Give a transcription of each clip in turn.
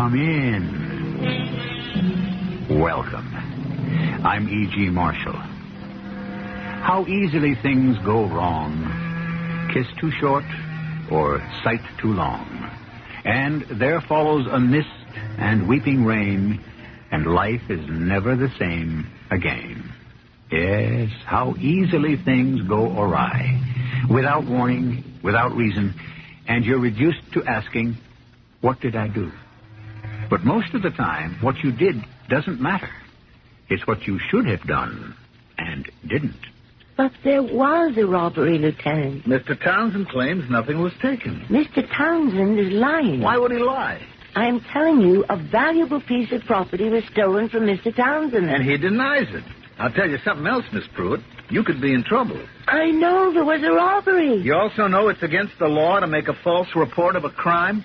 Come in. Welcome. I'm E.G. Marshall. How easily things go wrong. Kiss too short or sight too long. And there follows a mist and weeping rain, and life is never the same again. Yes, how easily things go awry. Without warning, without reason, and you're reduced to asking, what did I do? But most of the time, what you did doesn't matter. It's what you should have done and didn't. But there was a robbery, Lieutenant. Mr. Townsen claims nothing was taken. Mr. Townsen is lying. Why would he lie? I am telling you, a valuable piece of property was stolen from Mr. Townsen. And he denies it. I'll tell you something else, Miss Puit. You could be in trouble. I know there was a robbery. You also know it's against the law to make a false report of a crime?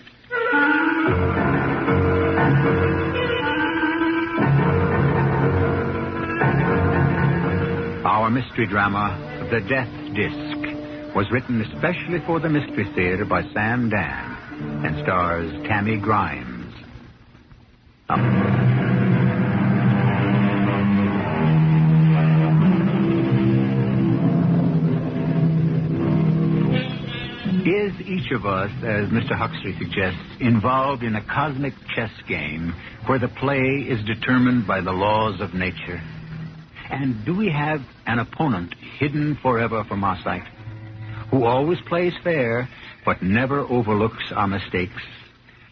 Our mystery drama, The Death Disc, was written especially for the Mystery Theater by Sam Dan and stars Tammy Grimes. Is each of us, as Mr. Huxley suggests, involved in a cosmic chess game where the play is determined by the laws of nature? And do we have an opponent hidden forever from our sight, who always plays fair but never overlooks our mistakes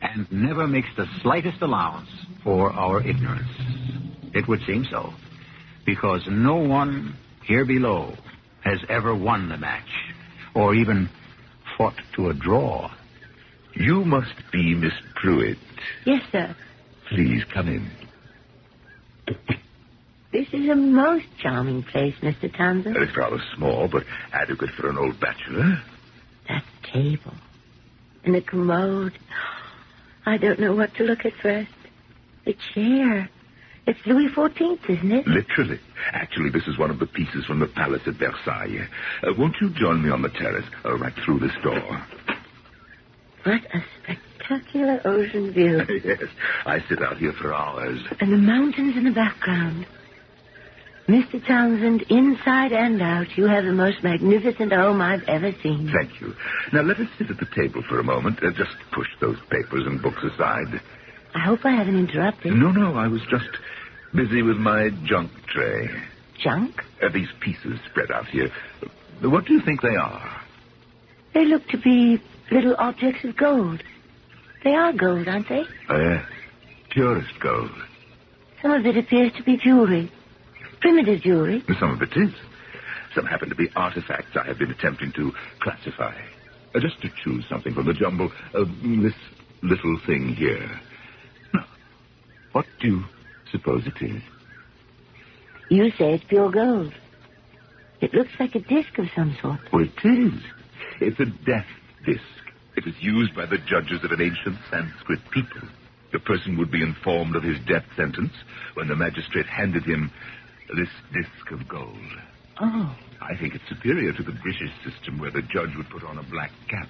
and never makes the slightest allowance for our ignorance? It would seem so, because no one here below has ever won the match or even fought to a draw. You must be Miss Puit. Yes, sir. Please come in. This is a most charming place, Mr. Townsen. It's rather small, but adequate for an old bachelor. That table. And the commode. I don't know what to look at first. The chair. It's Louis XIV, isn't it? Literally. Actually, this is one of the pieces from the palace at Versailles. Won't you join me on the terrace, right through this door? What a spectacular ocean view. Yes, I sit out here for hours. And the mountains in the background. Mr. Townsend, inside and out, you have the most magnificent home I've ever seen. Thank you. Now, let us sit at the table for a moment. Just push those papers and books aside. I hope I haven't interrupted. No, I was just busy with my junk tray. Junk? These pieces spread out here. What do you think they are? They look to be little objects of gold. They are gold, aren't they? Purest gold. Some of it appears to be jewelry. Primitive jewelry. Some of it is. Some happen to be artifacts I have been attempting to classify. Just to choose something from the jumble of this little thing here. Now, what do you suppose it is? You say it's pure gold. It looks like a disc of some sort. Well, it is. It's a death disc. It was used by the judges of an ancient Sanskrit people. The person would be informed of his death sentence when the magistrate handed him this disc of gold. Oh. I think it's superior to the British system where the judge would put on a black cap.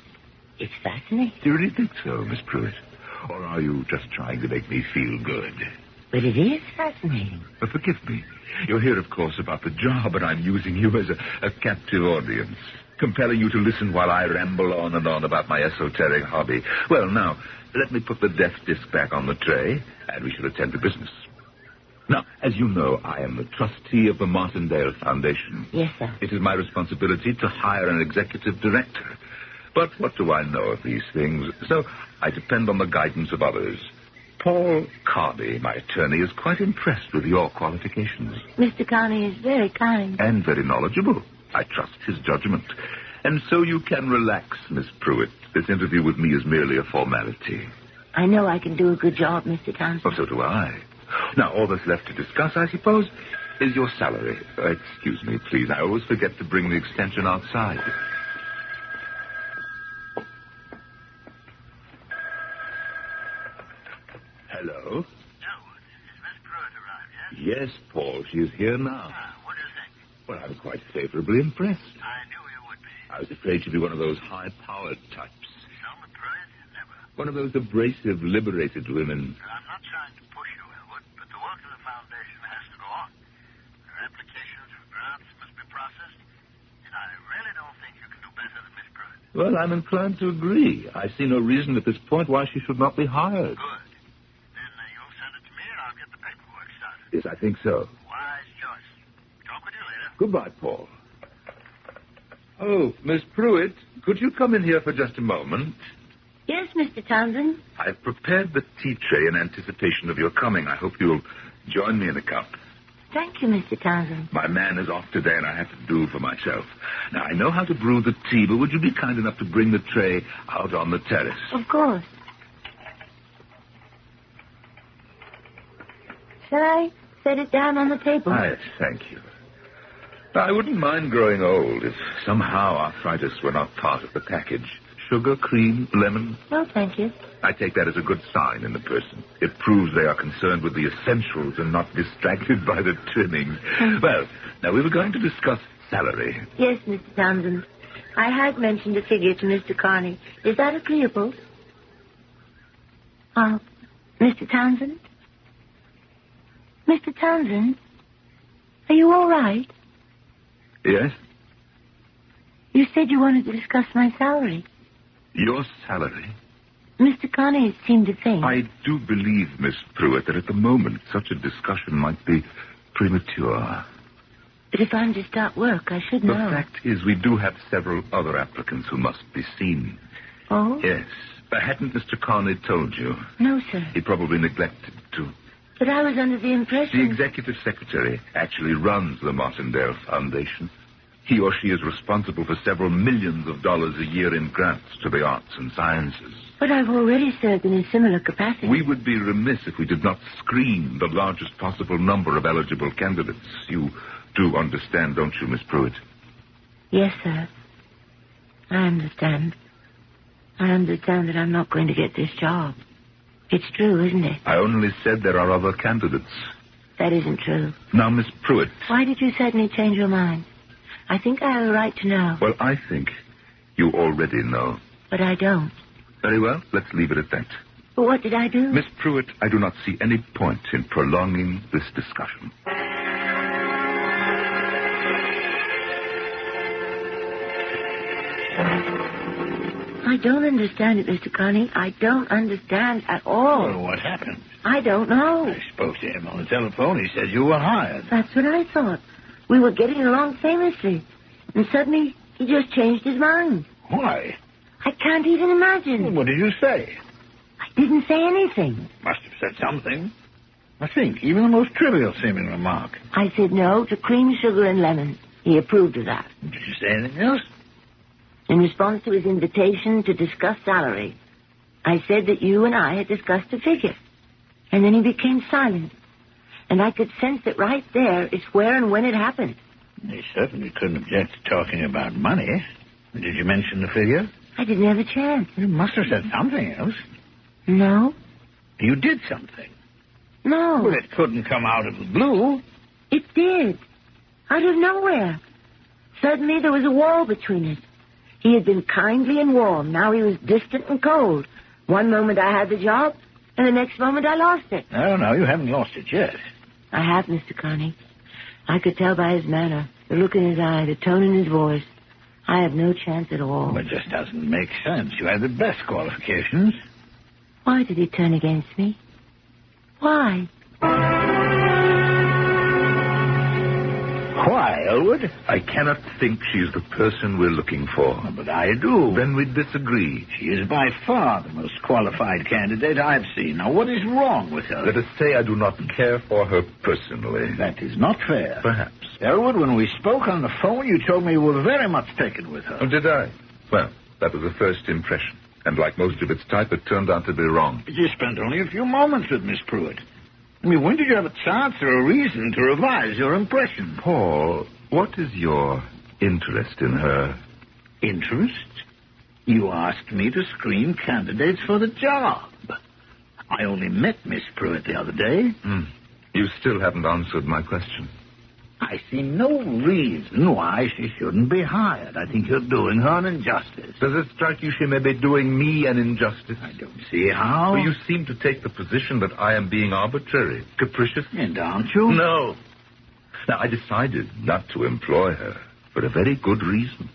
It's fascinating. Do you really think so, Miss Puit? Or are you just trying to make me feel good? But it is fascinating. Forgive me. You're here, of course, about the job, and I'm using you as a captive audience, compelling you to listen while I ramble on and on about my esoteric hobby. Well, now, let me put the death disc back on the tray, and we shall attend to business. Now, as you know, I am the trustee of the Martindale Foundation. Yes, sir. It is my responsibility to hire an executive director. But what do I know of these things? So I depend on the guidance of others. Paul Carby, my attorney, is quite impressed with your qualifications. Mr. Carney is very kind. And very knowledgeable. I trust his judgment. And so you can relax, Miss Puit. This interview with me is merely a formality. I know I can do a good job, Mr. Townsen. Oh, so do I. Now, all that's left to discuss, I suppose, is your salary. Excuse me, please. I always forget to bring the extension outside. Hello? Elwood, is Miss Puit around yet? Yes, Paul. She is here now. What do you think? Well, I was quite favorably impressed. I knew you would be. I was afraid she'd be one of those high-powered types. Selma Puit? Never. One of those abrasive, liberated women. I'm not trying to push you, Elwood, but the work of the foundation has to go on. Their applications for grants must be processed, and I really don't think you can do better than Miss Puit. Well, I'm inclined to agree. I see no reason at this point why she should not be hired. Good. Then you'll send it to me, and I'll get the paperwork started. Yes, I think so. Wise choice. Talk with you later. Goodbye, Paul. Oh, Miss Puit, could you come in here for just a moment? Yes, Mr. Townsen. I've prepared the tea tray in anticipation of your coming. I hope you'll join me in a cup. Thank you, Mr. Townsen. My man is off today, and I have to do for myself. Now, I know how to brew the tea, but would you be kind enough to bring the tray out on the terrace? Of course. Shall I set it down on the table? Yes, thank you. Now, I wouldn't mind growing old if somehow arthritis were not part of the package. Sugar, cream, lemon. No, thank you. I take that as a good sign in the person. It proves they are concerned with the essentials and not distracted by the trimmings. Well, now we were going to discuss salary. Yes, Mr. Townsen. I had mentioned a figure to Mr. Carney. Is that agreeable? Mr. Townsen? Mr. Townsen? Are you all right? Yes? You said you wanted to discuss my salary. Your salary? Mr. Carney seemed to think... I do believe, Miss Puit, that at the moment such a discussion might be premature. But if I'm to start work, I should know. The fact is, we do have several other applicants who must be seen. Oh? Yes. Hadn't Mr. Carney told you? No, sir. He probably neglected to. But I was under the impression... The executive secretary actually runs the Martindale Foundation. He or she is responsible for several millions of dollars a year in grants to the arts and sciences. But I've already served in a similar capacity. We would be remiss if we did not screen the largest possible number of eligible candidates. You do understand, don't you, Miss Puit? Yes, sir. I understand. I understand that I'm not going to get this job. It's true, isn't it? I only said there are other candidates. That isn't true. Now, Miss Puit... Why did you suddenly change your mind? I think I have a right to know. Well, I think you already know. But I don't. Very well, let's leave it at that. But what did I do? Miss Puit, I do not see any point in prolonging this discussion. I don't understand it, Mr. Carney. I don't understand at all. Well, what happened? I don't know. I spoke to him on the telephone. He said you were hired. That's what I thought. We were getting along famously. And suddenly, he just changed his mind. Why? I can't even imagine. Well, what did you say? I didn't say anything. Must have said something. I think, even the most trivial seeming remark. I said no to cream, sugar, and lemon. He approved of that. Did you say anything else? In response to his invitation to discuss salary, I said that you and I had discussed a figure. And then he became silent. And I could sense that right there is where and when it happened. He certainly couldn't object to talking about money. Did you mention the figure? I didn't have a chance. You must have said something else. No. You did something. No. Well, it couldn't come out of the blue. It did. Out of nowhere. Suddenly there was a wall between us. He had been kindly and warm. Now he was distant and cold. One moment I had the job, and the next moment I lost it. No, you haven't lost it yet. I have, Mr. Carney. I could tell by his manner, the look in his eye, the tone in his voice. I have no chance at all. Well, it just doesn't make sense. You had the best qualifications. Why did he turn against me? Why? Why, Elwood? I cannot think she is the person we're looking for. But I do. Then we disagree. She is by far the most qualified candidate I've seen. Now, what is wrong with her? Let us say I do not care for her personally. That is not fair. Perhaps. Elwood, when we spoke on the phone, you told me you were very much taken with her. Oh, did I? Well, that was a first impression. And like most of its type, it turned out to be wrong. But you spent only a few moments with Miss Puit. I mean, when did you have a chance or a reason to revise your impression? Paul, what is your interest in her? Interest? You asked me to screen candidates for the job. I only met Miss Puit the other day. You still haven't answered my question. I I see no reason why she shouldn't be hired. I think you're doing her an injustice. Does it strike you she may be doing me an injustice? I don't see how. Well, you seem to take the position that I am being arbitrary, capricious. And aren't you? No. Now, I decided not to employ her for a very good reason.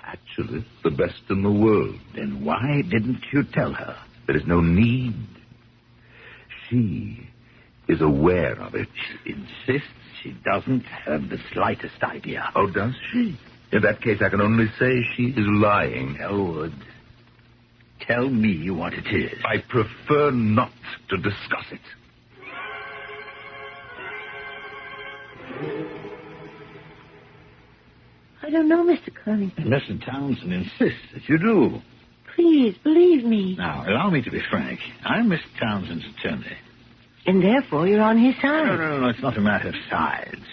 Actually, the best in the world. Then why didn't you tell her? There is no need. She is aware of it. She insists she doesn't have the slightest idea. Oh, does she? In that case, I can only say she is lying. Elwood, tell me what it is. I prefer not to discuss it. I don't know, Mr. Coney. Mr. Townsen insists that you do. Please, believe me. Now, allow me to be frank. I'm Mr. Townsend's attorney. And therefore you're on his side. No, it's not a matter of sides.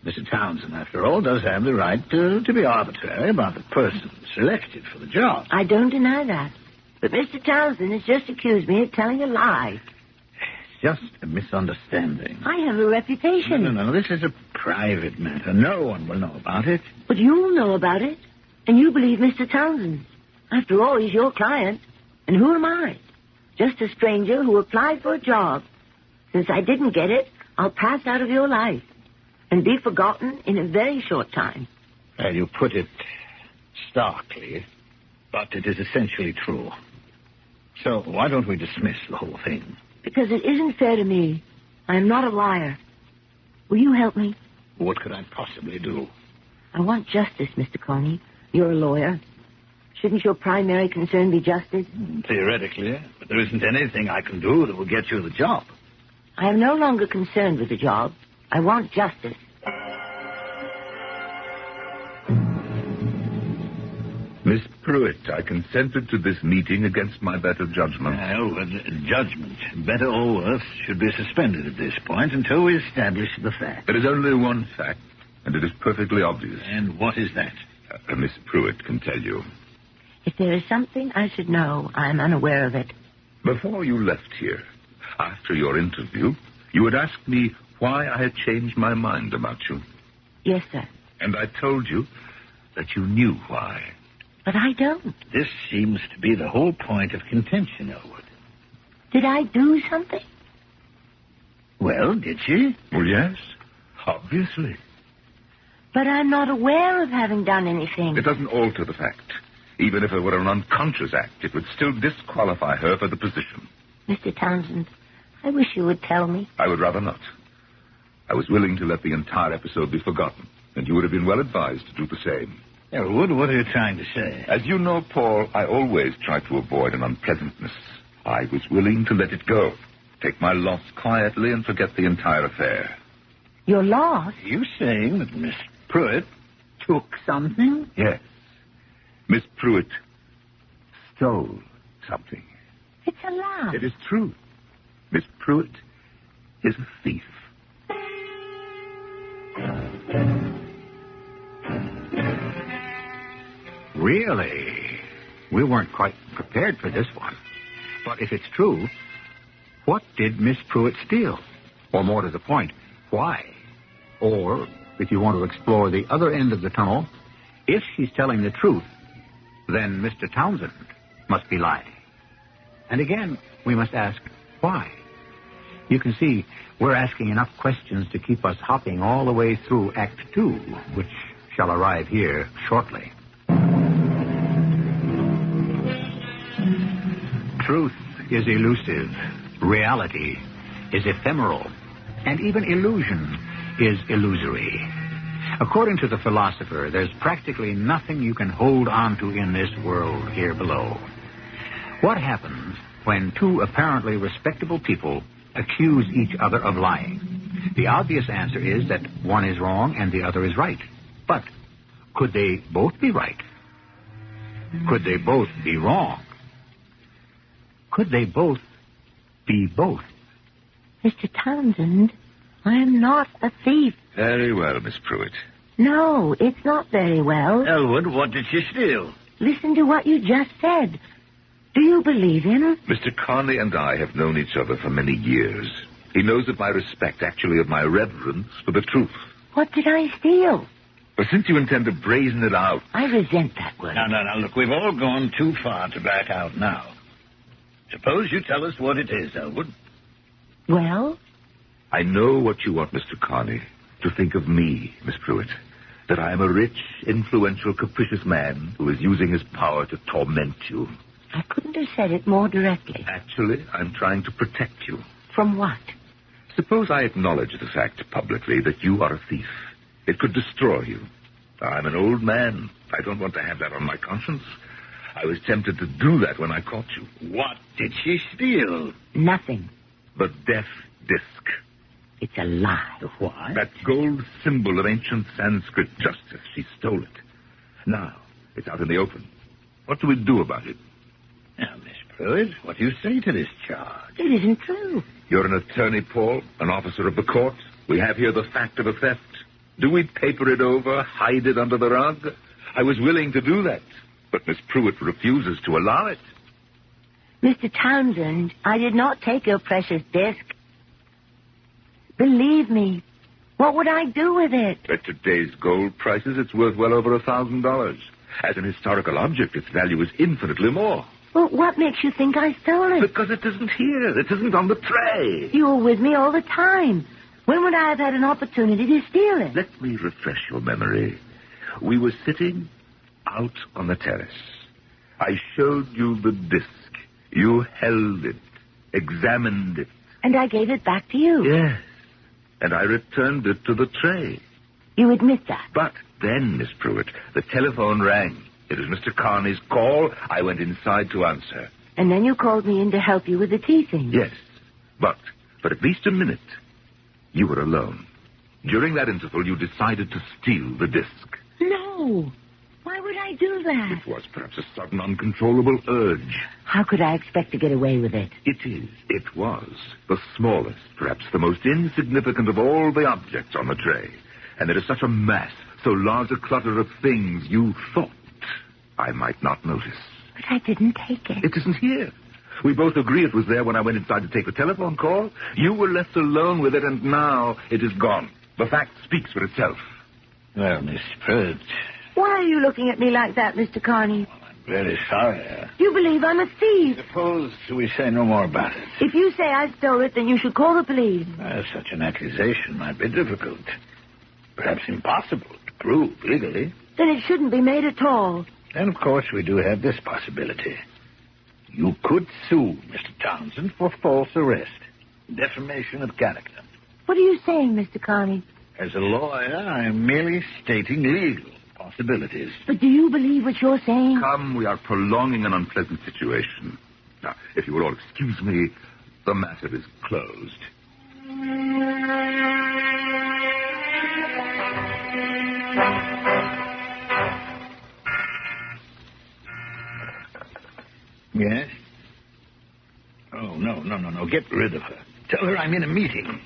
Mr. Townsen, after all, does have the right to be arbitrary about the person selected for the job. I don't deny that. But Mr. Townsend has just accused me of telling a lie. It's just a misunderstanding. I have a reputation. No, this is a private matter. No one will know about it. But you'll know about it. And you believe Mr. Townsend. After all, he's your client. And who am I? Just a stranger who applied for a job. Since I didn't get it, I'll pass out of your life and be forgotten in a very short time. Well, you put it starkly, but it is essentially true. So why don't we dismiss the whole thing? Because it isn't fair to me. I am not a liar. Will you help me? What could I possibly do? I want justice, Mr. Coney. You're a lawyer. Shouldn't your primary concern be justice? Theoretically, but there isn't anything I can do that will get you the job. I am no longer concerned with the job. I want justice. Miss Puit, I consented to this meeting against my better judgment. Judgment, better or worse, should be suspended at this point until we establish the fact. There is only one fact, and it is perfectly obvious. And what is that? Miss Puit can tell you. If there is something I should know, I am unaware of it. Before you left here, after your interview, you had asked me why I had changed my mind about you. Yes, sir. And I told you that you knew why. But I don't. This seems to be the whole point of contention, Elwood. Did I do something? Well, did she? Well, yes, obviously. But I'm not aware of having done anything. It doesn't alter the fact. Even if it were an unconscious act, it would still disqualify her for the position. Mr. Townsend, I wish you would tell me. I would rather not. I was willing to let the entire episode be forgotten, and you would have been well advised to do the same. Elwood, what are you trying to say? As you know, Paul, I always try to avoid an unpleasantness. I was willing to let it go, take my loss quietly, and forget the entire affair. Your loss? Are you saying that Miss Puit took something? Yes. Miss Puit stole something. It's a lie. It is true. Miss Puit is a thief. Really? We weren't quite prepared for this one. But if it's true, what did Miss Puit steal? Or more to the point, why? Or, if you want to explore the other end of the tunnel, if she's telling the truth, then Mr. Townsend must be lying. And again, we must ask, why? You can see we're asking enough questions to keep us hopping all the way through Act 2, which shall arrive here shortly. Truth is elusive. Reality is ephemeral. And even illusion is illusory. According to the philosopher, there's practically nothing you can hold on to in this world here below. What happens when two apparently respectable people accuse each other of lying? The obvious answer is that one is wrong and the other is right. But could they both be right? Could they both be wrong? Could they both be both? Mr. Townsend, I am not a thief. Very well, Miss Puit. No, it's not very well. Elwood, what did she steal? Listen to what you just said. Do you believe him? Mr. Conley and I have known each other for many years. He knows of my respect, actually of my reverence for the truth. What did I steal? But since you intend to brazen it out... I resent that word. Now, look, we've all gone too far to back out now. Suppose you tell us what it is, Elwood. Well? I know what you want, Mr. Carney, to think of me, Miss Puit. That I am a rich, influential, capricious man who is using his power to torment you. I couldn't have said it more directly. Actually, I'm trying to protect you. From what? Suppose I acknowledge the fact publicly that you are a thief. It could destroy you. I'm an old man. I don't want to have that on my conscience. I was tempted to do that when I caught you. What did she steal? Nothing. The death disc. It's a lie. Why? That gold symbol of ancient Sanskrit justice. She stole it. Now, it's out in the open. What do we do about it? Now, Miss Puit, what do you say to this charge? It isn't true. You're an attorney, Paul, an officer of the court. We have here the fact of a theft. Do we paper it over, hide it under the rug? I was willing to do that, but Miss Puit refuses to allow it. Mr. Townsend, I did not take your precious disc. Believe me, what would I do with it? At today's gold prices, it's worth well over $1,000. As an historical object, its value is infinitely more. Well, what makes you think I stole it? Because it isn't here. It isn't on the tray. You were with me all the time. When would I have had an opportunity to steal it? Let me refresh your memory. We were sitting out on the terrace. I showed you the disc. You held it, examined it. And I gave it back to you. Yes. And I returned it to the tray. You admit that? But then, Miss Puit, the telephone rang. It was Mr. Carney's call. I went inside to answer. And then you called me in to help you with the tea thing. Yes. But for at least a minute, you were alone. During that interval, you decided to steal the disc. No. Why would I do that? It was perhaps a sudden, uncontrollable urge. How could I expect to get away with it? It was the smallest, perhaps the most insignificant of all the objects on the tray. And there is such a mass, so large a clutter of things you thought I might not notice. But I didn't take it. It isn't here. We both agree it was there when I went inside to take the telephone call. You were left alone with it, and now it is gone. The fact speaks for itself. Well, Miss Puit... Why are you looking at me like that, Mr. Carney? I'm very sorry. You believe I'm a thief. Suppose we say no more about it. If you say I stole it, then you should call the police. Such an accusation might be difficult. Perhaps impossible to prove legally. Then it shouldn't be made at all. And, of course, we do have this possibility. You could sue Mr. Townsend for false arrest, defamation of character. What are you saying, Mr. Carney? As a lawyer, I am merely stating legal possibilities. But do you believe what you're saying? Come, we are prolonging an unpleasant situation. Now, if you will all excuse me, the matter is closed. Yes? Oh, no. Get rid of her. Tell her I'm in a meeting.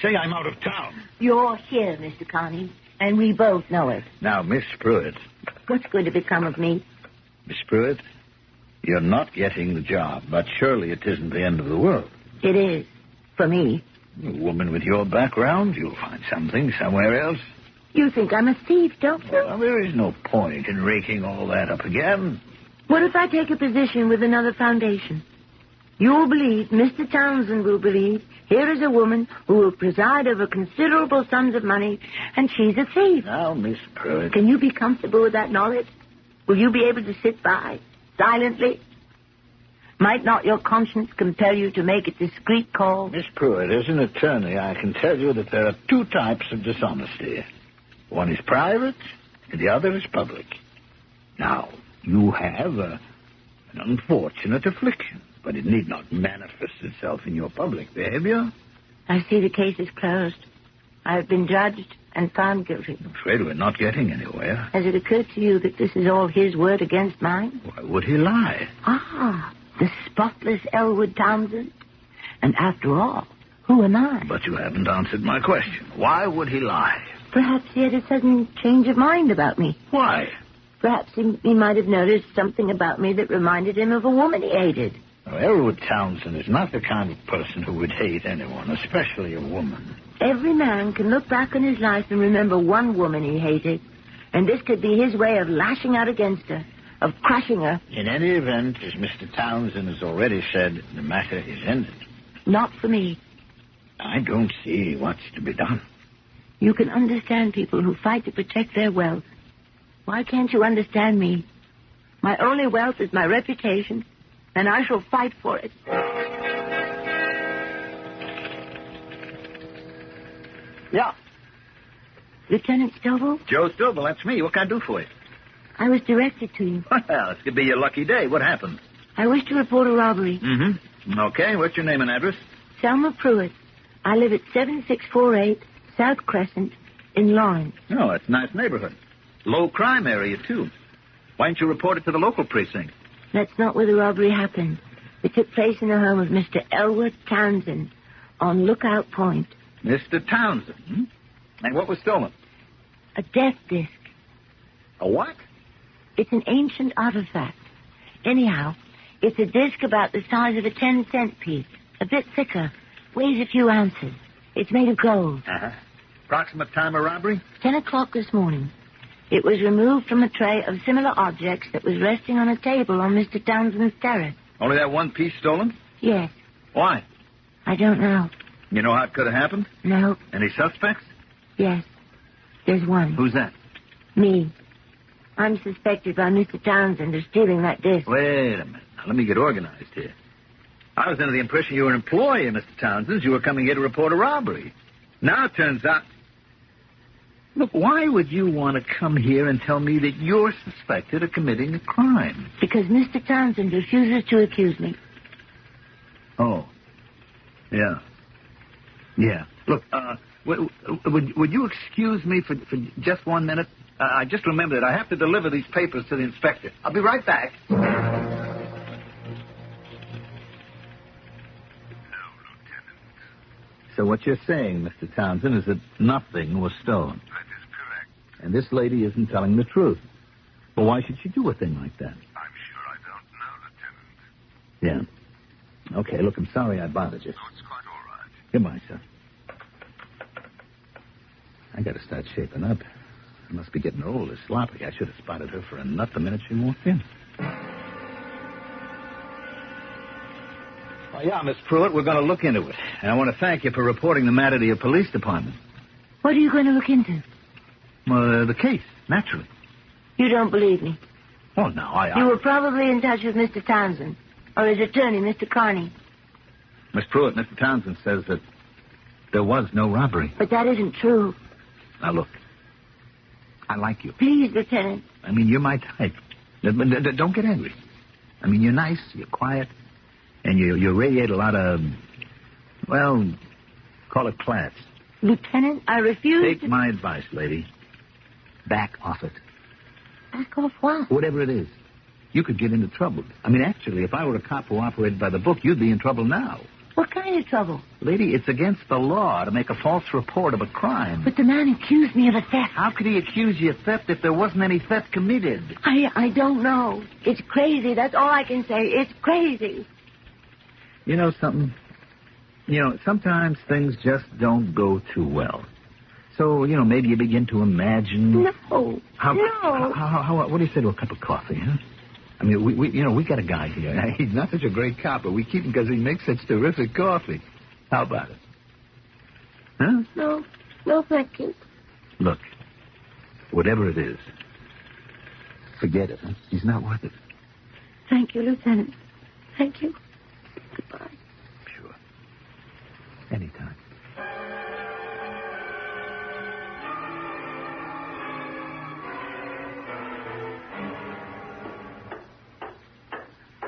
Say I'm out of town. You're here, Mr. Carney, and we both know it. Now, Miss Puit. What's going to become of me? Miss Puit, you're not getting the job, but surely it isn't the end of the world. It is. For me. A woman with your background, you'll find something somewhere else. You think I'm a thief, don't you? Well, there is no point in raking all that up again. What if I take a position with another foundation? You'll believe, Mr. Townsend will believe, here is a woman who will preside over considerable sums of money, and she's a thief. Now, Miss Puit. Can you be comfortable with that knowledge? Will you be able to sit by, silently? Might not your conscience compel you to make a discreet call? Miss Puit, as an attorney, I can tell you that there are two types of dishonesty. One is private, and the other is public. Now, you have an unfortunate affliction, but it need not manifest itself in your public behavior. I see the case is closed. I have been judged and found guilty. I'm afraid we're not getting anywhere. Has it occurred to you that this is all his word against mine? Why would he lie? Ah, the spotless Elwood Townsen. And after all, who am I? But you haven't answered my question. Why would he lie? Perhaps he had a sudden change of mind about me. Why? Perhaps he might have noticed something about me that reminded him of a woman he hated. Elwood Townsen is not the kind of person who would hate anyone, especially a woman. Every man can look back on his life and remember one woman he hated. And this could be his way of lashing out against her, of crushing her. In any event, as Mr. Townsend has already said, the matter is ended. Not for me. I don't see what's to be done. You can understand people who fight to protect their wealth. Why can't you understand me? My only wealth is my reputation, and I shall fight for it. Yeah. Lieutenant Stovall? Joe Stovall, that's me. What can I do for you? I was directed to you. Well, this could be your lucky day. What happened? I wish to report a robbery. Mm-hmm. Okay, what's your name and address? Selma Pruitt. I live at 7648 South Crescent in Lawrence. Oh, that's a nice neighborhood. Low crime area, too. Why didn't you report it to the local precinct? That's not where the robbery happened. It took place in the home of Mr. Elwood Townsen on Lookout Point. Mr. Townsend. Hmm? And what was stolen? A death disc. A what? It's an ancient artifact. Anyhow, it's a disc about the size of a 10-cent piece. A bit thicker. Weighs a few ounces. It's made of gold. Uh-huh. Approximate time of robbery? 10 o'clock this morning. It was removed from a tray of similar objects that was resting on a table on Mr. Townsend's terrace. Only that one piece stolen? Yes. Why? I don't know. You know how it could have happened? No. Any suspects? Yes. There's one. Who's that? Me. I'm suspected by Mr. Townsend of stealing that disc. Wait a minute. Now, let me get organized here. I was under the impression you were an employee of Mr. Townsend's. You were coming here to report a robbery. Now it turns out... Look, why would you want to come here and tell me that you're suspected of committing a crime? Because Mr. Townsend refuses to accuse me. Oh. Yeah. Yeah. Look, would you excuse me for just 1 minute? I just remembered I have to deliver these papers to the inspector. I'll be right back. No, Lieutenant. So what you're saying, Mr. Townsend, is that nothing was stolen. That is correct. And this lady isn't telling the truth. Well, why should she do a thing like that? I'm sure I don't know, Lieutenant. Yeah. Okay, look, I'm sorry I bothered you. No, it's quite all right. Goodbye, sir. I gotta start shaping up. I must be getting old or sloppy. I should have spotted her for a nut the minute she walked in. Oh, yeah, Miss Pruitt, we're going to look into it. And I want to thank you for reporting the matter to your police department. What are you going to look into? The case, naturally. You don't believe me. Oh, no, You were probably in touch with Mr. Townsend, or his attorney, Mr. Carney. Miss Pruitt, Mr. Townsend says that there was no robbery. But that isn't true. Now, look. I like you. Please, Lieutenant. I mean, you're my type. Don't get angry. I mean, you're nice, you're quiet, and you radiate a lot of, well, call it class. Lieutenant, I refuse Take my advice, lady. Back off it. Back off what? Whatever it is. You could get into trouble. I mean, actually, if I were a cop who operated by the book, you'd be in trouble now. What kind of trouble? Lady, it's against the law to make a false report of a crime. But the man accused me of a theft. How could he accuse you of theft if there wasn't any theft committed? I don't know. It's crazy. That's all I can say. It's crazy. You know something? Sometimes things just don't go too well. So, maybe you begin to imagine... No. No. What do you say to a cup of coffee, huh? I mean, we got a guy here. He's not such a great cop, but we keep him because he makes such terrific coffee. How about it? Huh? No, thank you. Look, whatever it is, forget it, huh? He's not worth it. Thank you, Lieutenant. Thank you. Goodbye. Sure. Anytime.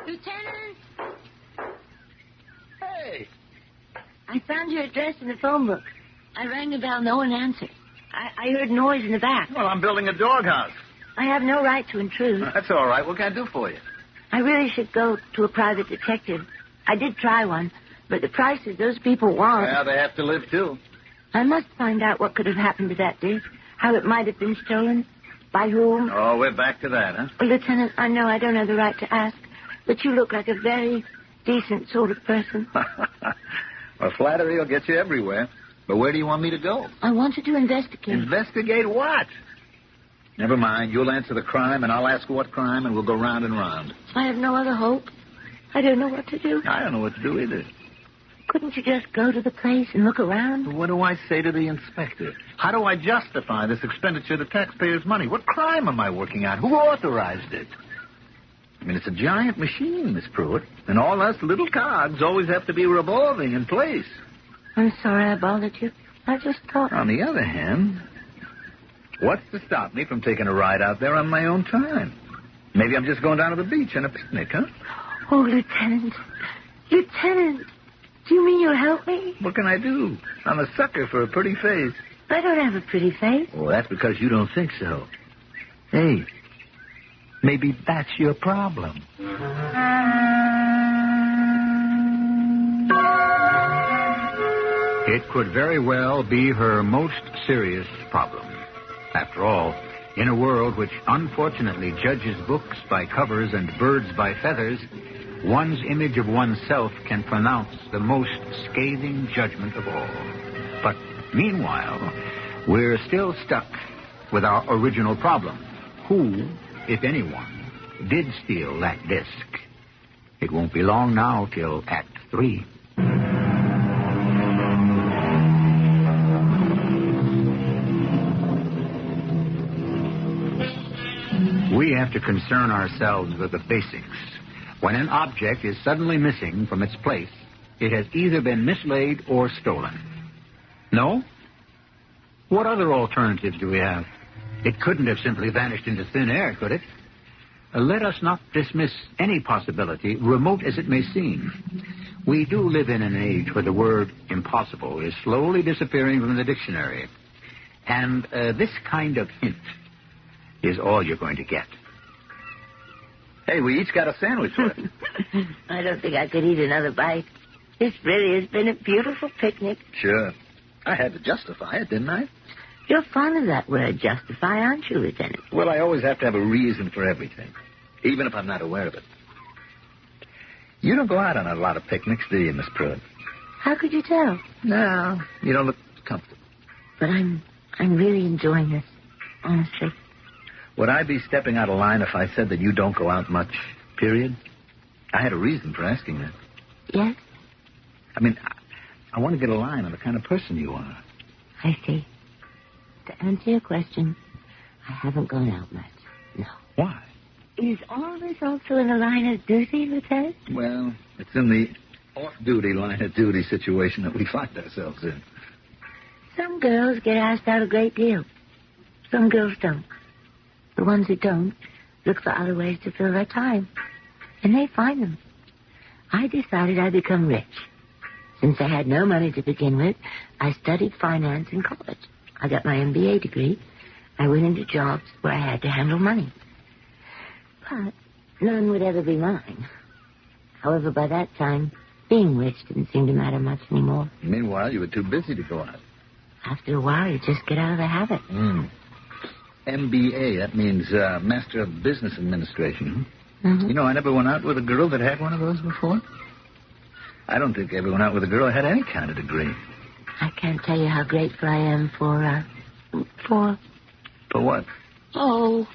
Lieutenant! Hey! I found your address in the phone book. I rang the bell. No one answered. I heard noise in the back. Well, I'm building a doghouse. I have no right to intrude. That's all right. What can I do for you? I really should go to a private detective. I did try one, but the prices those people want... Yeah, they have to live, too. I must find out what could have happened to that disc, how it might have been stolen, by whom. Oh, we're back to that, huh? Well, Lieutenant, I know I don't have the right to ask, but you look like a very, decent sort of person. Well, flattery will get you everywhere. But where do you want me to go? I wanted to investigate. Investigate what? Never mind. You'll answer the crime, and I'll ask what crime, and we'll go round and round. I have no other hope. I don't know what to do. I don't know what to do either. Couldn't you just go to the place and look around? What do I say to the inspector? How do I justify this expenditure of the taxpayers' money? What crime am I working on? Who authorized it? I mean, it's a giant machine, Miss Puit, and all us little cogs always have to be revolving in place. I'm sorry I bothered you. I just thought... On the other hand, what's to stop me from taking a ride out there on my own time? Maybe I'm just going down to the beach on a picnic, huh? Oh, Lieutenant. Lieutenant. Do you mean you'll help me? What can I do? I'm a sucker for a pretty face. I don't have a pretty face. Oh, that's because you don't think so. Hey, maybe that's your problem. It could very well be her most serious problem. After all, in a world which unfortunately judges books by covers and birds by feathers, one's image of oneself can pronounce the most scathing judgment of all. But meanwhile, we're still stuck with our original problem. Who, if anyone, did steal that disc? It won't be long now till Act 3. We have to concern ourselves with the basics. When an object is suddenly missing from its place, it has either been mislaid or stolen. No? What other alternatives do we have? It couldn't have simply vanished into thin air, could it? Let us not dismiss any possibility, remote as it may seem. We do live in an age where the word impossible is slowly disappearing from the dictionary. And this kind of hint is all you're going to get. Hey, we each got a sandwich left. I don't think I could eat another bite. This really has been a beautiful picnic. Sure. I had to justify it, didn't I? You're fond of that word, justify, aren't you, Lieutenant? Well, I always have to have a reason for everything, even if I'm not aware of it. You don't go out on a lot of picnics, do you, Miss Puit? How could you tell? No, you don't look comfortable. But I'm really enjoying this, honestly. Would I be stepping out of line if I said that you don't go out much, period? I had a reason for asking that. Yes? I mean, I want to get a line on the kind of person you are. I see. To answer your question, I haven't gone out much, no. Why? Is all this also in the line of duty, Lieutenant? Well, it's in the off-duty line of duty situation that we find ourselves in. Some girls get asked out a great deal. Some girls don't. The ones who don't look for other ways to fill their time. And they find them. I decided I'd become rich. Since I had no money to begin with, I studied finance in college. I got my MBA degree. I went into jobs where I had to handle money. But none would ever be mine. However, by that time, being rich didn't seem to matter much anymore. Meanwhile, you were too busy to go out. After a while, you just get out of the habit. MBA, that means Master of Business Administration. Mm-hmm. You know, I never went out with a girl that had one of those before. I don't think I ever went out with a girl that had any kind of degree. I can't tell you how grateful I am for... For what? Oh,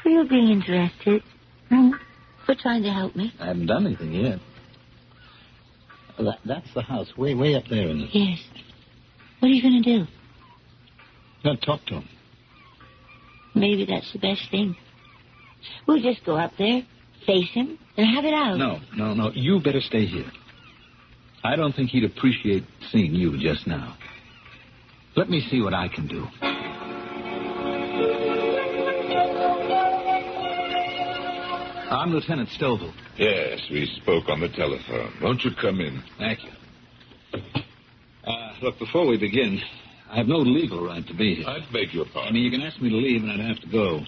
for you being interested. For trying to help me. I haven't done anything yet. That's the house, way up there, isn't it? Yes. What are you going to do? Now, talk to him. Maybe that's the best thing. We'll just go up there, face him, and have it out. No. You better stay here. I don't think he'd appreciate seeing you just now. Let me see what I can do. I'm Lieutenant Stovall. Yes, we spoke on the telephone. Won't you come in? Thank you. Look, before we begin, I have no legal right to be here. I beg your I pardon. mean, you can ask me to leave and I'd have to go.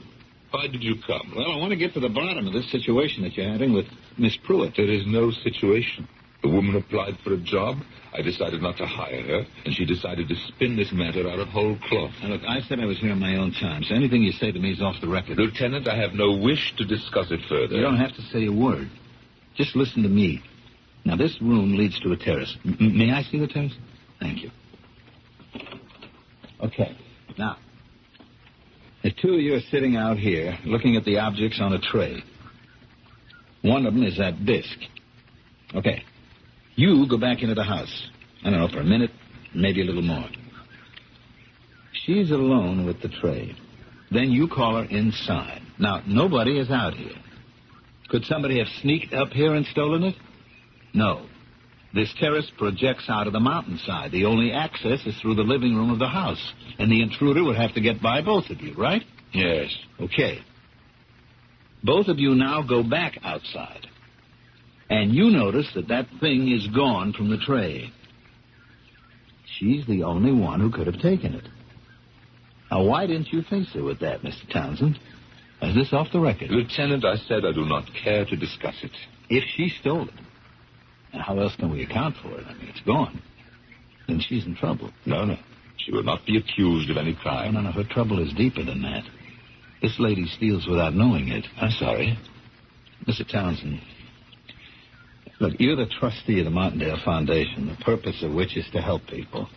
Why did you come? Well, I want to get to the bottom of this situation that you're having with Miss Puit. There is no situation. The woman applied for a job. I decided not to hire her, and she decided to spin this matter out of whole cloth. Now, look, I said I was here on my own time, so anything you say to me is off the record. Lieutenant, I have no wish to discuss it further. You don't have to say a word. Just listen to me. Now, this room leads to a terrace. May I see the terrace? Thank you. Okay. Now, the two of you are sitting out here looking at the objects on a tray. One of them is that disc. Okay. You go back into the house. I don't know, for a minute, maybe a little more. She's alone with the tray. Then you call her inside. Now, nobody is out here. Could somebody have sneaked up here and stolen it? No. This terrace projects out of the mountainside. The only access is through the living room of the house. And the intruder would have to get by both of you, right? Yes. Okay. Both of you now go back outside. And you notice that that thing is gone from the tray. She's the only one who could have taken it. Now, why didn't you face her with that, Mr. Townsend? Is this off the record? Lieutenant, I said I do not care to discuss it. If she stole it, now how else can we account for it? I mean, it's gone. Then she's in trouble. No. She will not be accused of any crime. No. Her trouble is deeper than that. This lady steals without knowing it. I'm sorry. Mr. Townsend, look, you're the trustee of the Martindale Foundation, the purpose of which is to help people.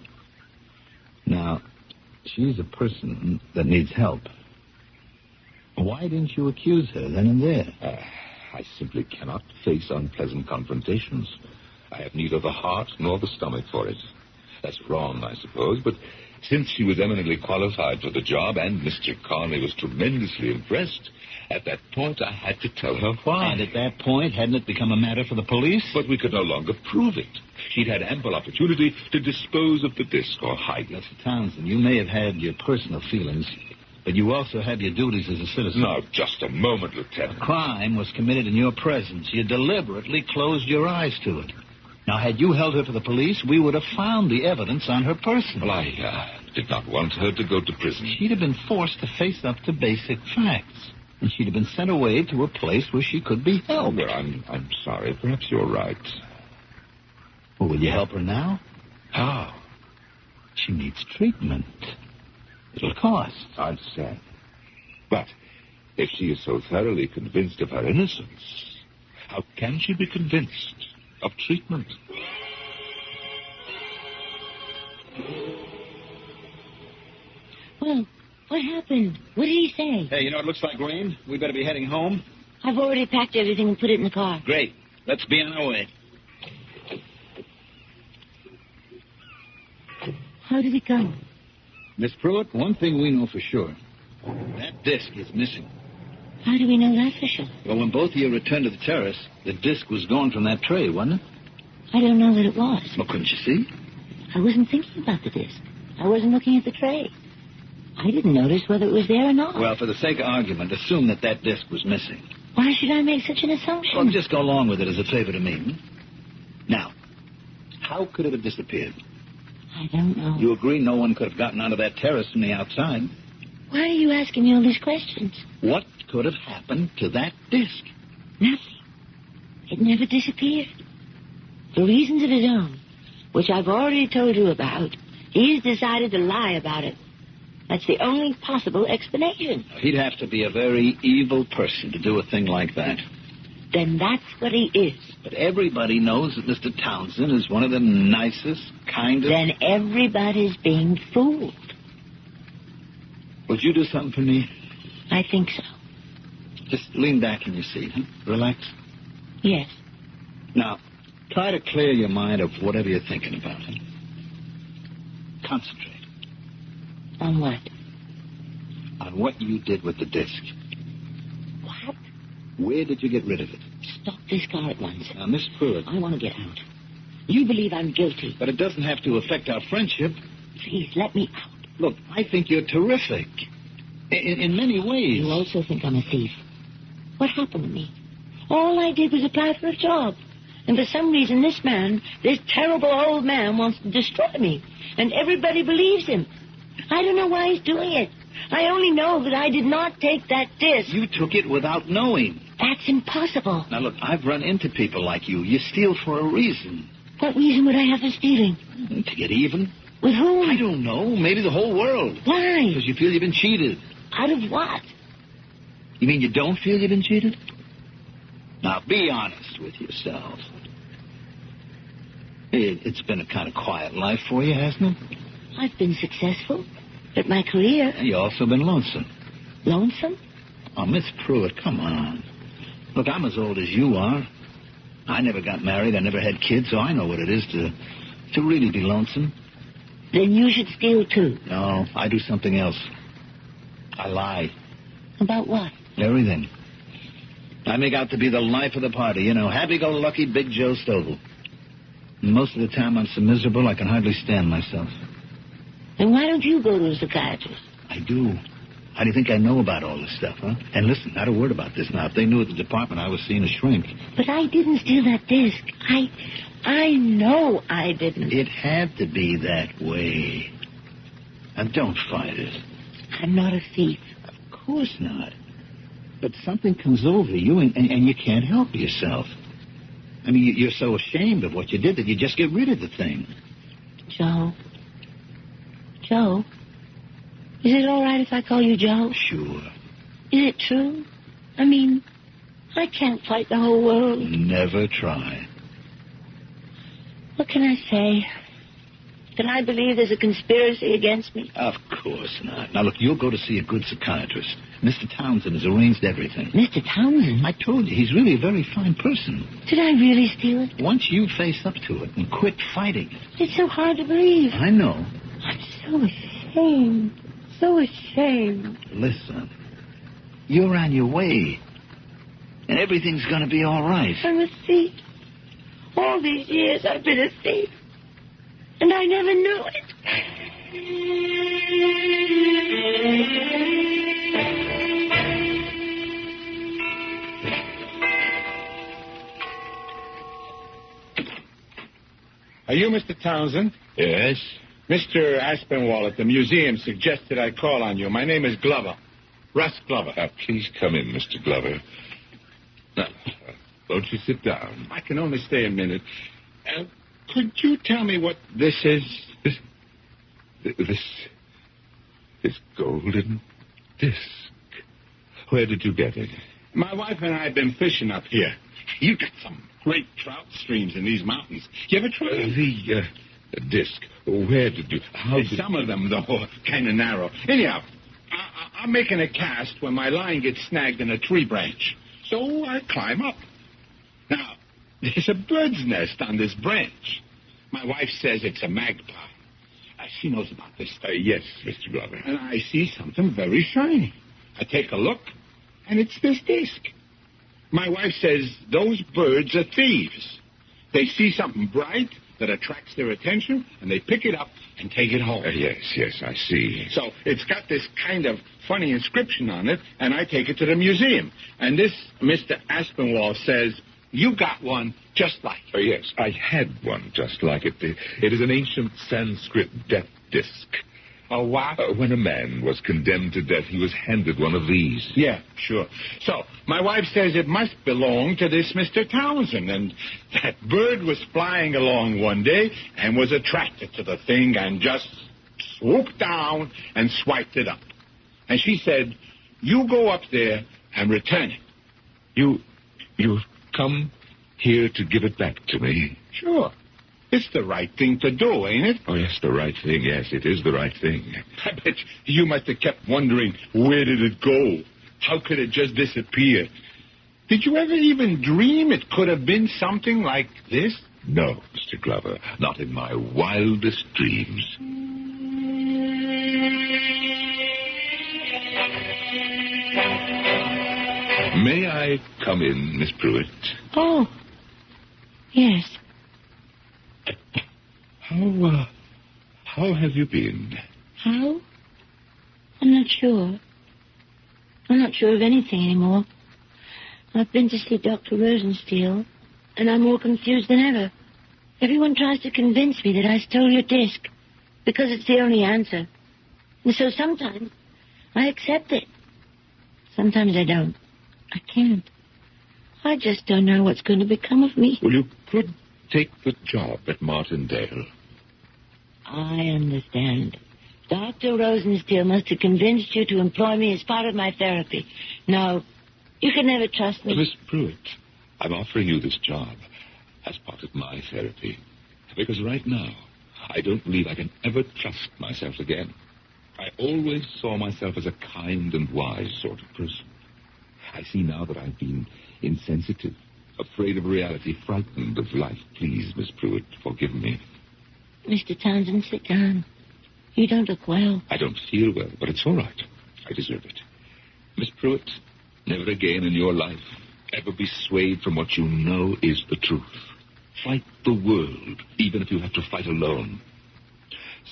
Now, she's a person that needs help. Why didn't you accuse her then and there? I simply cannot face unpleasant confrontations. I have neither the heart nor the stomach for it. That's wrong, I suppose, but since she was eminently qualified for the job and Mr. Conley was tremendously impressed, at that point I had to tell her why. And at that point, hadn't it become a matter for the police? But we could no longer prove it. She'd had ample opportunity to dispose of the disc or hide it. Mr. Townsend, you may have had your personal feelings, but you also have your duties as a citizen. Now, just a moment, Lieutenant. A crime was committed in your presence. You deliberately closed your eyes to it. Now, had you held her to the police, we would have found the evidence on her person. Well, I did not want her to go to prison. She'd have been forced to face up to basic facts. And she'd have been sent away to a place where she could be helped. Well, I'm sorry. Perhaps you're right. Well, will you help her now? How? She needs treatment. It'll cost. I understand. But if she is so thoroughly convinced of her innocence, how can she be convinced of treatment? Well, what happened? What did he say? Hey, it looks like rain. We better be heading home. I've already packed everything and put it in the car. Great. Let's be on our way. How did it go? Miss Puit, one thing we know for sure. That disc is missing. How do we know that for sure? Well, when both of you returned to the terrace, the disc was gone from that tray, wasn't it? I don't know that it was. Well, couldn't you see? I wasn't thinking about the disc. I wasn't looking at the tray. I didn't notice whether it was there or not. Well, for the sake of argument, assume that disc was missing. Why should I make such an assumption? Well, just go along with it as a favor to me. Now, how could it have disappeared? I don't know. You agree no one could have gotten onto that terrace from the outside? Why are you asking me all these questions? What could have happened to that disc? Nothing. It never disappeared. For reasons of his own, which I've already told you about, he's decided to lie about it. That's the only possible explanation. He'd have to be a very evil person to do a thing like that. Then that's what he is. But everybody knows that Mr. Townsend is one of the nicest, kindest... Then everybody's being fooled. Would you do something for me? I think so. Just lean back in your seat, huh? Relax. Yes. Now, try to clear your mind of whatever you're thinking about. Huh? Concentrate. On what? On what you did with the disc. What? Where did you get rid of it? Stop this car at once. Now, Miss Puit. I want to get out. You believe I'm guilty. But it doesn't have to affect our friendship. Please, let me out. Look, I think you're terrific. In many ways. You also think I'm a thief. What happened to me? All I did was apply for a job. And for some reason, this man, this terrible old man, wants to destroy me. And everybody believes him. I don't know why he's doing it. I only know that I did not take that disc. You took it without knowing. That's impossible. Now, look, I've run into people like you. You steal for a reason. What reason would I have for stealing? To get even. With whom? I don't know. Maybe the whole world. Why? Because you feel you've been cheated. Out of what? You mean you don't feel you've been cheated? Now, be honest with yourself. It's been a kind of quiet life for you, hasn't it? I've been successful at my career. And you've also been lonesome. Lonesome? Oh, Miss Pruitt, come on. Look, I'm as old as you are. I never got married. I never had kids, so I know what it is to really be lonesome. Then you should steal, too. No, I do something else. I lie. About what? Everything. I make out to be the life of the party, you know, happy-go-lucky Big Joe Stovall. And most of the time I'm so miserable I can hardly stand myself. Then why don't you go to a psychiatrist? I do. How do you think I know about all this stuff, huh? And listen, not a word about this now. If they knew at the department I was seeing a shrink. But I didn't steal that disc. I know I didn't. It had to be that way. Now, don't fight it. I'm not a thief. Of course not. But something comes over you, and you can't help yourself. I mean, you're so ashamed of what you did that you just get rid of the thing. Joe, is it all right if I call you Joe? Sure. Is it true? I mean, I can't fight the whole world. Never try. What can I say? That I believe there's a conspiracy against me? Of course not. Now, look, you'll go to see a good psychiatrist. Mr. Townsen has arranged everything. Mr. Townsen? I told you, he's really a very fine person. Did I really steal it? Once you face up to it and quit fighting it. It's so hard to believe. I know. I'm so ashamed. So ashamed. Listen, you're on your way. And everything's going to be all right. I'm a thief. All these years I've been a thief. And I never knew it. Are you Mr. Townsen? Yes? Mr. Aspinwall at the museum suggested I call on you. My name is Glover. Russ Glover. Please come in, Mr. Glover. Now, won't you sit down? I can only stay a minute. Could you tell me what this is? This golden disc. Where did you get it? My wife and I have been fishing up here. You've got some great trout streams in these mountains. You ever try The disc. Where did you... How did... Some of them, though, are kind of narrow. Anyhow, I'm making a cast when my line gets snagged in a tree branch. So I climb up. Now, there's a bird's nest on this branch. My wife says it's a magpie. She knows about this stuff. Yes, Mr. Glover. And I see something very shiny. I take a look, and it's this disc. My wife says those birds are thieves. They see something bright that attracts their attention, and they pick it up and take it home. Yes, I see. So it's got this kind of funny inscription on it, and I take it to the museum. And this Mr. Aspinwall says, you got one just like it. Yes, I had one just like it. It is an ancient Sanskrit death disc. A what? When a man was condemned to death, he was handed one of these. Yeah, sure. So, my wife says it must belong to this Mr. Townsen, and that bird was flying along one day and was attracted to the thing and just swooped down and swiped it up. And she said, you go up there and return it. You come here to give it back to me? Sure. It's the right thing to do, ain't it? Oh, yes, the right thing. Yes, it is the right thing. I bet you must have kept wondering, where did it go? How could it just disappear? Did you ever even dream it could have been something like this? No, Mr. Glover, not in my wildest dreams. May I come in, Miss Puit? Oh, yes. How have you been? How? I'm not sure. I'm not sure of anything anymore. I've been to see Dr. Rosensteel, and I'm more confused than ever. Everyone tries to convince me that I stole your disc, because it's the only answer. And so sometimes I accept it. Sometimes I don't. I can't. I just don't know what's going to become of me. Well, you could take the job at Martindale. I understand. Dr. Rosensteel must have convinced you to employ me as part of my therapy. No, you can never trust me. Miss Pruitt, I'm offering you this job as part of my therapy. Because right now, I don't believe I can ever trust myself again. I always saw myself as a kind and wise sort of person. I see now that I've been insensitive, afraid of reality, frightened of life. Please, Miss Puit, forgive me. Mr. Townsend, sit down. You don't look well. I don't feel well, but it's all right. I deserve it. Miss Puit, never again in your life ever be swayed from what you know is the truth. Fight the world, even if you have to fight alone.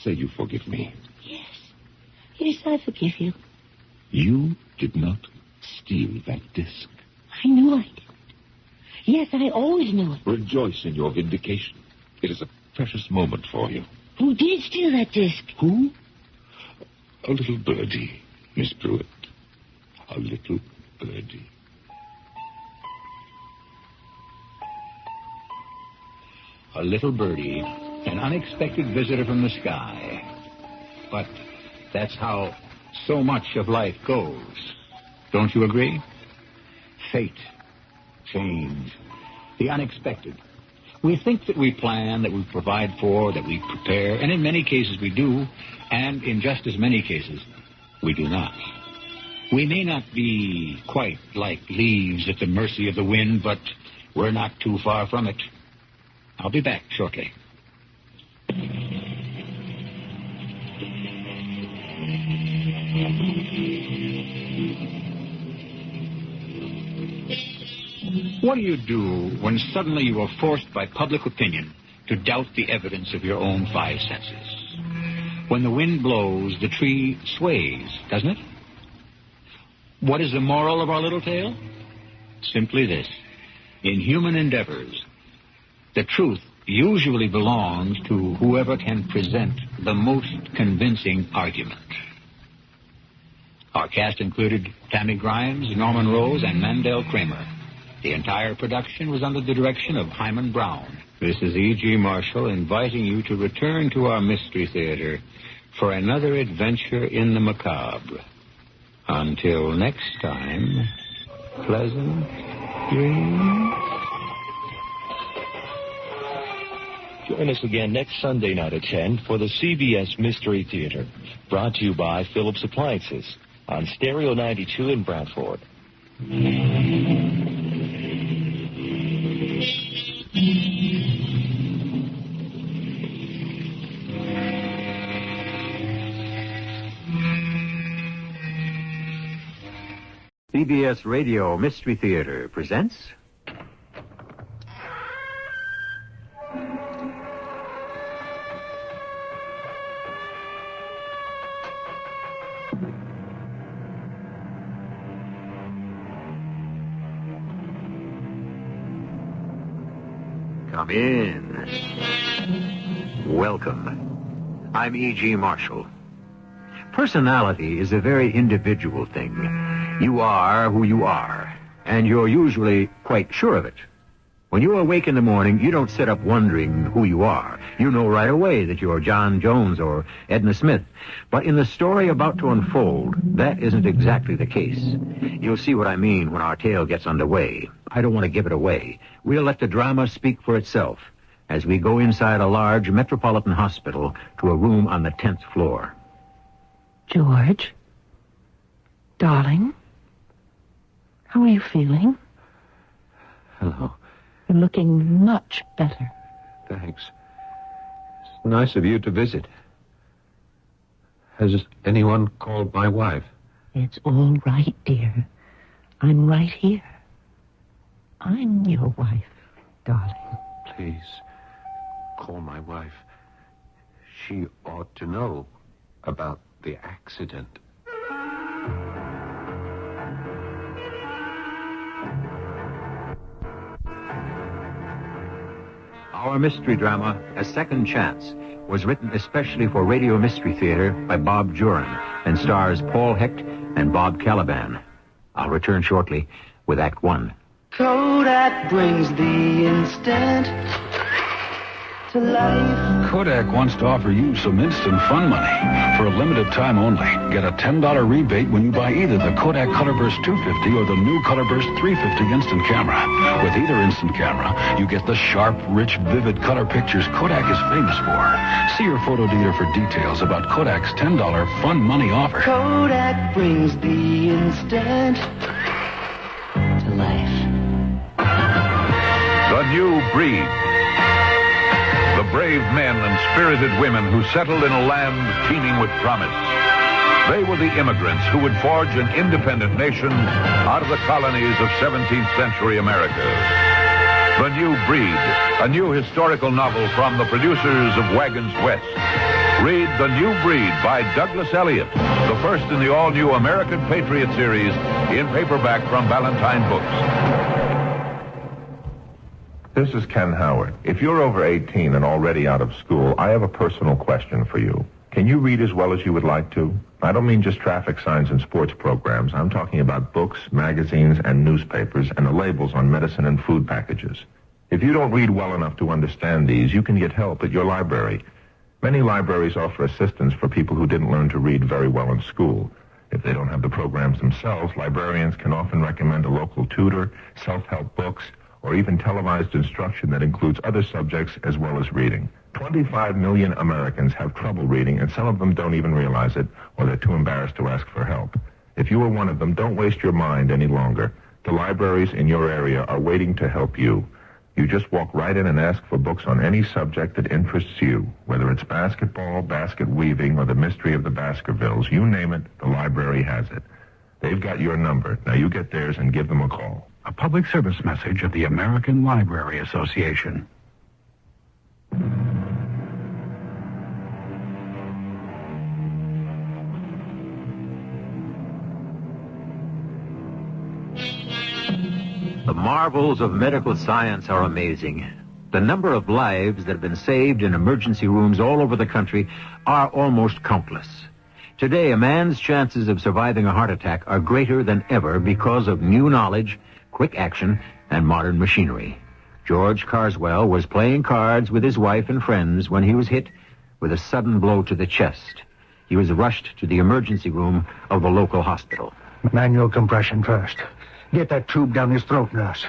Say you forgive me. Yes. Yes, I forgive you. You did not steal that disc. I knew I did. Yes, I always knew it. Rejoice in your vindication. It is a precious moment for you. Who did steal that disc? Who? A little birdie, Miss Puit. A little birdie. A little birdie, an unexpected visitor from the sky. But that's how so much of life goes. Don't you agree? Fate, change, the unexpected. We think that we plan, that we provide for, that we prepare, and in many cases we do, and in just as many cases we do not. We may not be quite like leaves at the mercy of the wind, but we're not too far from it. I'll be back shortly. What do you do when suddenly you are forced by public opinion to doubt the evidence of your own five senses? When the wind blows, the tree sways, doesn't it? What is the moral of our little tale? Simply this. In human endeavors, the truth usually belongs to whoever can present the most convincing argument. Our cast included Tammy Grimes, Norman Rose, and Mandel Kramer. The entire production was under the direction of Hyman Brown. This is E.G. Marshall inviting you to return to our Mystery Theater for another adventure in the macabre. Until next time, pleasant dreams. Join us again next Sunday night at 10 for the CBS Mystery Theater, brought to you by Phillips Appliances on Stereo 92 in Bradford. CBS Radio Mystery Theater presents... Come in. Welcome. I'm E.G. Marshall. Personality is a very individual thing. You are who you are, and you're usually quite sure of it. When you awake in the morning, you don't sit up wondering who you are. You know right away that you're John Jones or Edna Smith. But in the story about to unfold, that isn't exactly the case. You'll see what I mean when our tale gets underway. I don't want to give it away. We'll let the drama speak for itself as we go inside a large metropolitan hospital to a room on the 10th floor. George? Darling? How are you feeling? Hello. You're looking much better. Thanks. It's nice of you to visit. Has anyone called my wife? It's all right, dear. I'm right here. I'm your wife, darling. Please, call my wife. She ought to know about the accident. Our mystery drama, A Second Chance, was written especially for Radio Mystery Theater by Bob Jurin and stars Paul Hecht and Bob Caliban. I'll return shortly with Act One. Kodak brings the instant to life. Kodak wants to offer you some instant fun money for a limited time only. Get a $10 rebate when you buy either the Kodak Colorburst 250 or the new Colorburst 350 instant camera. With either instant camera, you get the sharp, rich, vivid color pictures Kodak is famous for. See your photo dealer for details about Kodak's $10 fun money offer. Kodak brings the instant to life. The new breed. The brave men and spirited women who settled in a land teeming with promise. They were the immigrants who would forge an independent nation out of the colonies of 17th century America. The New Breed, a new historical novel from the producers of Wagons West. Read The New Breed by Douglas Elliott, the first in the all-new American Patriot series in paperback from Ballantine Books. This is Ken Howard. If you're over 18 and already out of school, I have a personal question for you. Can you read as well as you would like to? I don't mean just traffic signs and sports programs. I'm talking about books, magazines, and newspapers, and the labels on medicine and food packages. If you don't read well enough to understand these, you can get help at your library. Many libraries offer assistance for people who didn't learn to read very well in school. If they don't have the programs themselves, librarians can often recommend a local tutor, self-help books, or even televised instruction that includes other subjects as well as reading. 25 million Americans have trouble reading, and some of them don't even realize it, or they're too embarrassed to ask for help. If you are one of them, don't waste your mind any longer. The libraries in your area are waiting to help you. You just walk right in and ask for books on any subject that interests you, whether it's basketball, basket weaving, or the mystery of the Baskervilles. You name it, the library has it. They've got your number. Now you get theirs and give them a call. A public service message of the American Library Association. The marvels of medical science are amazing. The number of lives that have been saved in emergency rooms all over the country are almost countless. Today, a man's chances of surviving a heart attack are greater than ever because of new knowledge, quick action, and modern machinery. George Carswell was playing cards with his wife and friends when he was hit with a sudden blow to the chest. He was rushed to the emergency room of the local hospital. Manual compression first. Get that tube down his throat, nurse.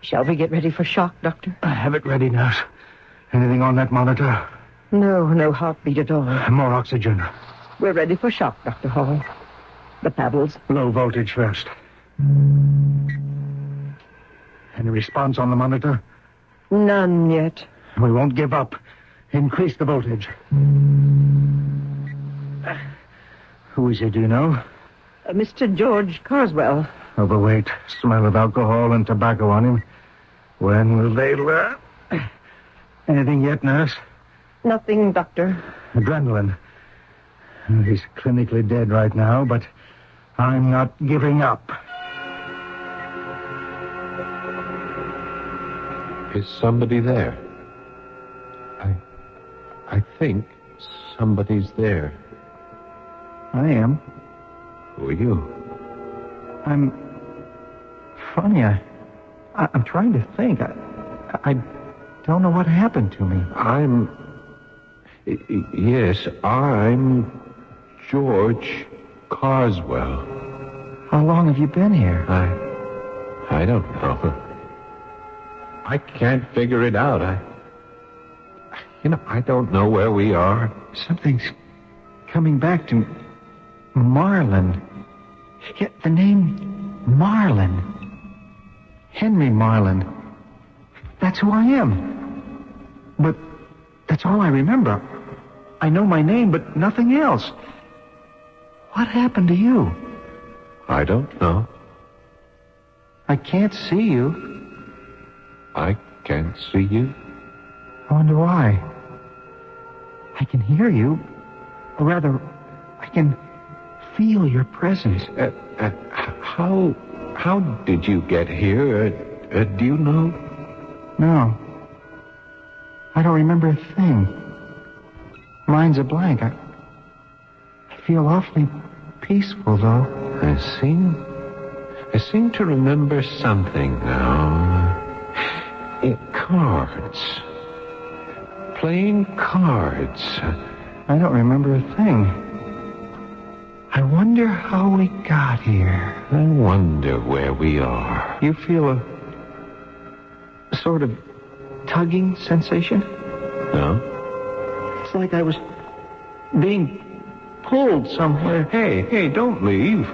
Shall we get ready for shock, Doctor? Have it ready, nurse. Anything on that monitor? No heartbeat at all. More oxygen. We're ready for shock, Dr. Hall. The paddles. Low voltage first. Any response on the monitor? None yet. We won't give up. Increase the voltage. Who is it, do you know? Mr. George Carswell. Overweight, smell of alcohol and tobacco on him. When will they learn? Anything yet, nurse? Nothing, Doctor. Adrenaline. He's clinically dead right now, but I'm not giving up. Is somebody there? I think somebody's there. I am. Who are you? I'm funny. I'm trying to think. I don't know what happened to me. Yes, I'm George Carswell. How long have you been here? I don't know. I can't figure it out. I don't know where we are. Something's coming back to me. Marlin. Yeah, the name Marlin. Henry Marlin. That's who I am. But that's all I remember. I know my name, but nothing else. What happened to you? I don't know. I can't see you. I can't see you. I wonder why. I can hear you. Or rather, I can feel your presence. How did you get here? Do you know? No. I don't remember a thing. Mind's a blank. I feel awfully peaceful, though. I seem to remember something now. Cards. playing cards. I don't remember a thing. I wonder how we got here. I wonder where we are. You feel a sort of tugging sensation? No? It's like I was being pulled somewhere. Hey, don't leave.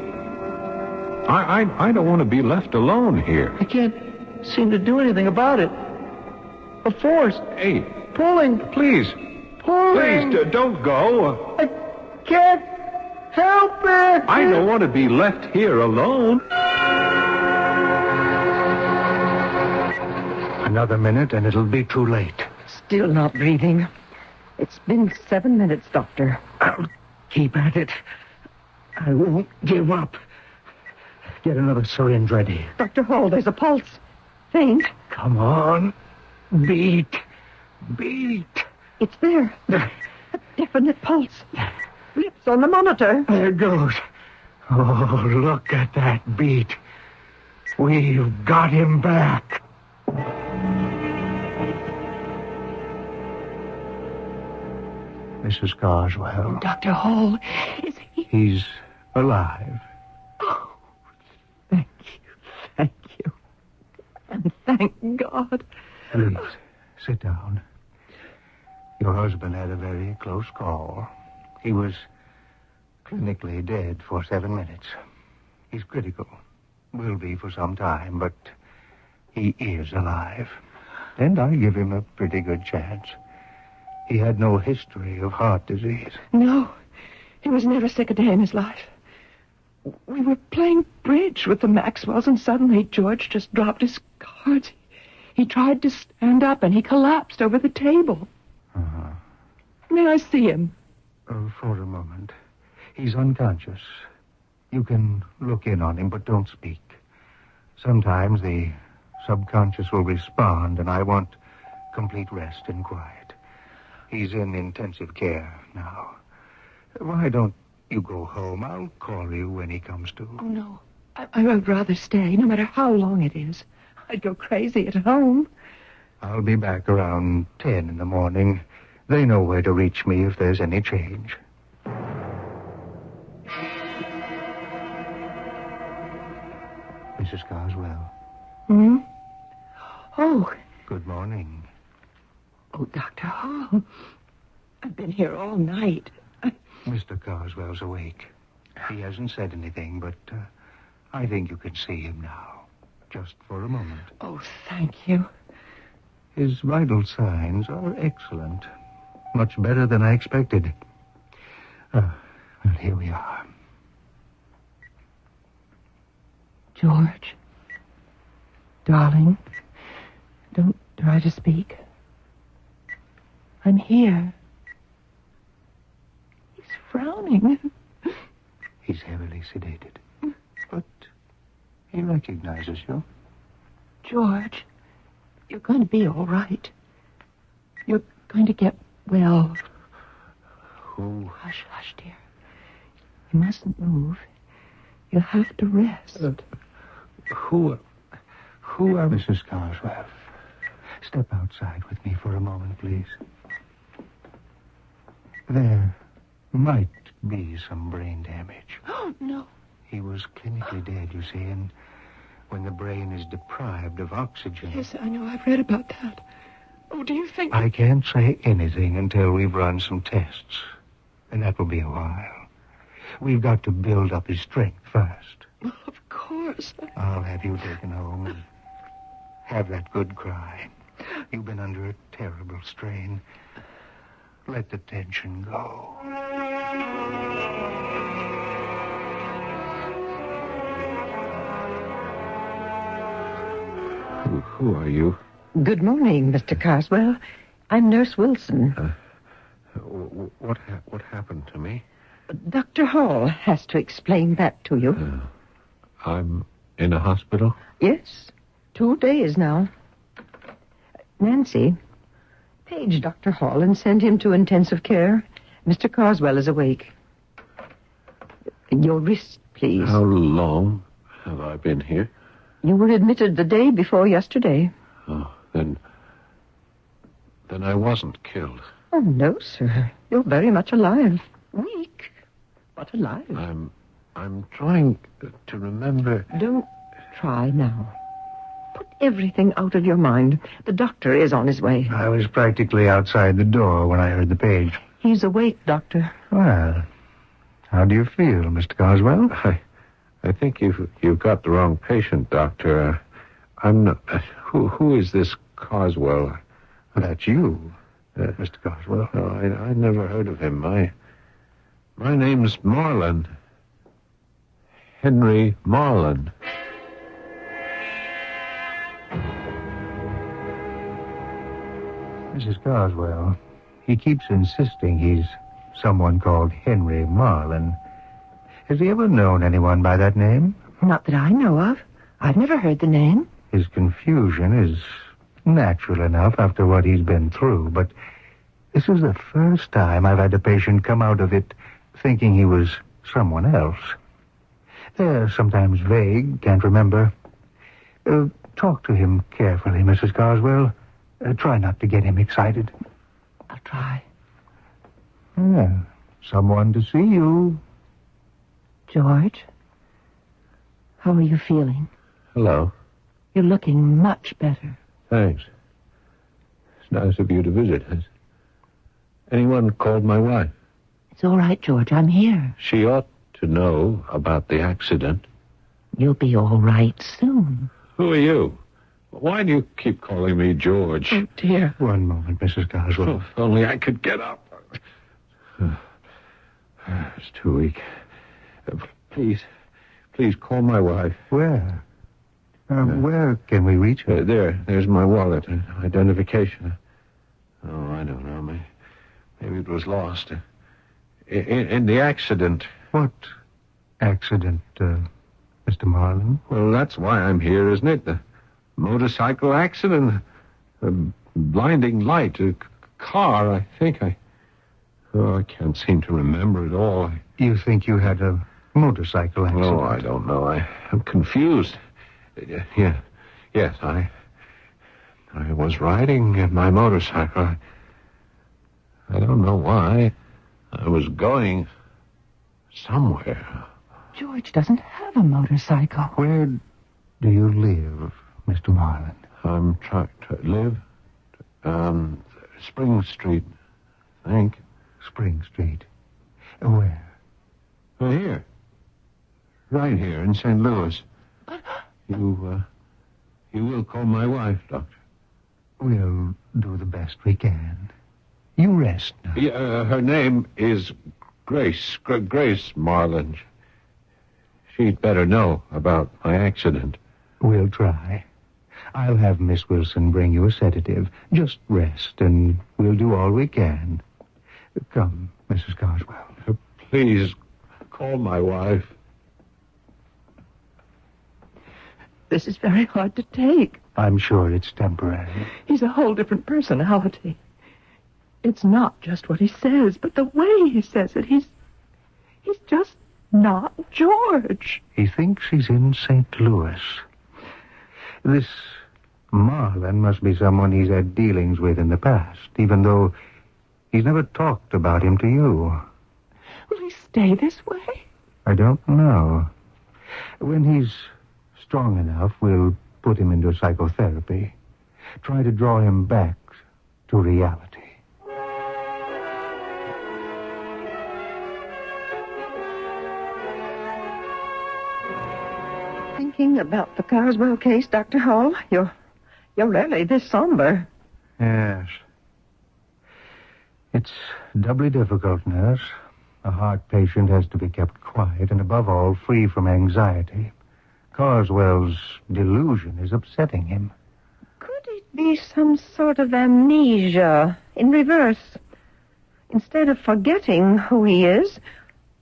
I don't want to be left alone here. I can't seem to do anything about it. A force. Hey. Pulling. Please. Pulling. Please, don't go. I can't help it. I don't want to be left here alone. Another minute and it'll be too late. Still not breathing. It's been 7 minutes, Doctor. I'll keep at it. I won't give up. Get another syringe ready. Dr. Hall, there's a pulse. Faint. Come on. Beat. It's there. A definite pulse. Lips on the monitor. There it goes. Oh, look at that beat. We've got him back. Mrs. Carswell. Dr. Hall, is he? He's alive. Oh, thank you. And thank God. Please, sit down. Your husband had a very close call. He was clinically dead for 7 minutes. He's critical. Will be for some time, but he is alive. And I give him a pretty good chance. He had no history of heart disease. No, he was never sick a day in his life. We were playing bridge with the Maxwells, and suddenly George just dropped his cards. He tried to stand up, and he collapsed over the table. Uh-huh. May I see him? For a moment. He's unconscious. You can look in on him, but don't speak. Sometimes the subconscious will respond, and I want complete rest and quiet. He's in intensive care now. Why don't you go home? I'll call you when he comes to. Oh, no. I would rather stay, no matter how long it is. I'd go crazy at home. I'll be back around 10 in the morning. They know where to reach me if there's any change. Mrs. Carswell. Hmm? Oh. Good morning. Oh, Dr. Hall. I've been here all night. Mr. Carswell's awake. He hasn't said anything, but I think you can see him now. Just for a moment. Oh, thank you. His vital signs are excellent. Much better than I expected. Well, here we are. George. Darling. Don't try to speak. I'm here. He's frowning. He's heavily sedated. But he recognizes you. George, you're going to be all right. You're going to get well. Who? Hush, dear. You mustn't move. You'll have to rest. Who are... Mrs. Carswell, step outside with me for a moment, please. There might be some brain damage. Oh, no. He was clinically dead, you see, and when the brain is deprived of oxygen... Yes, I know. I've read about that. Oh, do you think... I can't say anything until we've run some tests, and that will be a while. We've got to build up his strength first. Well, of course. I'll have you taken home and have that good cry. You've been under a terrible strain. Let the tension go. Who are you? Good morning, Mr. Carswell. I'm Nurse Wilson. What happened to me? Dr. Hall has to explain that to you. I'm in a hospital? Yes, 2 days now. Nancy, page Dr. Hall and send him to intensive care. Mr. Carswell is awake. Your wrist, please. How long have I been here? You were admitted the day before yesterday. Oh, then Then I wasn't killed. Oh, no, sir. You're very much alive. Weak, but alive. I'm trying to remember... Don't try now. Put everything out of your mind. The doctor is on his way. I was practically outside the door when I heard the page. He's awake, Doctor. Well, how do you feel, Mr. Coswell? I think you've got the wrong patient, Doctor. I'm not... Who is this Coswell? That's you, Mr. Coswell. No, I never heard of him. My name's Marlin. Henry Marlin. Mrs. Coswell, he keeps insisting he's someone called Henry Marlin. Has he ever known anyone by that name? Not that I know of. I've never heard the name. His confusion is natural enough after what he's been through, but this is the first time I've had a patient come out of it thinking he was someone else. They're sometimes vague, can't remember. Talk to him carefully, Mrs. Coswell. Try not to get him excited. I'll try. Yeah, someone to see you. George, how are you feeling? Hello. You're looking much better. Thanks. It's nice of you to visit. Has anyone called my wife? It's all right, George. I'm here. She ought to know about the accident. You'll be all right soon. Who are you? Why do you keep calling me George? Oh, dear. One moment, Mrs. Coswell. Oh, if only I could get up. It's too weak. Please call my wife. Where? Where can we reach her? There's my wallet, identification. Oh, I don't know. Maybe it was lost. In the accident. What accident, Mr. Marlin? Well, that's why I'm here, isn't it? The motorcycle accident. A blinding light. A car, I think. I can't seem to remember it all. You think you had a motorcycle accident? Oh, I don't know. I'm confused. Yes, I was riding my motorcycle. I don't know why. I was going somewhere. George doesn't have a motorcycle. Where do you live, Mr. Marlin? I'm trying to live. Spring Street, I think. Spring Street. Where? Here. Right here in St. Louis. You will call my wife, Doctor. We'll do the best we can. You rest now. Yeah, her name is Grace. Grace Marlin. She'd better know about my accident. We'll try. I'll have Miss Wilson bring you a sedative. Just rest, and we'll do all we can. Come, Mrs. Coswell. Please, call my wife. This is very hard to take. I'm sure it's temporary. He's a whole different personality. It's not just what he says, but the way he says it. He's just not George. He thinks he's in St. Louis. This Marlin must be someone he's had dealings with in the past, even though he's never talked about him to you. Will he stay this way? I don't know. When he's strong enough, we'll put him into psychotherapy. Try to draw him back to reality. Thinking about the Coswell case, Dr. Hall? You're rarely this somber. Yes. It's doubly difficult, nurse. A heart patient has to be kept quiet and, above all, free from anxiety. Coswell's delusion is upsetting him. Could it be some sort of amnesia in reverse? Instead of forgetting who he is,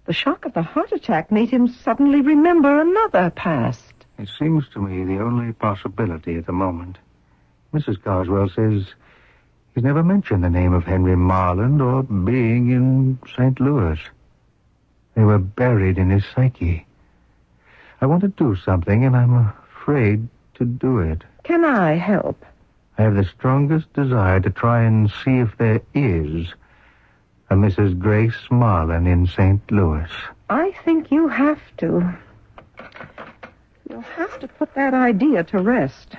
the shock of the heart attack made him suddenly remember another past. It seems to me the only possibility at the moment. Mrs. Coswell says he's never mentioned the name of Henry Marlin or being in St. Louis. They were buried in his psyche. I want to do something, and I'm afraid to do it. Can I help? I have the strongest desire to try and see if there is a Mrs. Grace Marlin in St. Louis. I think you have to. You'll have to put that idea to rest.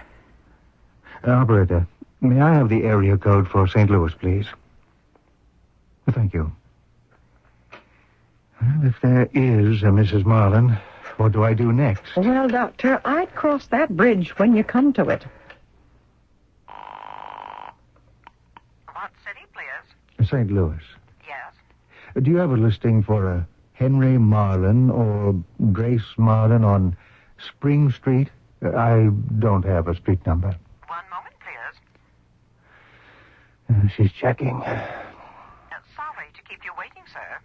Operator, may I have the area code for St. Louis, please? Thank you. Well, if there is a Mrs. Marlin, what do I do next? Well, Doctor, I'd cross that bridge when you come to it. What city, please? St. Louis. Yes. Do you have a listing for a Henry Marlin or Grace Marlin on Spring Street? I don't have a street number. One moment, please. She's checking. Sorry to keep you waiting, sir.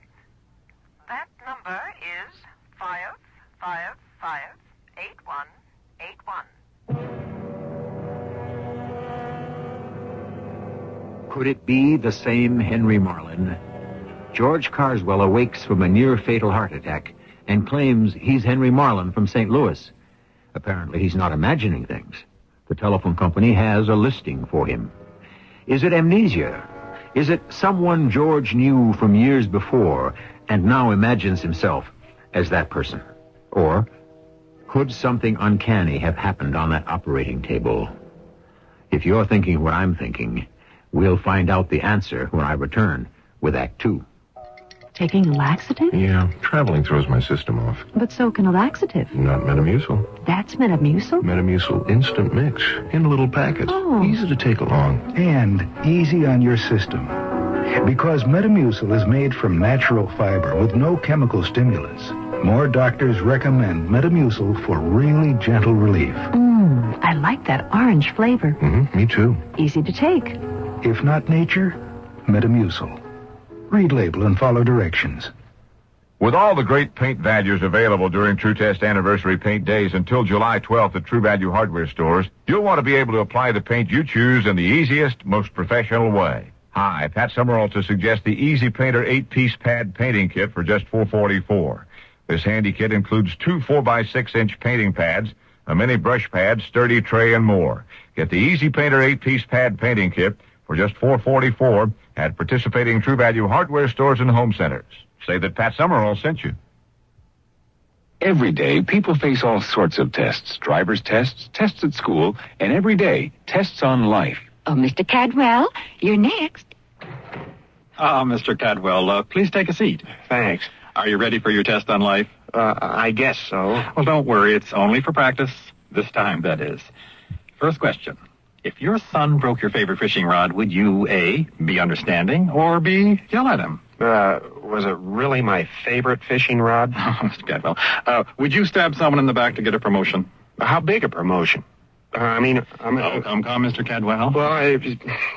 That number is 555-8181. Could it be the same Henry Marlin? George Carswell awakes from a near-fatal heart attack and claims he's Henry Marlin from St. Louis. Apparently, he's not imagining things. The telephone company has a listing for him. Is it amnesia? Is it someone George knew from years before and now imagines himself as that person? Or could something uncanny have happened on that operating table? If you're thinking what I'm thinking, we'll find out the answer when I return with Act 2. Taking a laxative? Yeah, traveling throws my system off. But so can a laxative. Not Metamucil. That's Metamucil? Metamucil Instant Mix in little packets. Oh. Easy to take along. And easy on your system. Because Metamucil is made from natural fiber with no chemical stimulants. More doctors recommend Metamucil for really gentle relief. I like that orange flavor. Me too. Easy to take. If not nature, Metamucil. Read label and follow directions. With all the great paint values available during True Test Anniversary Paint Days until July 12th at True Value hardware stores, you'll want to be able to apply the paint you choose in the easiest, most professional way. Hi, Pat Summerall to suggest the Easy Painter 8-piece pad painting kit for just $4.44. This handy kit includes 2 4x6-inch painting pads, a mini brush pad, sturdy tray, and more. Get the Easy Painter 8-piece pad painting kit for just $4.44 at participating True Value hardware stores and home centers. Say that Pat Summerall sent you. Every day, people face all sorts of tests. Driver's tests, tests at school, and every day, tests on life. Oh, Mr. Cadwell, you're next. Mr. Cadwell, please take a seat. Thanks. Are you ready for your test on life? I guess so. Well, don't worry. It's only for practice. This time, that is. First question. If your son broke your favorite fishing rod, would you, A, be understanding, or B, yell at him? Was it really my favorite fishing rod? Mr. Cadwell, would you stab someone in the back to get a promotion? How big a promotion? Come, Mr. Cadwell. Well,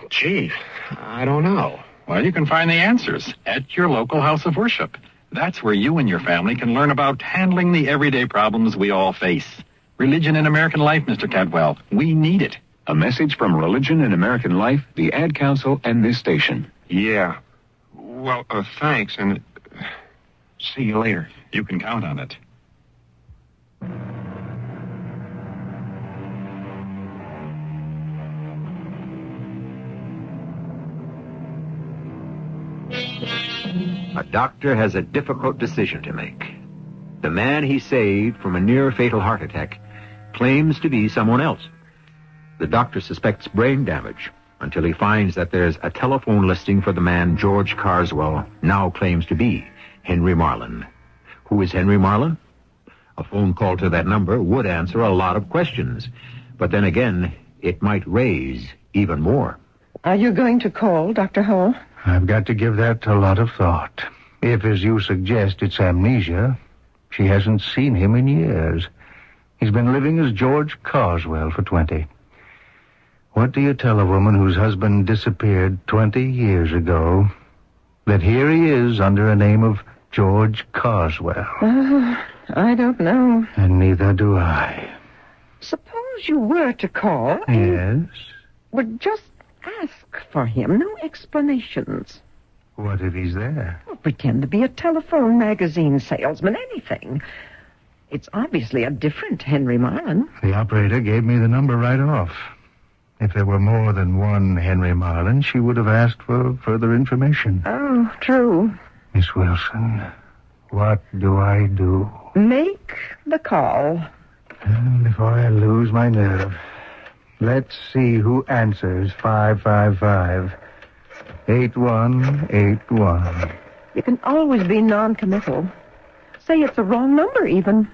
gee, I don't know. Well, you can find the answers at your local house of worship. That's where you and your family can learn about handling the everyday problems we all face. Religion in American life, Mr. Cadwell. We need it. A message from Religion in American Life, the Ad Council, and this station. Yeah. Well, thanks, and see you later. You can count on it. A doctor has a difficult decision to make. The man he saved from a near-fatal heart attack claims to be someone else. The doctor suspects brain damage until he finds that there's a telephone listing for the man George Carswell now claims to be Henry Marlin. Who is Henry Marlin? A phone call to that number would answer a lot of questions. But then again, it might raise even more. Are you going to call, Dr. Hull? I've got to give that a lot of thought. If, as you suggest, it's amnesia, she hasn't seen him in years. He's been living as George Carswell for 20. What do you tell a woman whose husband disappeared 20 years ago that here he is under a name of George Carswell? I don't know. And neither do I. Suppose you were to call. Yes? Would just ask for him. No explanations. What if he's there? Well, pretend to be a telephone magazine salesman, anything. It's obviously a different Henry Marlin. The operator gave me the number right off. If there were more than one Henry Marlin, she would have asked for further information. Oh, true. Miss Wilson, what do I do? Make the call. Before I lose my nerve, let's see who answers 555-8181. You can always be non-committal. Say it's a wrong number, even.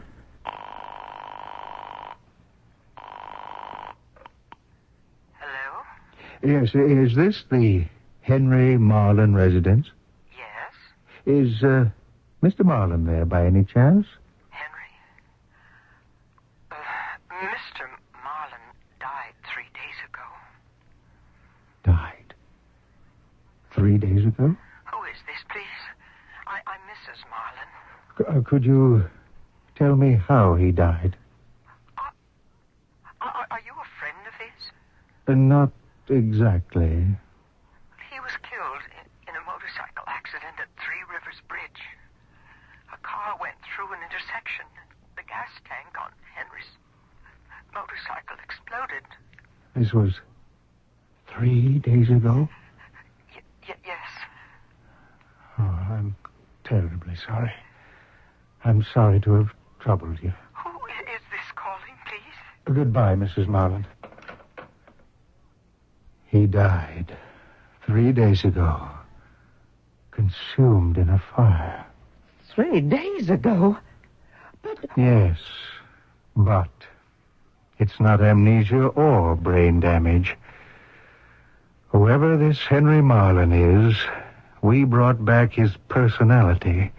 Yes, is this the Henry Marlin residence? Yes. Is Mr. Marlin there by any chance? Mr. Marlin died 3 days ago. Died? 3 days ago? Who is this, please? I'm Mrs. Marlin. Could you tell me how he died? Are you a friend of his? Not exactly. He was killed in a motorcycle accident at Three Rivers Bridge. A car went through an intersection. The gas tank on Henry's motorcycle exploded. This was 3 days ago? Yes. Oh, I'm terribly sorry. I'm sorry to have troubled you. Who is this calling, please? Goodbye, Mrs. Marlin. He died 3 days ago, consumed in a fire. 3 days ago? Yes, but it's not amnesia or brain damage. Whoever this Henry Marlin is, we brought back his personality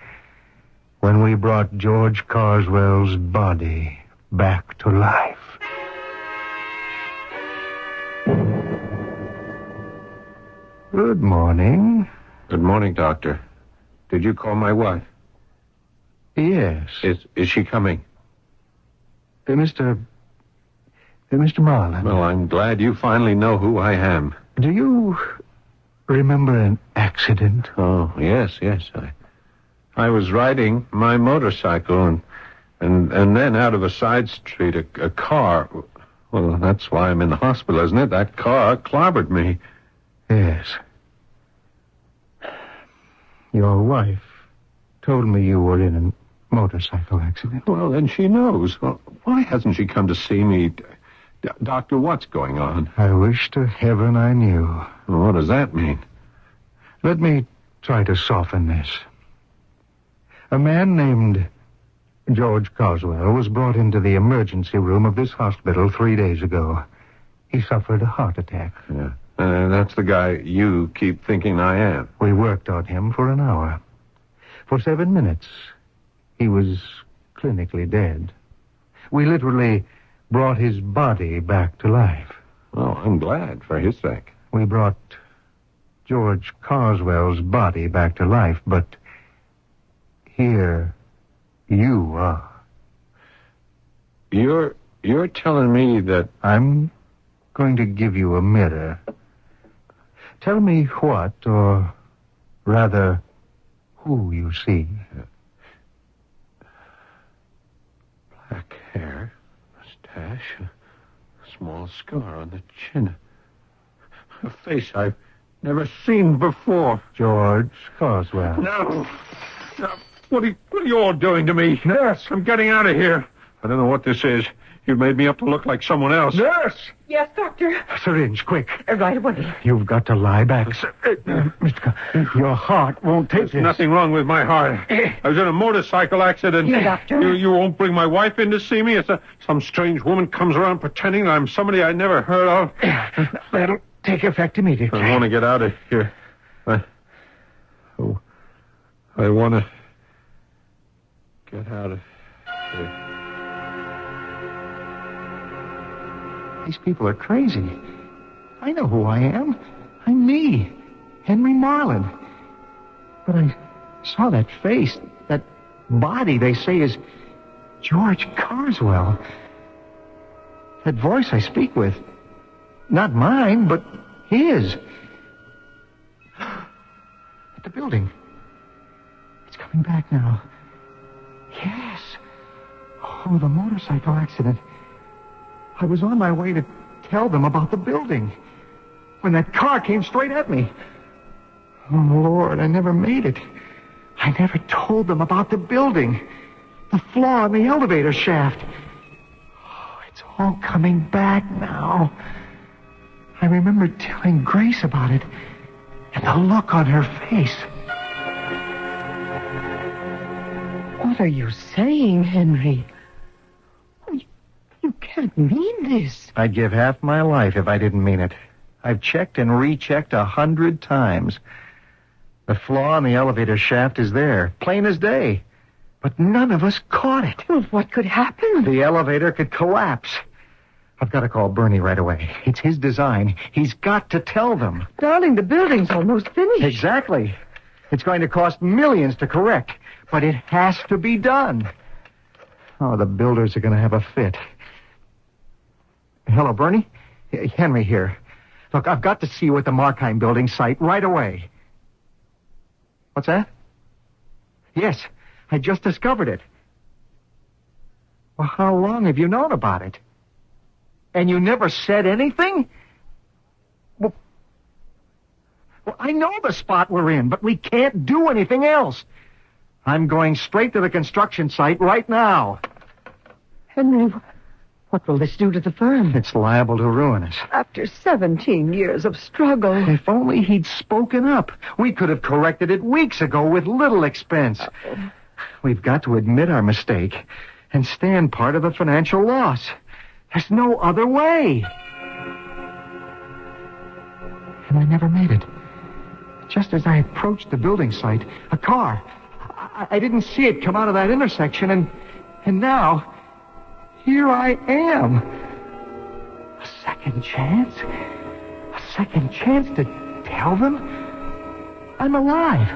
when we brought George Carswell's body back to life. Good morning. Good morning, Doctor. Did you call my wife? Yes. Is she coming? Mr. Marlin. Well, I'm glad you finally know who I am. Do you remember an accident? Oh, yes. I was riding my motorcycle and then out of a side street, a car. Well, that's why I'm in the hospital, isn't it? That car clobbered me. Yes. Your wife told me you were in a motorcycle accident. Well, then she knows. Well, why hasn't she come to see me? Doctor, what's going on? I wish to heaven I knew. Well, what does that mean? Let me try to soften this. A man named George Carswell was brought into the emergency room of this hospital 3 days ago. He suffered a heart attack. Yeah. That's the guy you keep thinking I am. We worked on him for an hour. For 7 minutes, he was clinically dead. We literally brought his body back to life. Oh, I'm glad for his sake. We brought George Carswell's body back to life, but here you are. You're telling me that... I'm going to give you a mirror. Tell me what, or rather, who you see. Black hair, mustache, a small scar on the chin. A face I've never seen before. George Carswell. No. What are you all doing to me? Nurse! I'm getting out of here. I don't know what this is. You made me up to look like someone else. Nurse! Yes, Doctor. Syringe, quick. Right away. You've got to lie back. Mr. Your heart won't take There's nothing wrong with my heart. I was in a motorcycle accident. Yeah, Doctor. You won't bring my wife in to see me? Some strange woman comes around pretending I'm somebody I never heard of. That'll take effect immediately. I want to get out of here. I want to get out of here. These people are crazy. I know who I am. I'm me, Henry Marlin. But I saw that face, that body they say is George Carswell. That voice I speak with, not mine, but his. At the building. It's coming back now. Yes. Oh, the motorcycle accident. I was on my way to tell them about the building when that car came straight at me. Oh, Lord, I never made it. I never told them about the building, the flaw in the elevator shaft. Oh, it's all coming back now. I remember telling Grace about it, and the look on her face. What are you saying, Henry? You can't mean this. I'd give half my life if I didn't mean it. I've checked and rechecked 100 times. The flaw in the elevator shaft is there, plain as day. But none of us caught it. Well, what could happen? The elevator could collapse. I've got to call Bernie right away. It's his design. He's got to tell them. Darling, the building's almost finished. Exactly. It's going to cost millions to correct, but it has to be done. Oh, the builders are going to have a fit. Hello, Bernie? Henry here. Look, I've got to see you at the Markheim building site right away. What's that? Yes, I just discovered it. Well, how long have you known about it? And you never said anything? Well, I know the spot we're in, but we can't do anything else. I'm going straight to the construction site right now. Henry, what will this do to the firm? It's liable to ruin us. After 17 years of struggle. If only he'd spoken up. We could have corrected it weeks ago with little expense. We've got to admit our mistake and stand part of the financial loss. There's no other way. And I never made it. Just as I approached the building site, a car. I didn't see it come out of that intersection, and now... here I am. A second chance? A second chance to tell them? I'm alive.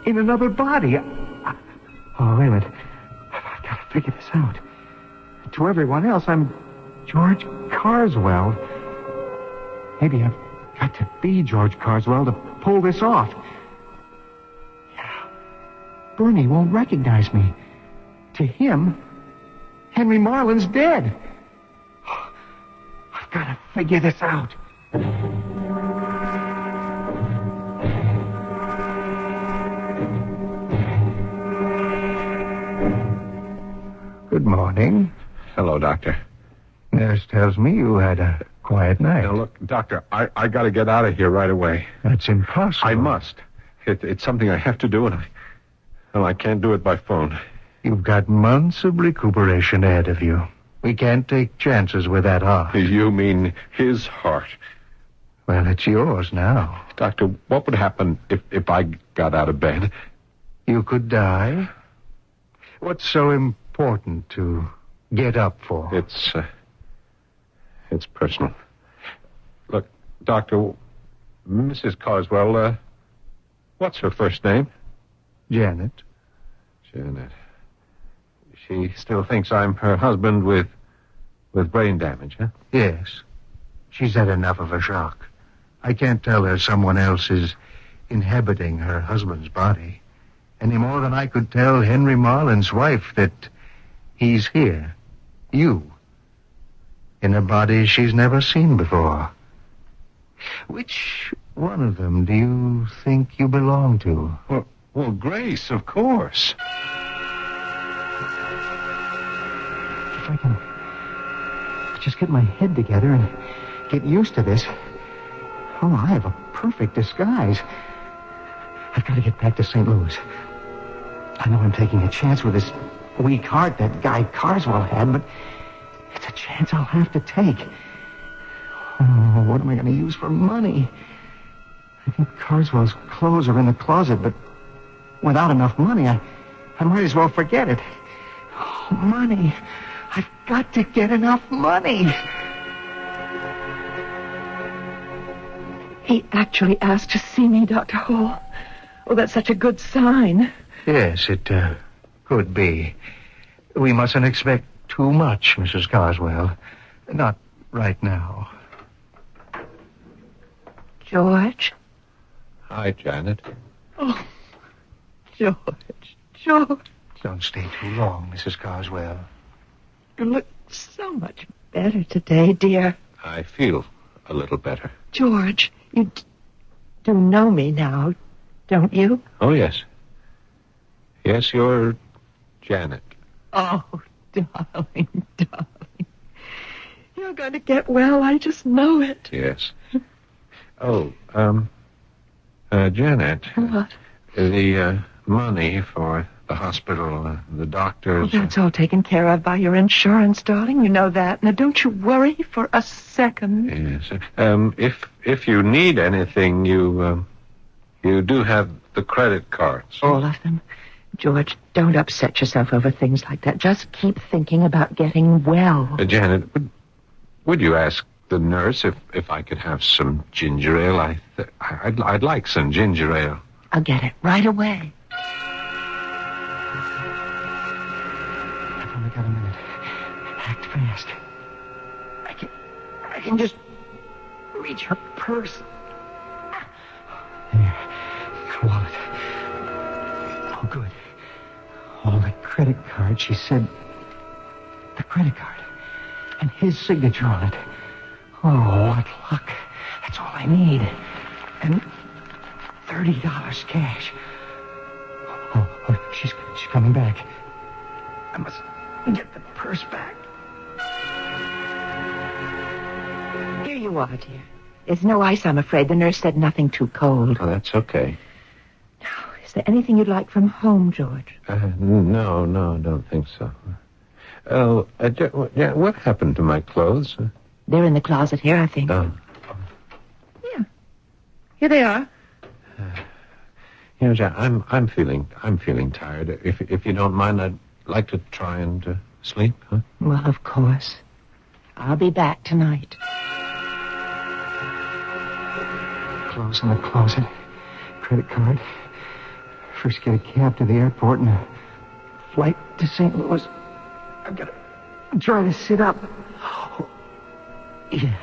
In another body. Oh, wait a minute. I've got to figure this out. To everyone else, I'm George Carswell. Maybe I've got to be George Carswell to pull this off. Yeah. Bernie won't recognize me. To him... Henry Marlin's dead. I've got to figure this out. Good morning. Hello, Doctor. Nurse tells me you had a quiet night. Now, look, Doctor, I got to get out of here right away. That's impossible. I must. It's something I have to do, and I can't do it by phone. You've got months of recuperation ahead of you. We can't take chances with that heart. You mean his heart? Well, it's yours now. Doctor, what would happen if I got out of bed? You could die. What's so important to get up for? It's personal. Look, Doctor, Mrs. Carswell, what's her first name? Janet. Janet. She still thinks I'm her husband with brain damage, huh? Yes. She's had enough of a shock. I can't tell her someone else is inhabiting her husband's body any more than I could tell Henry Marlin's wife that he's here. You. In a body she's never seen before. Which one of them do you think you belong to? Well, Grace, of course. If I can just get my head together and get used to this. Oh, I have a perfect disguise. I've got to get back to St. Louis. I know I'm taking a chance with this weak heart that guy Carswell had, but it's a chance I'll have to take. Oh, what am I going to use for money? I think Carswell's clothes are in the closet, but without enough money, I might as well forget it. Oh, money. I've got to get enough money. He actually asked to see me, Dr. Hall. Oh, that's such a good sign. Yes, it could be. We mustn't expect too much, Mrs. Carswell. Not right now. George? Hi, Janet. Oh, George. Don't stay too long, Mrs. Carswell. You look so much better today, dear. I feel a little better. George, you do know me now, don't you? Oh, yes. Yes, you're Janet. Oh, darling, darling. You're going to get well, I just know it. Yes. Oh, Janet. What? The money for the hospital, the doctors. Well, that's all taken care of by your insurance, darling. You know that. Now, don't you worry for a second. Yes. If you need anything, you do have the credit cards. All of them. George, don't upset yourself over things like that. Just keep thinking about getting well. Janet, would you ask the nurse if I could have some ginger ale? I'd like some ginger ale. I'll get it right away. I've only got a minute. Act fast. I can just reach her purse. There. Wallet. Oh, good. Oh, the credit card. She said the credit card. And his signature on it. Oh, what luck. That's all I need. And $30 cash. Oh, she's coming back. I must get the purse back. Here you are, dear. There's no ice, I'm afraid. The nurse said nothing too cold. Oh, that's okay. Is there anything you'd like from home, George? No, I don't think so. Oh, what happened to my clothes? They're in the closet here, I think. Oh. Yeah. Here they are. Jack, I'm feeling tired. If you don't mind, I'd like to try and sleep, huh? Well, of course. I'll be back tonight. Clothes in the closet. Credit card. First get a cab to the airport and a flight to St. Louis. I've got to try to sit up. Oh, yeah.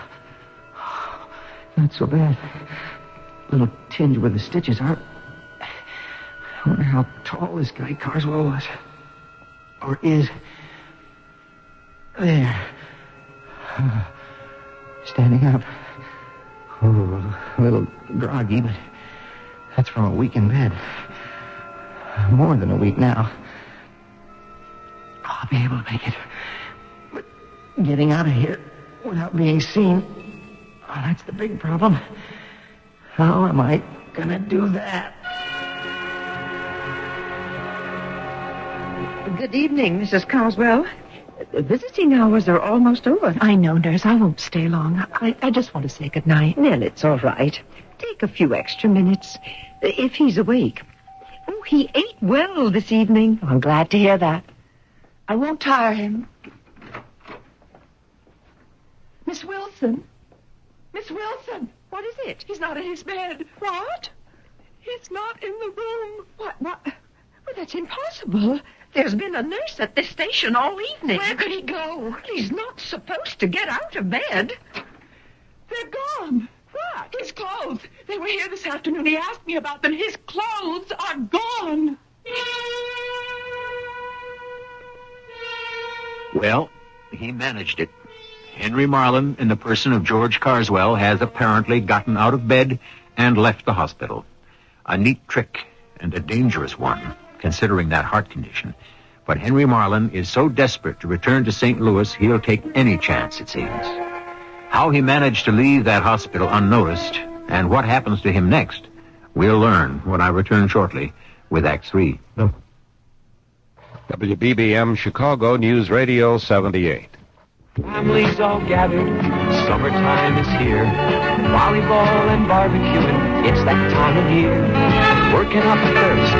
Not so bad. Little tinge where the stitches are. I wonder how tall this guy Carswell was. Or is. There. Standing up. Oh, a little groggy, but that's from a week in bed. More than a week now. I'll be able to make it. But getting out of here without being seen, oh, that's the big problem. How am I going to do that? Good evening, Mrs. Carswell. Visiting hours are almost over. I know, nurse. I won't stay long. I just want to say good night. Well, it's all right. Take a few extra minutes, if he's awake. Oh, he ate well this evening. I'm glad to hear that. I won't tire him. Miss Wilson. Miss Wilson. What is it? He's not in his bed. What? He's not in the room. What? Well, that's impossible. There's been a nurse at this station all evening. Where could he go? He's not supposed to get out of bed. They're gone. What? His clothes. They were here this afternoon. He asked me about them. His clothes are gone. Well, he managed it. Henry Marlin, in the person of George Carswell, has apparently gotten out of bed and left the hospital. A neat trick and a dangerous one, considering that heart condition. But Henry Marlin is so desperate to return to St. Louis, he'll take any chance, it seems. How he managed to leave that hospital unnoticed, and what happens to him next, we'll learn when I return shortly with Act 3. WBBM Chicago News Radio 78. Families all gathered, summertime is here. Volleyball and barbecuing, it's that time of year. Working up a thirst,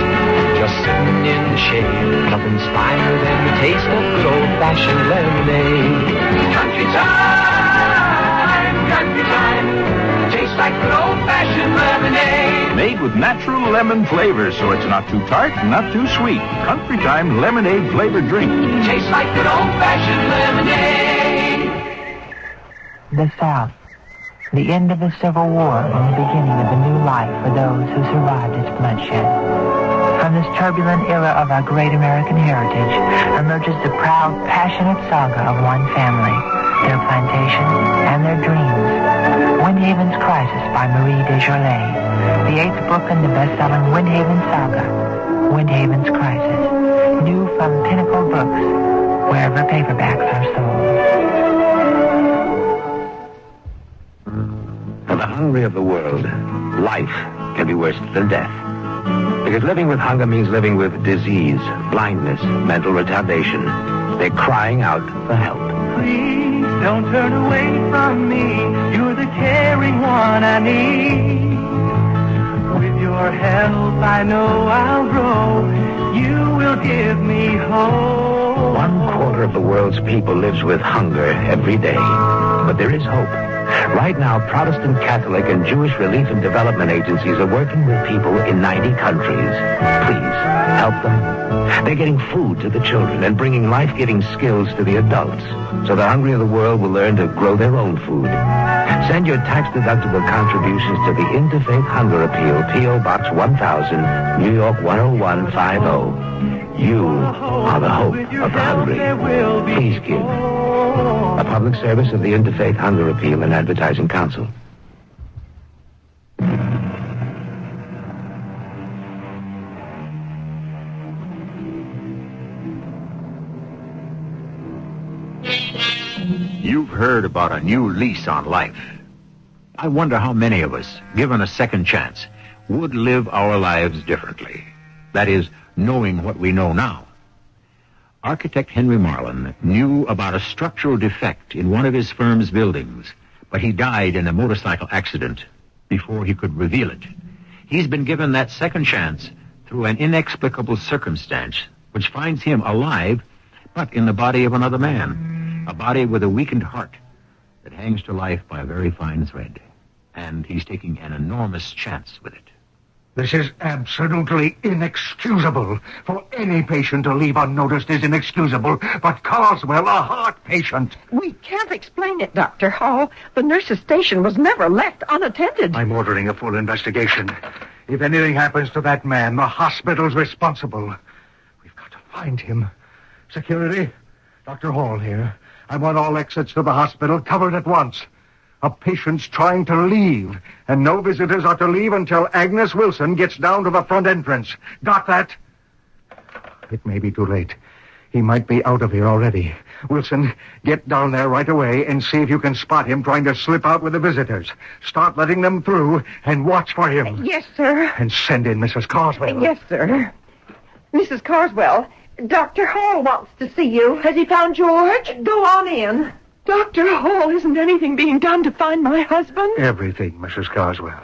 just sitting in the shade. Nothing's finer than the taste of good old-fashioned lemonade. Country time, tastes like good old-fashioned lemonade. Made with natural lemon flavor, so it's not too tart and not too sweet. Country Time lemonade flavored drink. Tastes like good old-fashioned lemonade. The South. The end of the Civil War and the beginning of a new life for those who survived its bloodshed. From this turbulent era of our great American heritage emerges the proud, passionate saga of one family. their plantation, and their dreams. Windhaven's Crisis by Marie Desjardins, the 8th book in the best-selling Windhaven saga. Windhaven's Crisis, new from Pinnacle Books, wherever paperbacks are sold. For the hungry of the world, life can be worse than death. Because living with hunger means living with disease, blindness, mental retardation. They're crying out for help. Please don't turn away from me. You're the caring one I need. With your help, I know I'll grow. You will give me hope. 1/4 of the world's people lives with hunger every day. But there is hope. Right now, Protestant, Catholic, and Jewish relief and development agencies are working with people in 90 countries. Please, help them. They're getting food to the children and bringing life-giving skills to the adults, so the hungry of the world will learn to grow their own food. Send your tax-deductible contributions to the Interfaith Hunger Appeal, P.O. Box 1000, New York 10150. You are the hope of the hungry. Please give. A public service of the Interfaith Hunger Appeal and Advertising Council. You've heard about a new lease on life. I wonder how many of us, given a second chance, would live our lives differently. That is, knowing what we know now. Architect Henry Marlin knew about a structural defect in one of his firm's buildings, but he died in a motorcycle accident before he could reveal it. He's been given that second chance through an inexplicable circumstance which finds him alive, but in the body of another man, a body with a weakened heart that hangs to life by a very fine thread. And he's taking an enormous chance with it. This is absolutely inexcusable. For any patient to leave unnoticed is inexcusable, but Carswell, a heart patient. We can't explain it, Dr. Hall. The nurse's station was never left unattended. I'm ordering a full investigation. If anything happens to that man, the hospital's responsible. We've got to find him. Security, Dr. Hall here. I want all exits to the hospital covered at once. A patient's trying to leave, and no visitors are to leave until Agnes Wilson gets down to the front entrance. Got that? It may be too late. He might be out of here already. Wilson, get down there right away and see if you can spot him trying to slip out with the visitors. Start letting them through and watch for him. Yes, sir. And send in Mrs. Carswell. Yes, sir. Mrs. Carswell, Dr. Hall wants to see you. Has he found George? Go on in. Dr. Hall, isn't anything being done to find my husband? Everything, Mrs. Carswell.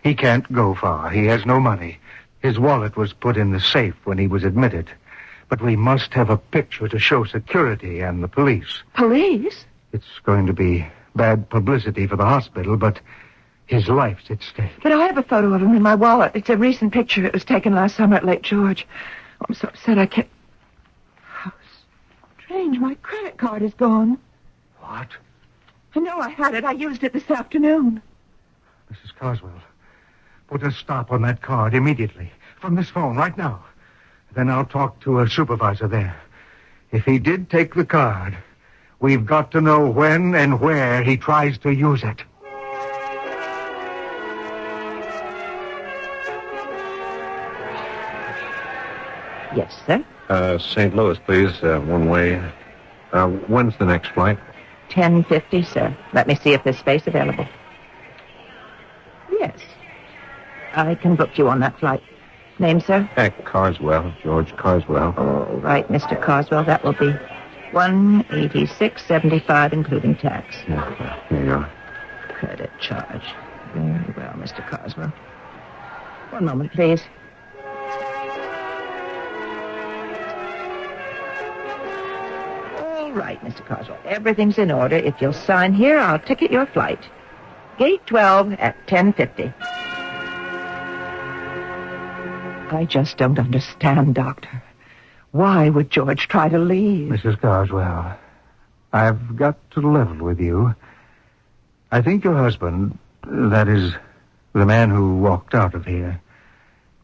He can't go far. He has no money. His wallet was put in the safe when he was admitted. But we must have a picture to show security and the police. Police? It's going to be bad publicity for the hospital, but his life's at stake. But I have a photo of him in my wallet. It's a recent picture. It was taken last summer at Lake George. I'm so upset I can't... How strange. My credit card is gone. What? I know I had it. I used it this afternoon. Mrs. Carswell, put a stop on that card immediately. From this phone, right now. Then I'll talk to a supervisor there. If he did take the card, we've got to know when and where he tries to use it. Yes, sir. St. Louis, please. One way. When's the next flight? 10:50, sir. Let me see if there's space available. Yes. I can book you on that flight. Name, sir? Carswell. George Carswell. All right, Mr. Carswell. That will be $186.75, including tax. Yeah, here you are. Credit charge. Very well, Mr. Carswell. One moment, please. All right, Mr. Carswell. Everything's in order. If you'll sign here, I'll ticket your flight. Gate 12 at 10:50. I just don't understand, Doctor. Why would George try to leave? Mrs. Carswell, I've got to level with you. I think your husband, that is, the man who walked out of here,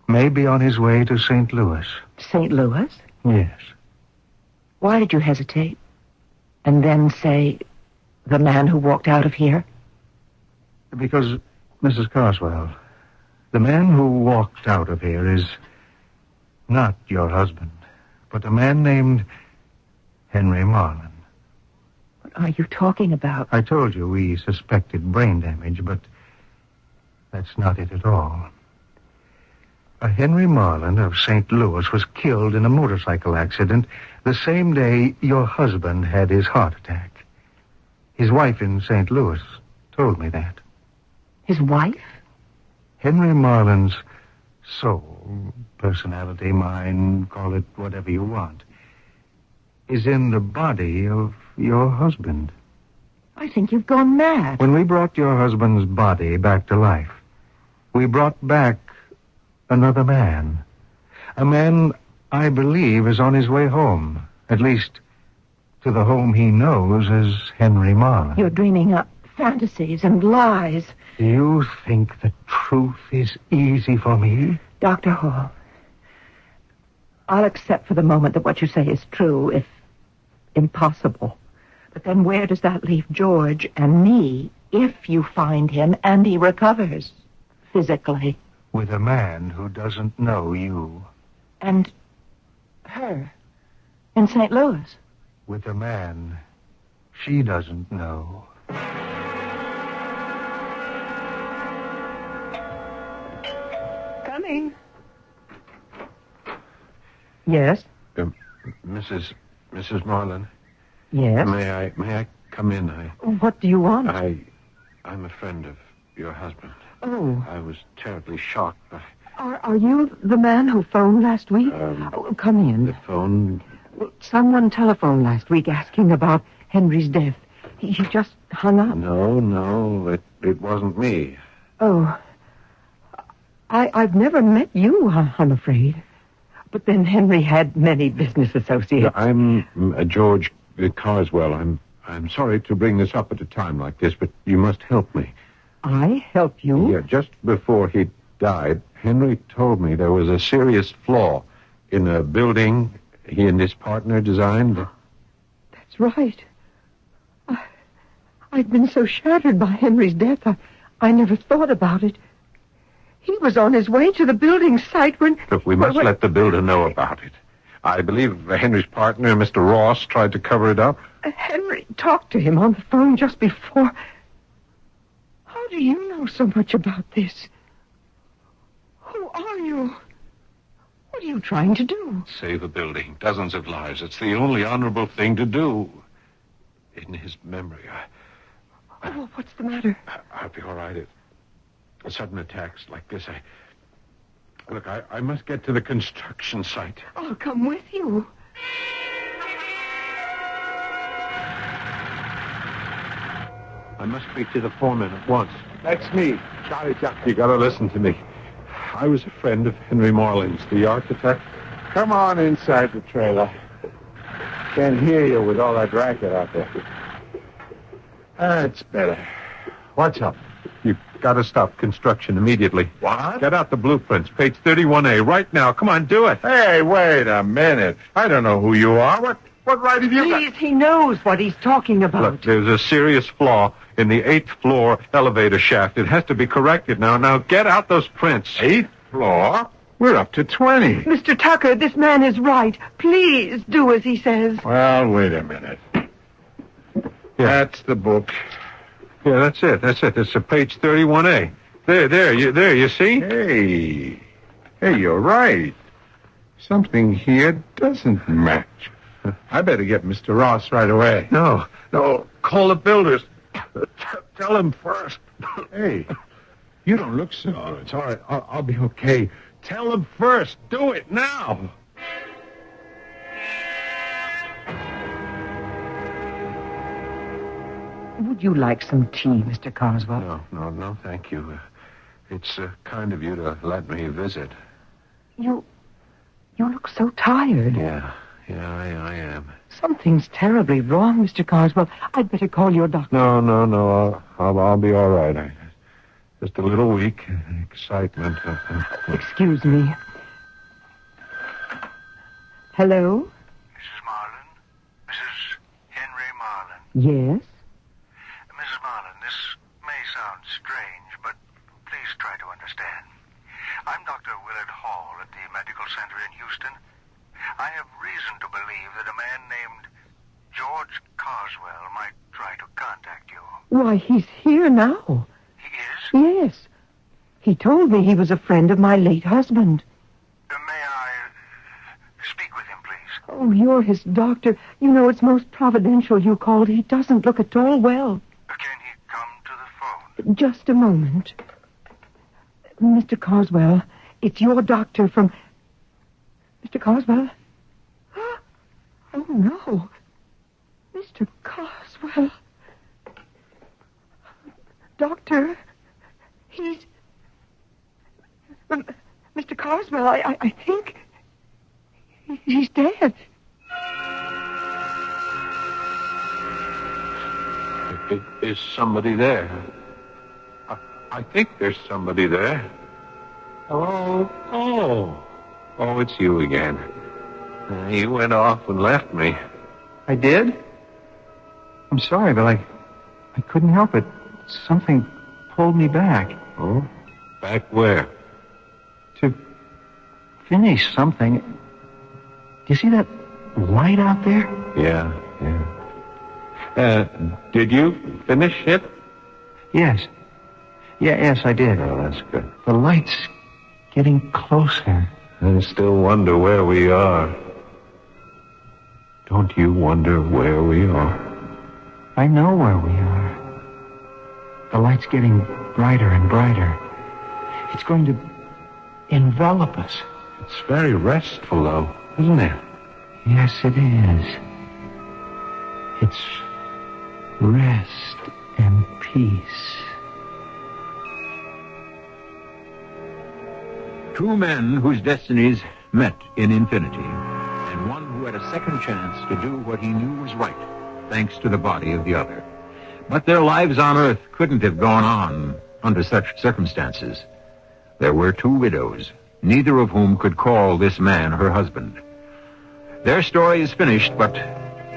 may be on his way to St. Louis. St. Louis? Yes. Why did you hesitate? And then say The man who walked out of here? Because, Mrs. Carswell, the man who walked out of here is not your husband, but a man named Henry Marlin. What are you talking about? I told you we suspected brain damage, but that's not it at all. Henry Marlin of St. Louis was killed in a motorcycle accident the same day your husband had his heart attack. His wife in St. Louis told me that. His wife? Henry Marlin's soul, personality, mind, call it whatever you want, is in the body of your husband. I think you've gone mad. When we brought your husband's body back to life, we brought back another man. A man I believe is on his way home. At least to the home he knows as Henry Marlin. You're dreaming up fantasies and lies. Do you think the truth is easy for me? Dr. Hall, I'll accept for the moment that what you say is true, if impossible. But then where does that leave George and me if you find him and he recovers physically? With a man who doesn't know you. And her in St. Louis. With a man she doesn't know. Coming. Yes? Mrs. Marlin? Yes? May I come in? What do you want? I'm a friend of your husband. Oh. I was terribly shocked by... Are you the man who phoned last week? Come in. The phone? Someone telephoned last week asking about Henry's death. He just hung up. No, it wasn't me. Oh. I've never met you, I'm afraid. But then Henry had many business associates. I'm George Carswell. I'm sorry to bring this up at a time like this, but you must help me. I help you? Yeah, just before he died, Henry told me there was a serious flaw in a building he and his partner designed. That's right. I'd been so shattered by Henry's death, I never thought about it. He was on his way to the building site when... Look, we must let the builder know about it. I believe Henry's partner, Mr. Ross, tried to cover it up. Henry talked to him on the phone just before... How do you know so much about this? Who are you? What are you trying to do? Save a building, dozens of lives. It's the only honorable thing to do. In his memory, Oh, what's the matter? I'll be all right. Sudden attacks like this, Look, I must get to the construction site. I'll come with you. I must speak to the foreman at once. That's me, Charlie Jack. You gotta listen to me. I was a friend of Henry Marlin's, the architect. Come on inside the trailer. Can't hear you with all that racket out there. That's better. What's up? You've got to stop construction immediately. What? Get out the blueprints, page 31A, right now. Come on, do it. Hey, wait a minute. I don't know who you are. What right have you got? Please, he knows what he's talking about. Look, there's a serious flaw in the 8th floor elevator shaft. It has to be corrected now. Now, get out those prints. 8th floor? We're up to 20. Mr. Tucker, this man is right. Please do as he says. Well, wait a minute. Yeah. That's the book. Yeah, that's it. It's a page 31A. There, you see? Hey, you're right. Something here doesn't match. I better get Mr. Ross right away. No, call the builders. Tell them first. Hey, you don't look so good. It's all right. I'll be okay. Tell them first. Do it now. Would you like some tea, Mr. Carswell? No, thank you. It's kind of you to let me visit. You look so tired. Yeah, I am. Something's terribly wrong, Mr. Carswell. I'd better call your doctor. No. I'll be all right. Just a little weak. Excitement. Excuse me. Hello? Mrs. Marlin? Mrs. Henry Marlin? Yes? Willard Hall at the medical center in Houston. I have reason to believe that a man named George Carswell might try to contact you. Why, he's here now. He is? Yes. He told me he was a friend of my late husband. May I speak with him, please? Oh, you're his doctor. You know, it's most providential you called. He doesn't look at all well. Can he come to the phone? Just a moment. Mr. Carswell, it's your doctor from... Mr. Carswell? Oh, no. Mr. Carswell. Doctor, he's... Mr. Carswell, I think he's dead. Is somebody there? I think there's somebody there. Hello? Oh, it's you again. You went off and left me. I did? I'm sorry, but I couldn't help it. Something pulled me back. Oh? Back where? To finish something. Do you see that light out there? Yeah. Did you finish it? Yes. Yes, I did. Oh, that's good. The light's getting closer. I still wonder where we are. Don't you wonder where we are? I know where we are. The light's getting brighter and brighter. It's going to envelop us. It's very restful, though, isn't it? Yes, it is. It's rest and peace. Two men whose destinies met in infinity, and one who had a second chance to do what he knew was right, thanks to the body of the other. But their lives on Earth couldn't have gone on under such circumstances. There were two widows, neither of whom could call this man her husband. Their story is finished, but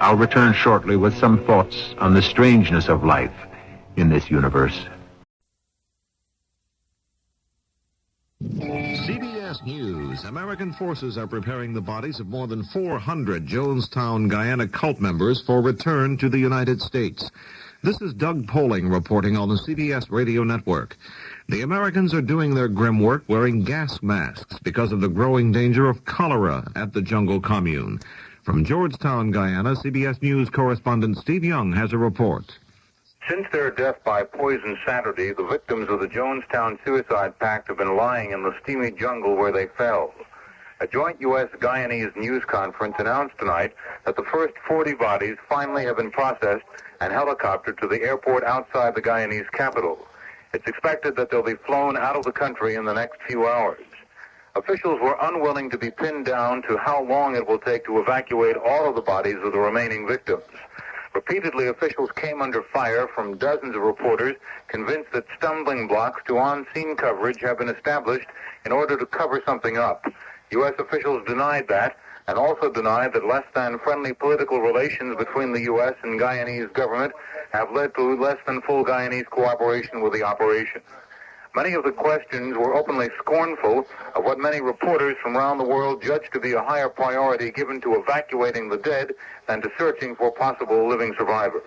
I'll return shortly with some thoughts on the strangeness of life in this universe. CBS News. American forces are preparing the bodies of more than 400 Jonestown, Guyana cult members for return to the United States. This is Doug Poling reporting on the CBS radio network. The Americans are doing their grim work wearing gas masks because of the growing danger of cholera at the jungle commune. From Georgetown, Guyana, CBS News correspondent Steve Young has a report. Since their death by poison Saturday, the victims of the Jonestown Suicide Pact have been lying in the steamy jungle where they fell. A joint U.S.-Guyanese news conference announced tonight that the first 40 bodies finally have been processed and helicoptered to the airport outside the Guyanese capital. It's expected that they'll be flown out of the country in the next few hours. Officials were unwilling to be pinned down to how long it will take to evacuate all of the bodies of the remaining victims. Repeatedly, officials came under fire from dozens of reporters convinced that stumbling blocks to on-scene coverage have been established in order to cover something up. U.S. officials denied that and also denied that less than friendly political relations between the U.S. and Guyanese government have led to less than full Guyanese cooperation with the operation. Many of the questions were openly scornful of what many reporters from around the world judged to be a higher priority given to evacuating the dead than to searching for possible living survivors.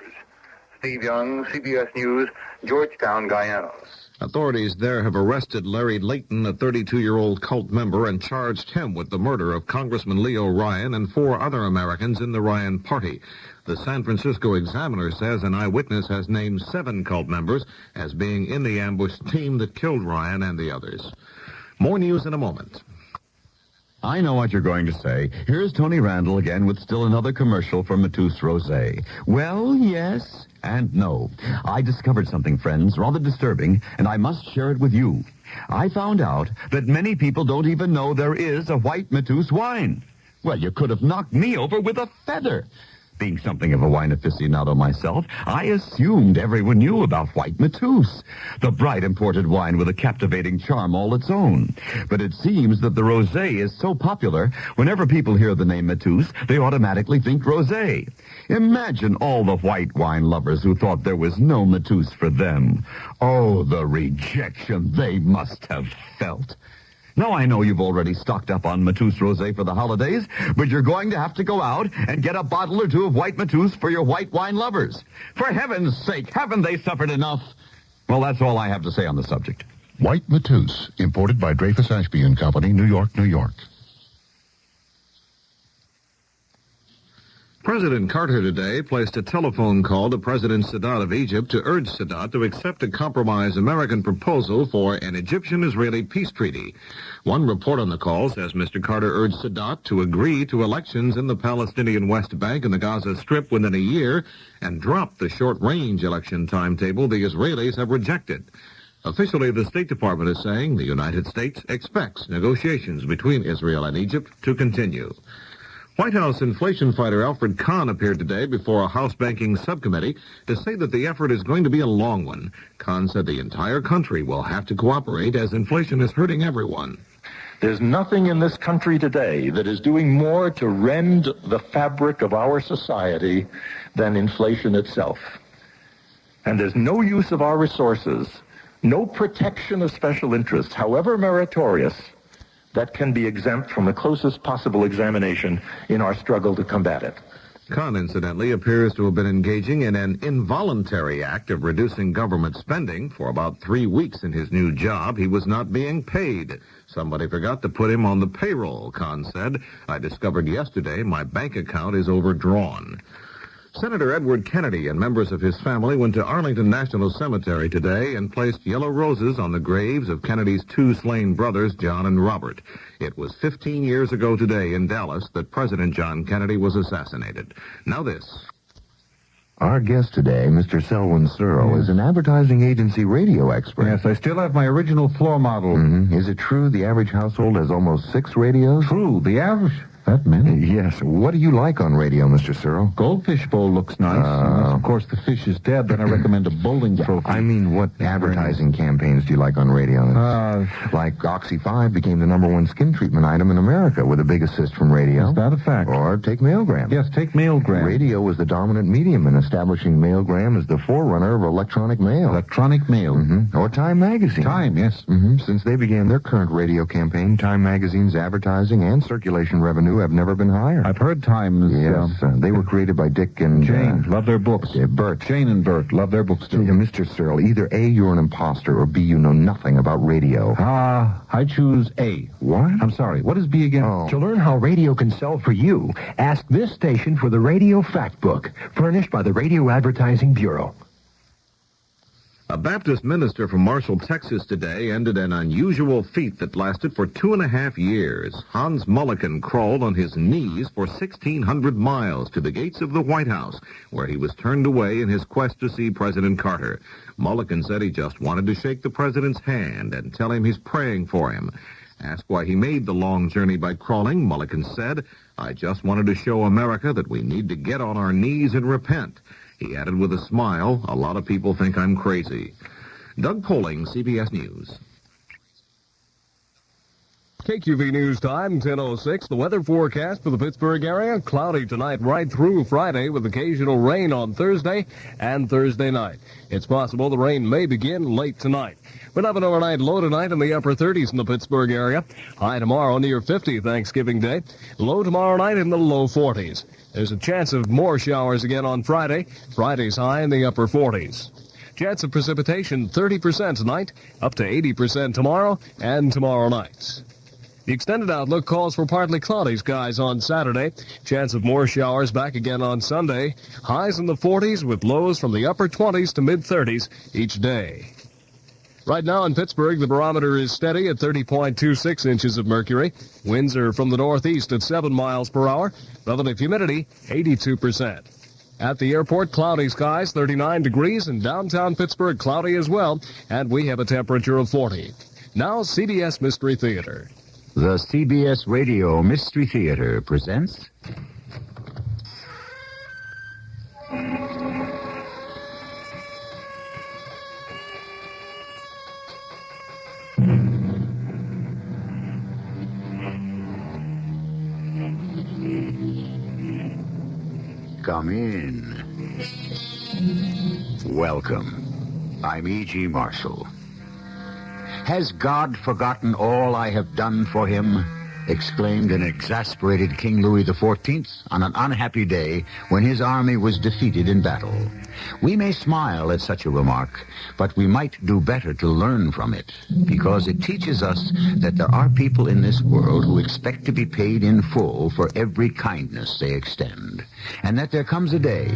Steve Young, CBS News, Georgetown, Guyana. Authorities there have arrested Larry Layton, a 32-year-old cult member, and charged him with the murder of Congressman Leo Ryan and 4 other Americans in the Ryan Party. The San Francisco Examiner says an eyewitness has named 7 cult members as being in the ambush team that killed Ryan and the others. More news in a moment. I know what you're going to say. Here's Tony Randall again with still another commercial for Matisse Rosé. Well, yes and no. I discovered something, friends, rather disturbing, and I must share it with you. I found out that many people don't even know there is a white Matisse wine. Well, you could have knocked me over with a feather. Being something of a wine aficionado myself, I assumed everyone knew about white Matisse, the bright imported wine with a captivating charm all its own. But it seems that the rosé is so popular, whenever people hear the name Matisse, they automatically think rosé. Imagine all the white wine lovers who thought there was no Matisse for them. Oh, the rejection they must have felt. Now, I know you've already stocked up on Mateus Rosé for the holidays, but you're going to have to go out and get a bottle or two of white Mateus for your white wine lovers. For heaven's sake, haven't they suffered enough? Well, that's all I have to say on the subject. White Mateus, imported by Dreyfus Ashby and Company, New York, New York. President Carter today placed a telephone call to President Sadat of Egypt to urge Sadat to accept a compromise American proposal for an Egyptian-Israeli peace treaty. One report on the call says Mr. Carter urged Sadat to agree to elections in the Palestinian West Bank and the Gaza Strip within a year and drop the short-range election timetable the Israelis have rejected. Officially, the State Department is saying the United States expects negotiations between Israel and Egypt to continue. White House inflation fighter Alfred Kahn appeared today before a House banking subcommittee to say that the effort is going to be a long one. Kahn said the entire country will have to cooperate as inflation is hurting everyone. There's nothing in this country today that is doing more to rend the fabric of our society than inflation itself. And there's no use of our resources, no protection of special interests, however meritorious, that can be exempt from the closest possible examination in our struggle to combat it. Kahn, incidentally, appears to have been engaging in an involuntary act of reducing government spending. For about 3 weeks in his new job, he was not being paid. Somebody forgot to put him on the payroll, Kahn said. I discovered yesterday my bank account is overdrawn. Senator Edward Kennedy and members of his family went to Arlington National Cemetery today and placed yellow roses on the graves of Kennedy's 2 slain brothers, John and Robert. It was 15 years ago today in Dallas that President John Kennedy was assassinated. Now this. Our guest today, Mr. Selwyn Searle, is an advertising agency radio expert. Yes, I still have my original floor model. Is it true the average household has almost 6 radios? True, the average... That many? Yes. What do you like on radio, Mr. Searle? Goldfish bowl looks nice. Unless, of course, the fish is dead, then I recommend a bowling trophy. I mean, what advertising campaigns do you like on radio? Like Oxy 5 became the #1 skin treatment item in America with a big assist from radio. Is that a fact? Or take Mailgram. Yes, take Mailgram. Radio was the dominant medium in establishing Mailgram as the forerunner of electronic mail. Electronic mail. Or Time Magazine. Time, yes. Since they began their current radio campaign, Time Magazine's advertising and circulation revenue have never been higher. I've heard Time. Yes, they were created by Dick and... Jane, love their books. Bert. Jane and Bert, love their books, too. Mr. Searle, either A, you're an imposter, or B, you know nothing about radio. I choose A. What? I'm sorry, what is B again? To learn how radio can sell for you, ask this station for the Radio Fact Book, furnished by the Radio Advertising Bureau. A Baptist minister from Marshall, Texas today ended an unusual feat that lasted for 2.5 years. Hans Mulliken crawled on his knees for 1,600 miles to the gates of the White House, where he was turned away in his quest to see President Carter. Mulliken said he just wanted to shake the president's hand and tell him he's praying for him. Asked why he made the long journey by crawling, Mulliken said, I just wanted to show America that we need to get on our knees and repent. He added with a smile, a lot of people think I'm crazy. Doug Poling, CBS News. KQV News Time, 10:06. The weather forecast for the Pittsburgh area, cloudy tonight right through Friday with occasional rain on Thursday and Thursday night. It's possible the rain may begin late tonight. We'll have an overnight low tonight in the upper 30s in the Pittsburgh area. High tomorrow near 50 Thanksgiving Day. Low tomorrow night in the low 40s. There's a chance of more showers again on Friday. Friday's high in the upper 40s. Chance of precipitation 30% tonight, up to 80% tomorrow and tomorrow night. The extended outlook calls for partly cloudy skies on Saturday. Chance of more showers back again on Sunday. Highs in the 40s with lows from the upper 20s to mid-30s each day. Right now in Pittsburgh, the barometer is steady at 30.26 inches of mercury. Winds are from the northeast at 7 miles per hour. Relative humidity, 82%. At the airport, cloudy skies, 39 degrees, and downtown Pittsburgh, cloudy as well, and we have a temperature of 40. Now, CBS Mystery Theater. The CBS Radio Mystery Theater presents... Come in. Welcome. I'm E.G. Marshall. Has God forgotten all I have done for him? Exclaimed an exasperated King Louis XIV on an unhappy day when his army was defeated in battle. We may smile at such a remark, but we might do better to learn from it, because it teaches us that there are people in this world who expect to be paid in full for every kindness they extend, and that there comes a day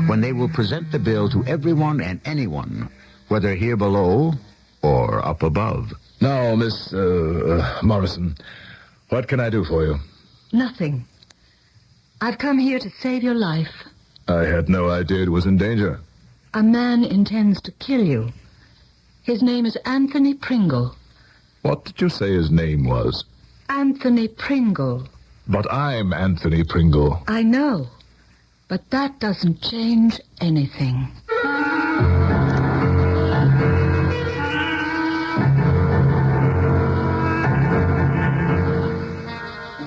when they will present the bill to everyone and anyone, whether here below or up above. Now, Miss Morrison, what can I do for you? Nothing. I've come here to save your life. I had no idea it was in danger. A man intends to kill you. His name is Anthony Pringle. What did you say his name was? Anthony Pringle. But I'm Anthony Pringle. I know, but that doesn't change anything.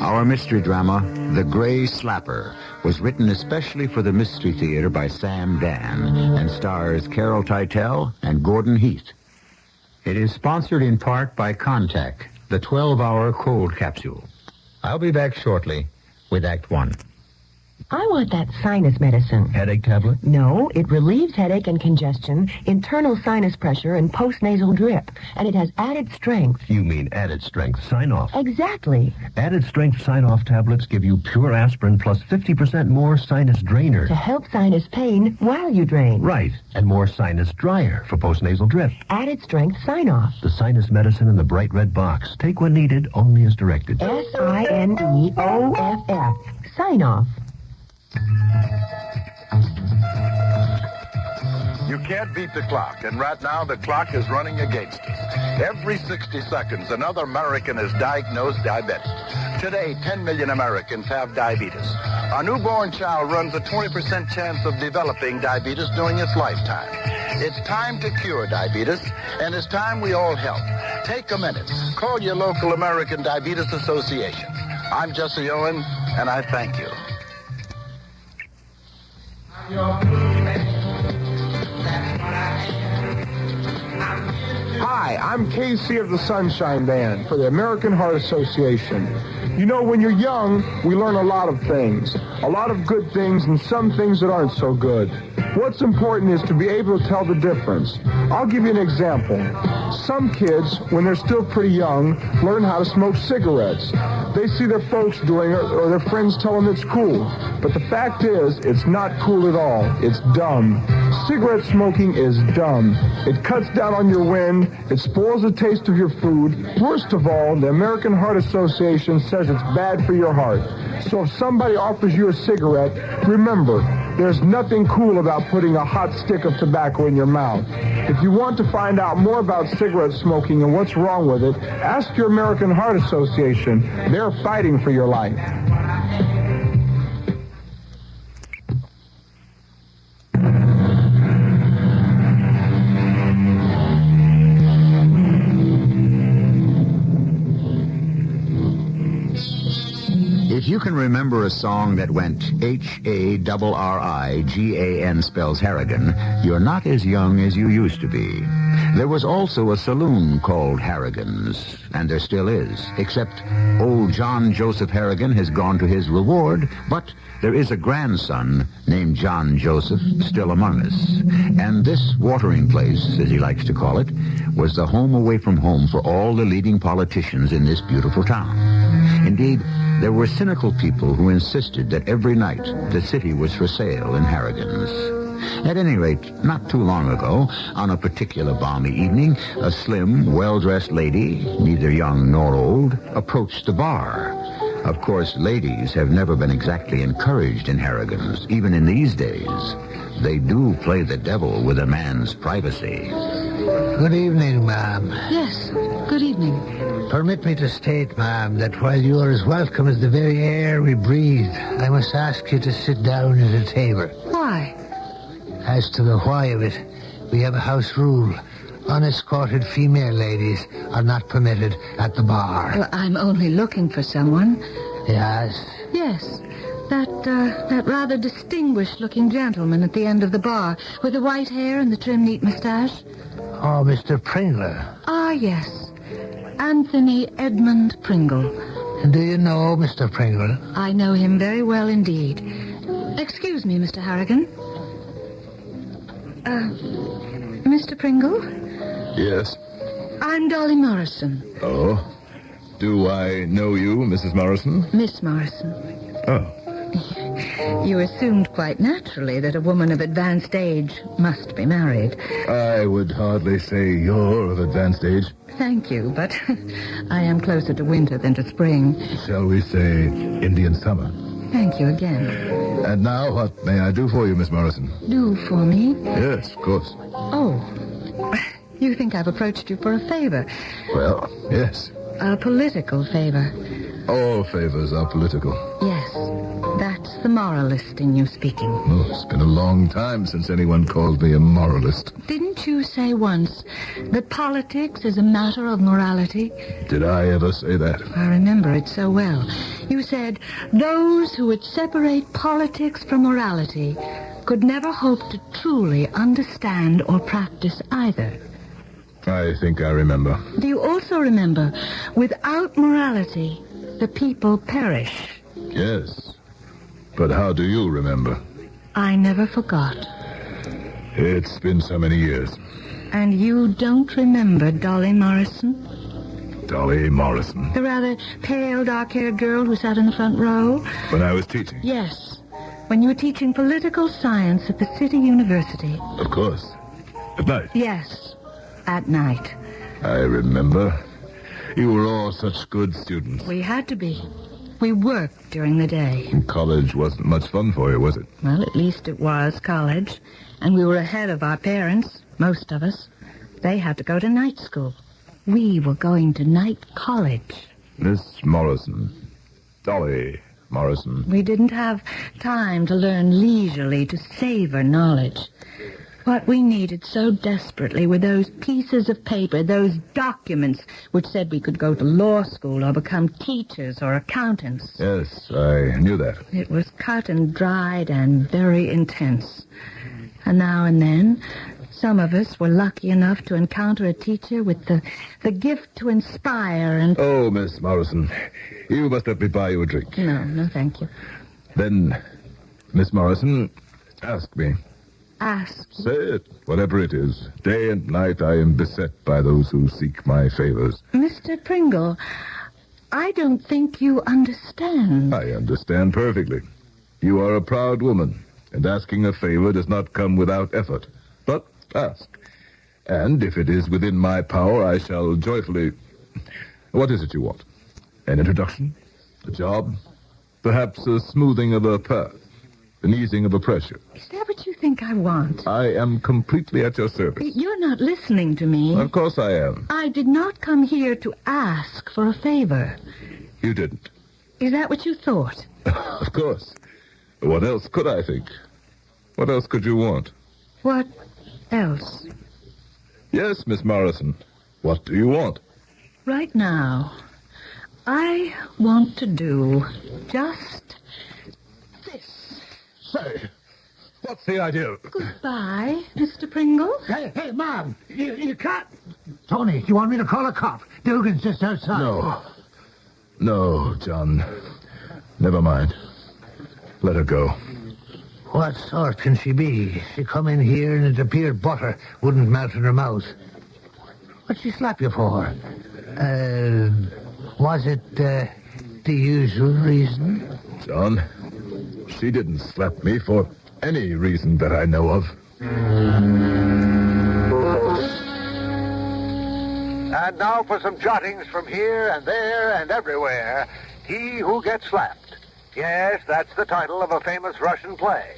Our mystery drama, The Gray Slapper, was written especially for the Mystery Theater by Sam Dan and stars Carol Teitel and Gordon Heath. It is sponsored in part by Contact, the 12-hour cold capsule. I'll be back shortly with Act 1. I want that sinus medicine. Headache tablet? No, it relieves headache and congestion, internal sinus pressure, and postnasal drip. And it has added strength. You mean added strength sign-off? Exactly. Added strength sign-off tablets give you pure aspirin plus 50% more sinus drainer. To help sinus pain while you drain. Right. And more sinus dryer for postnasal drip. Added strength sign-off. The sinus medicine in the bright red box. Take when needed, only as directed. S-I-N-E-O-F-F. Sign-off. You can't beat the clock, and right now the clock is running against us. Every 60 seconds, another American is diagnosed diabetic. Today, 10 million Americans have diabetes. A newborn child runs a 20% chance of developing diabetes during its lifetime. It's time to cure diabetes, and it's time we all help. Take a minute. Call your local American Diabetes Association. I'm Jesse Owen, and I thank you. Hi, I'm Casey of the Sunshine Band for the American Heart Association. You know, when you're young, we learn a lot of things. A lot of good things and some things that aren't so good. What's important is to be able to tell the difference. I'll give you an example. Some kids, when they're still pretty young, learn how to smoke cigarettes. They see their folks doing it or their friends tell them it's cool. But the fact is, it's not cool at all. It's dumb. Cigarette smoking is dumb. It cuts down on your wind. It spoils the taste of your food. Worst of all, the American Heart Association says it's bad for your heart. So if somebody offers you a cigarette, remember, there's nothing cool about putting a hot stick of tobacco in your mouth. If you want to find out more about cigarette smoking and what's wrong with it, ask your American Heart Association. They're fighting for your life. If you can remember a song that went Harrigan spells Harrigan, you're not as young as you used to be. There was also a saloon called Harrigan's, and there still is, except old John Joseph Harrigan has gone to his reward, but there is a grandson named John Joseph still among us. And this watering place, as he likes to call it, was the home away from home for all the leading politicians in this beautiful town. Indeed, there were cynical people who insisted that every night the city was for sale in Harrigan's. At any rate, not too long ago, on a particular balmy evening, a slim, well-dressed lady, neither young nor old, approached the bar. Of course, ladies have never been exactly encouraged in Harrigan's, even in these days. They do play the devil with a man's privacy. Good evening, ma'am. Yes, good evening. Permit me to state, ma'am, that while you are as welcome as the very air we breathe, I must ask you to sit down at a table. Why? As to the why of it, we have a house rule. Unescorted female ladies are not permitted at the bar. Well, I'm only looking for someone. Yes? Yes. That rather distinguished-looking gentleman at the end of the bar, with the white hair and the trim, neat mustache. Oh, Mr. Pringler. Ah, yes. Anthony Edmund Pringle. Do you know Mr. Pringle? I know him very well indeed. Excuse me, Mr. Harrigan. Mr. Pringle? Yes. I'm Dolly Morrison. Oh? Do I know you, Mrs. Morrison? Miss Morrison. Oh. You assumed quite naturally that a woman of advanced age must be married. I would hardly say you're of advanced age. Thank you, but I am closer to winter than to spring. Shall we say Indian summer? Thank you again. And now, what may I do for you, Miss Morrison? Do for me? Yes, of course. Oh, you think I've approached you for a favor? Well, yes. A political favor. All favors are political. Yes, that's the moralist in you speaking. Oh, it's been a long time since anyone called me a moralist. Didn't you say once that politics is a matter of morality? Did I ever say that? I remember it so well. You said those who would separate politics from morality could never hope to truly understand or practice either. I think I remember. Do you also remember, without morality, the people perish? Yes. But how do you remember? I never forgot. It's been so many years. And you don't remember Dolly Morrison? Dolly Morrison. The rather pale, dark-haired girl who sat in the front row? When I was teaching? Yes. When you were teaching political science at the City University. Of course. At night? Yes. At night. I remember. You were all such good students. We had to be. We worked during the day. College wasn't much fun for you, was it? Well, at least it was college. And we were ahead of our parents, most of us. They had to go to night school. We were going to night college. Miss Morrison. Dolly Morrison. We didn't have time to learn leisurely, to savor knowledge. What we needed so desperately were those pieces of paper, those documents which said we could go to law school or become teachers or accountants. Yes, I knew that. It was cut and dried and very intense. And now and then, some of us were lucky enough to encounter a teacher with the gift to inspire and... Oh, Miss Morrison, you must let me buy you a drink. No, thank you. Then, Miss Morrison, ask me. Ask. Say it, whatever it is. Day and night I am beset by those who seek my favors. Mr. Pringle, I don't think you understand. I understand perfectly. You are a proud woman, and asking a favor does not come without effort. But ask. And if it is within my power, I shall joyfully... What is it you want? An introduction? A job? Perhaps a smoothing of a path? An easing of a pressure? Is that what you think I want? I am completely at your service. You're not listening to me. Of course I am. I did not come here to ask for a favor. You didn't. Is that what you thought? Of course. What else could I think? What else could you want? What else? Yes, Miss Morrison. What do you want? Right now, I want to do just this. Say, what's the idea? Goodbye, Mr. Pringle. Hey, Mom, you can't... Tony, you want me to call a cop? Dugan's just outside. No, John. Never mind. Let her go. What sort can she be? She come in here and it appeared butter wouldn't melt in her mouth. What'd she slap you for? Was it the usual reason? John, she didn't slap me for any reason that I know of. And now for some jottings from here and there and everywhere. He Who Gets Slapped. Yes, that's the title of a famous Russian play.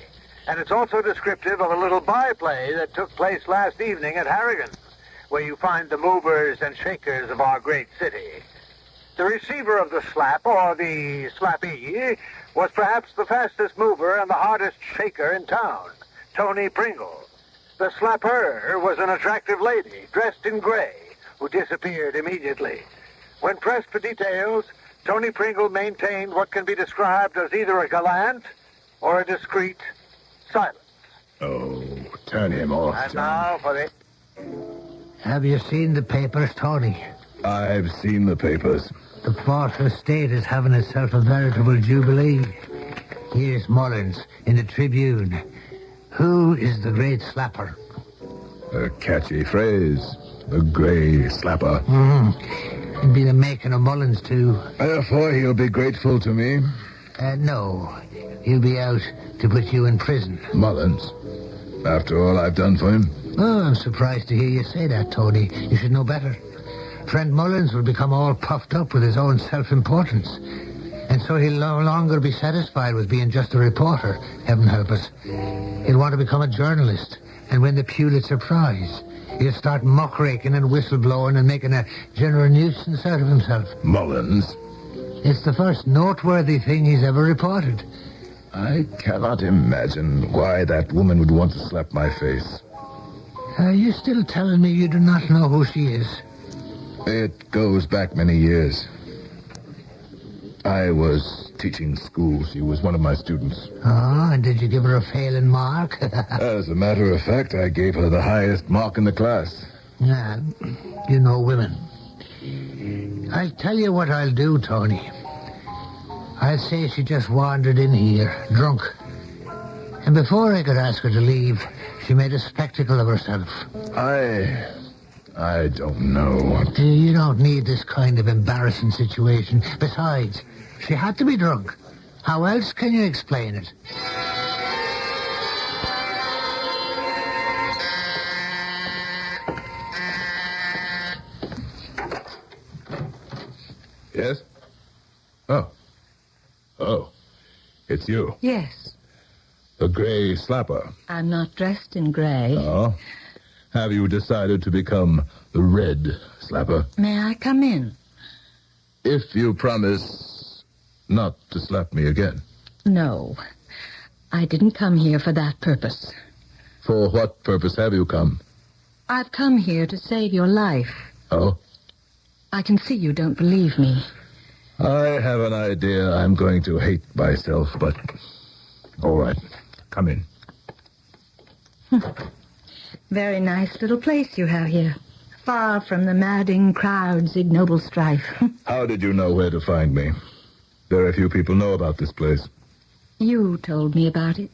And it's also descriptive of a little byplay that took place last evening at Harrigan's, where you find the movers and shakers of our great city. The receiver of the slap, or the slappee, was perhaps the fastest mover and the hardest shaker in town, Tony Pringle. The slapper was an attractive lady, dressed in gray, who disappeared immediately. When pressed for details, Tony Pringle maintained what can be described as either a gallant or a discreet silence. Oh, turn him off, And John. now for the... Have you seen the papers, Tony? I've seen the papers. The Porter estate is having itself a veritable jubilee. Here's Mullins in the Tribune. Who is the great slapper? A catchy phrase. The Grey Slapper. It'd be the making of Mullins, too. Therefore, he'll be grateful to me. No. He'll be out to put you in prison. Mullins? After all I've done for him? Oh, I'm surprised to hear you say that, Tony. You should know better. Friend Mullins will become all puffed up with his own self-importance. And so he'll no longer be satisfied with being just a reporter, heaven help us. He'll want to become a journalist and win the Pulitzer Prize. He'll start muckraking and whistleblowing and making a general nuisance out of himself. Mullins? It's the first noteworthy thing he's ever reported. I cannot imagine why that woman would want to slap my face. Are you still telling me you do not know who she is? It goes back many years. I was teaching school. She was one of my students. Oh, and did you give her a failing mark? As a matter of fact, I gave her the highest mark in the class. Yeah, you know women. I'll tell you what I'll do, Tony. I'll say she just wandered in here, drunk. And before I could ask her to leave, she made a spectacle of herself. I don't know. You don't need this kind of embarrassing situation. Besides, she had to be drunk. How else can you explain it? Yes? Oh, it's you. Yes. The Grey Slapper. I'm not dressed in gray. Oh? Have you decided to become the Red Slapper? May I come in? If you promise not to slap me again. No. I didn't come here for that purpose. For what purpose have you come? I've come here to save your life. Oh? I can see you don't believe me. I have an idea I'm going to hate myself, but... All right. Come in. Very nice little place you have here. Far from the madding crowd's ignoble strife. How did you know where to find me? Very few people know about this place. You told me about it.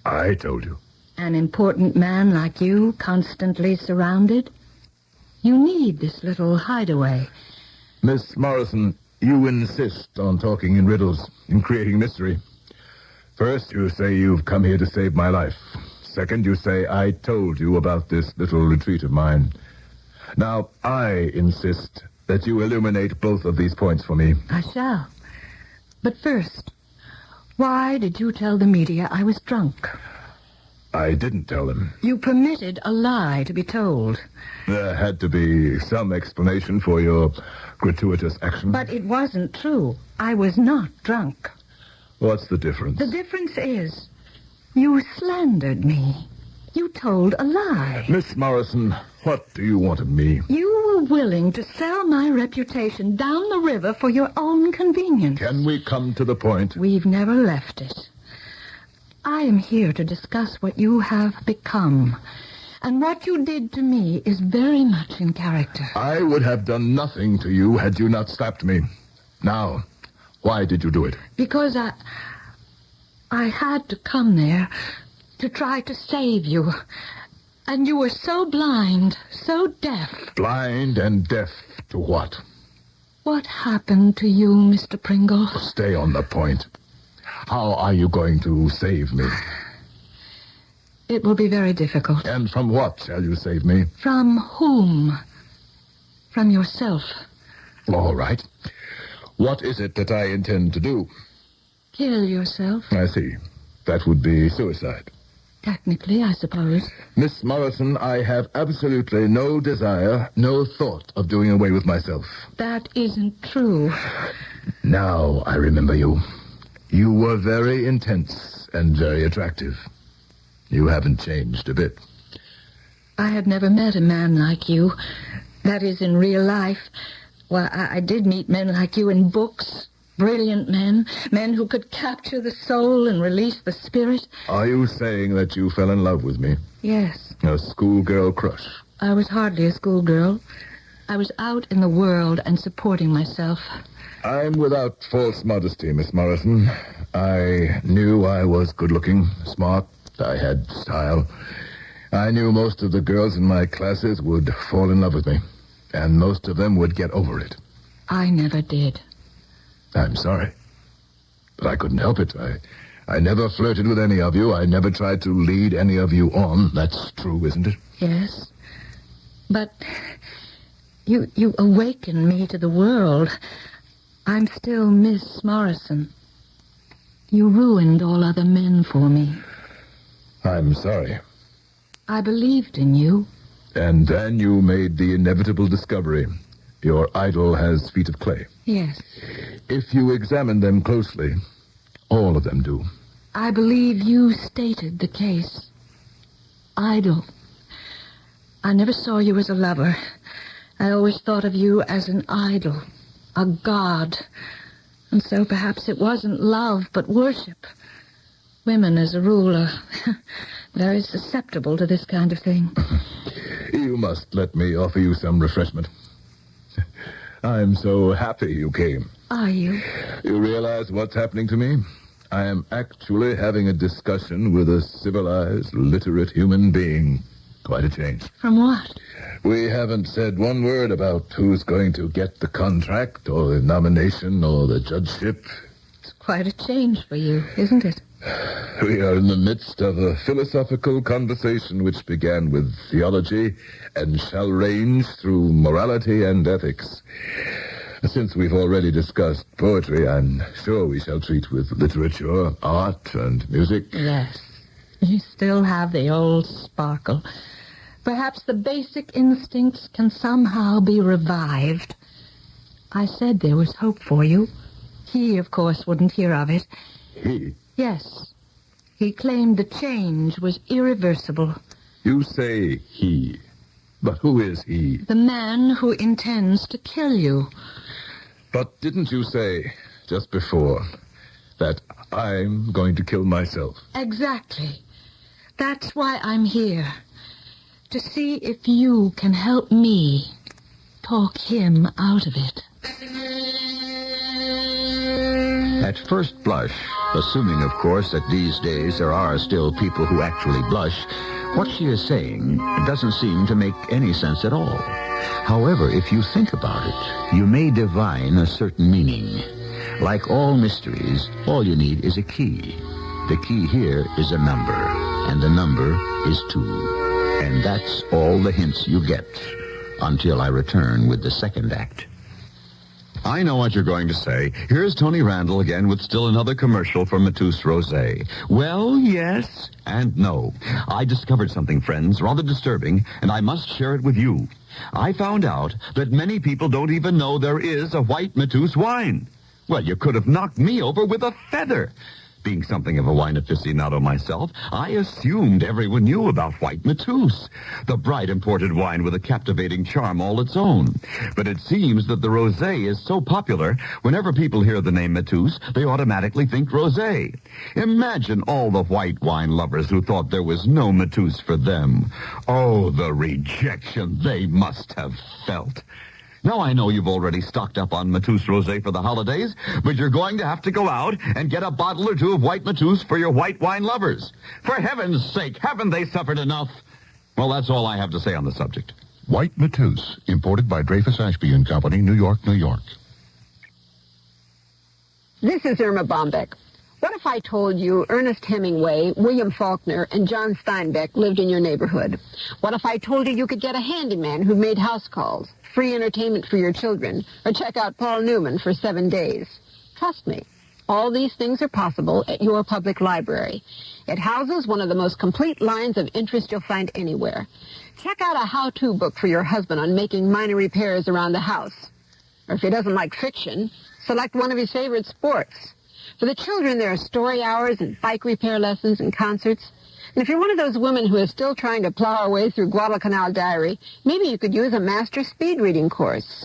I told you. An important man like you, constantly surrounded. You need this little hideaway. Miss Morrison, you insist on talking in riddles, in creating mystery. First, you say you've come here to save my life. Second, you say I told you about this little retreat of mine. Now, I insist that you illuminate both of these points for me. I shall. But first, why did you tell the media I was drunk? I didn't tell them. You permitted a lie to be told. There had to be some explanation for your gratuitous action. But it wasn't true. I was not drunk. What's the difference? The difference is you slandered me. You told a lie. Miss Morrison, what do you want of me? You were willing to sell my reputation down the river for your own convenience. Can we come to the point? We've never left it. I am here to discuss what you have become. And what you did to me is very much in character. I would have done nothing to you had you not slapped me. Now, why did you do it? Because I had to come there to try to save you. And you were so blind, so deaf. Blind and deaf to what? What happened to you, Mr. Pringle? Stay on the point. How are you going to save me? It will be very difficult. And from what shall you save me? From whom? From yourself. All right. What is it that I intend to do? Kill yourself. I see. That would be suicide. Technically, I suppose. Miss Morrison, I have absolutely no desire, no thought of doing away with myself. That isn't true. Now I remember you. You were very intense and very attractive. You haven't changed a bit. I had never met a man like you. That is, in real life. Well, I did meet men like you in books. Brilliant men. Men who could capture the soul and release the spirit. Are you saying that you fell in love with me? Yes. A schoolgirl crush? I was hardly a schoolgirl. I was out in the world and supporting myself. I'm without false modesty, Miss Morrison. I knew I was good-looking, smart. I had style. I knew most of the girls in my classes would fall in love with me, and most of them would get over it. I never did. I'm sorry, but I couldn't help it. I never flirted with any of you. I never tried to lead any of you on. That's true, isn't it? Yes. But you awakened me to the world. I'm still Miss Morrison. You ruined all other men for me. I'm sorry. I believed in you. And then you made the inevitable discovery. Your idol has feet of clay. Yes. If you examine them closely, all of them do. I believe you stated the case. Idol. I never saw you as a lover. I always thought of you as an idol, a god. And so perhaps it wasn't love, but worship. Women, as a rule, are very susceptible to this kind of thing. You must let me offer you some refreshment. I'm so happy you came. Are you? You realize what's happening to me? I am actually having a discussion with a civilized, literate human being. Quite a change. From what? We haven't said one word about who's going to get the contract or the nomination or the judgeship. It's quite a change for you, isn't it? We are in the midst of a philosophical conversation which began with theology and shall range through morality and ethics. Since we've already discussed poetry, I'm sure we shall treat with literature, art, and music. Yes. You still have the old sparkle. Perhaps the basic instincts can somehow be revived. I said there was hope for you. He, of course, wouldn't hear of it. He? Yes. He claimed the change was irreversible. You say he. But who is he? The man who intends to kill you. But didn't you say, just before, that I'm going to kill myself? Exactly. That's why I'm here. To see if you can help me talk him out of it. At first blush, assuming, of course, that these days there are still people who actually blush, what she is saying doesn't seem to make any sense at all. However, if you think about it, you may divine a certain meaning. Like all mysteries, all you need is a key. The key here is a number, and the number is 2. And that's all the hints you get until I return with the second act. I know what you're going to say. Here's Tony Randall again with still another commercial for Matus Rosé. Well, yes and no. I discovered something, friends, rather disturbing, and I must share it with you. I found out that many people don't even know there is a white Matus wine. Well, you could have knocked me over with a feather. Being something of a wine aficionado myself, I assumed everyone knew about white Matus, the bright imported wine with a captivating charm all its own. But it seems that the rosé is so popular, whenever people hear the name Matus, they automatically think rosé. Imagine all the white wine lovers who thought there was no Matus for them. Oh, the rejection they must have felt. Now, I know you've already stocked up on Matus Rosé for the holidays, but you're going to have to go out and get a bottle or two of white Matus for your white wine lovers. For heaven's sake, haven't they suffered enough? Well, that's all I have to say on the subject. White Matus, imported by Dreyfus Ashby and Company, New York, New York. This is Irma Bombeck. What if I told you Ernest Hemingway, William Faulkner, and John Steinbeck lived in your neighborhood? What if I told you you could get a handyman who made house calls, free entertainment for your children, or check out Paul Newman for 7 days? Trust me, all these things are possible at your public library. It houses one of the most complete lines of interest you'll find anywhere. Check out a how-to book for your husband on making minor repairs around the house. Or if he doesn't like fiction, select one of his favorite sports. For the children, there are story hours and bike repair lessons and concerts. And if you're one of those women who is still trying to plow her way through Guadalcanal Diary, maybe you could use a master speed reading course.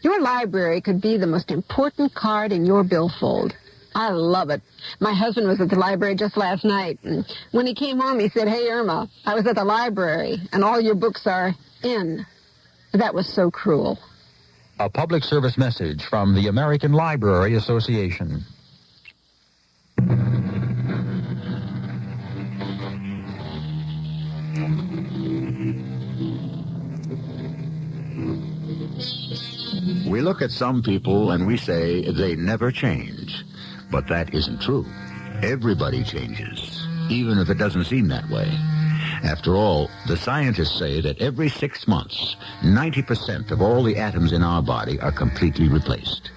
Your library could be the most important card in your billfold. I love it. My husband was at the library just last night, and when he came home, he said, "Hey, Irma, I was at the library, and all your books are in." That was so cruel. A public service message from the American Library Association. We look at some people and we say they never change. But that isn't true. Everybody changes, even if it doesn't seem that way. After all, the scientists say that every 6 months, 90% of all the atoms in our body are completely replaced.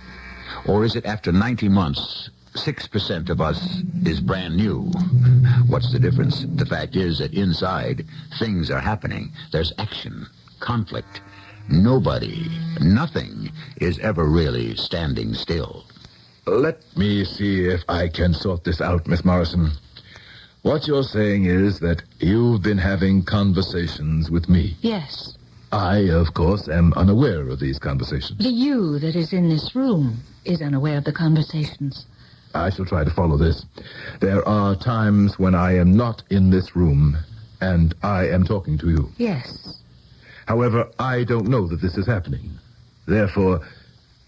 Or is it after 90 months, 6% of us is brand new? What's the difference? The fact is that inside, things are happening. There's action, conflict. Nobody, nothing is ever really standing still. Let me see if I can sort this out, Miss Morrison. What you're saying is that you've been having conversations with me. Yes. I, of course, am unaware of these conversations. The you that is in this room is unaware of the conversations. I shall try to follow this. There are times when I am not in this room, and I am talking to you. Yes. However, I don't know that this is happening. Therefore,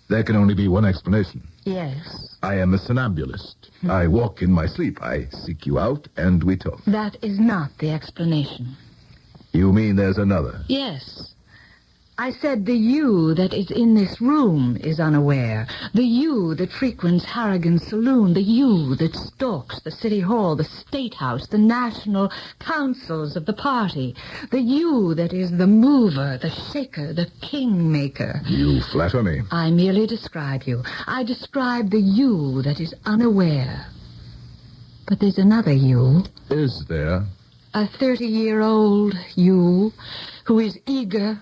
there can only be one explanation. Yes. I am a somnambulist. I walk in my sleep. I seek you out, and we talk. That is not the explanation. You mean there's another? Yes. I said the you that is in this room is unaware. The you that frequents Harrigan's saloon. The you that stalks the city hall, the state house, the national councils of the party. The you that is the mover, the shaker, the kingmaker. You flatter me. I merely describe you. I describe the you that is unaware. But there's another you. Is there? A 30-year-old you who is eager,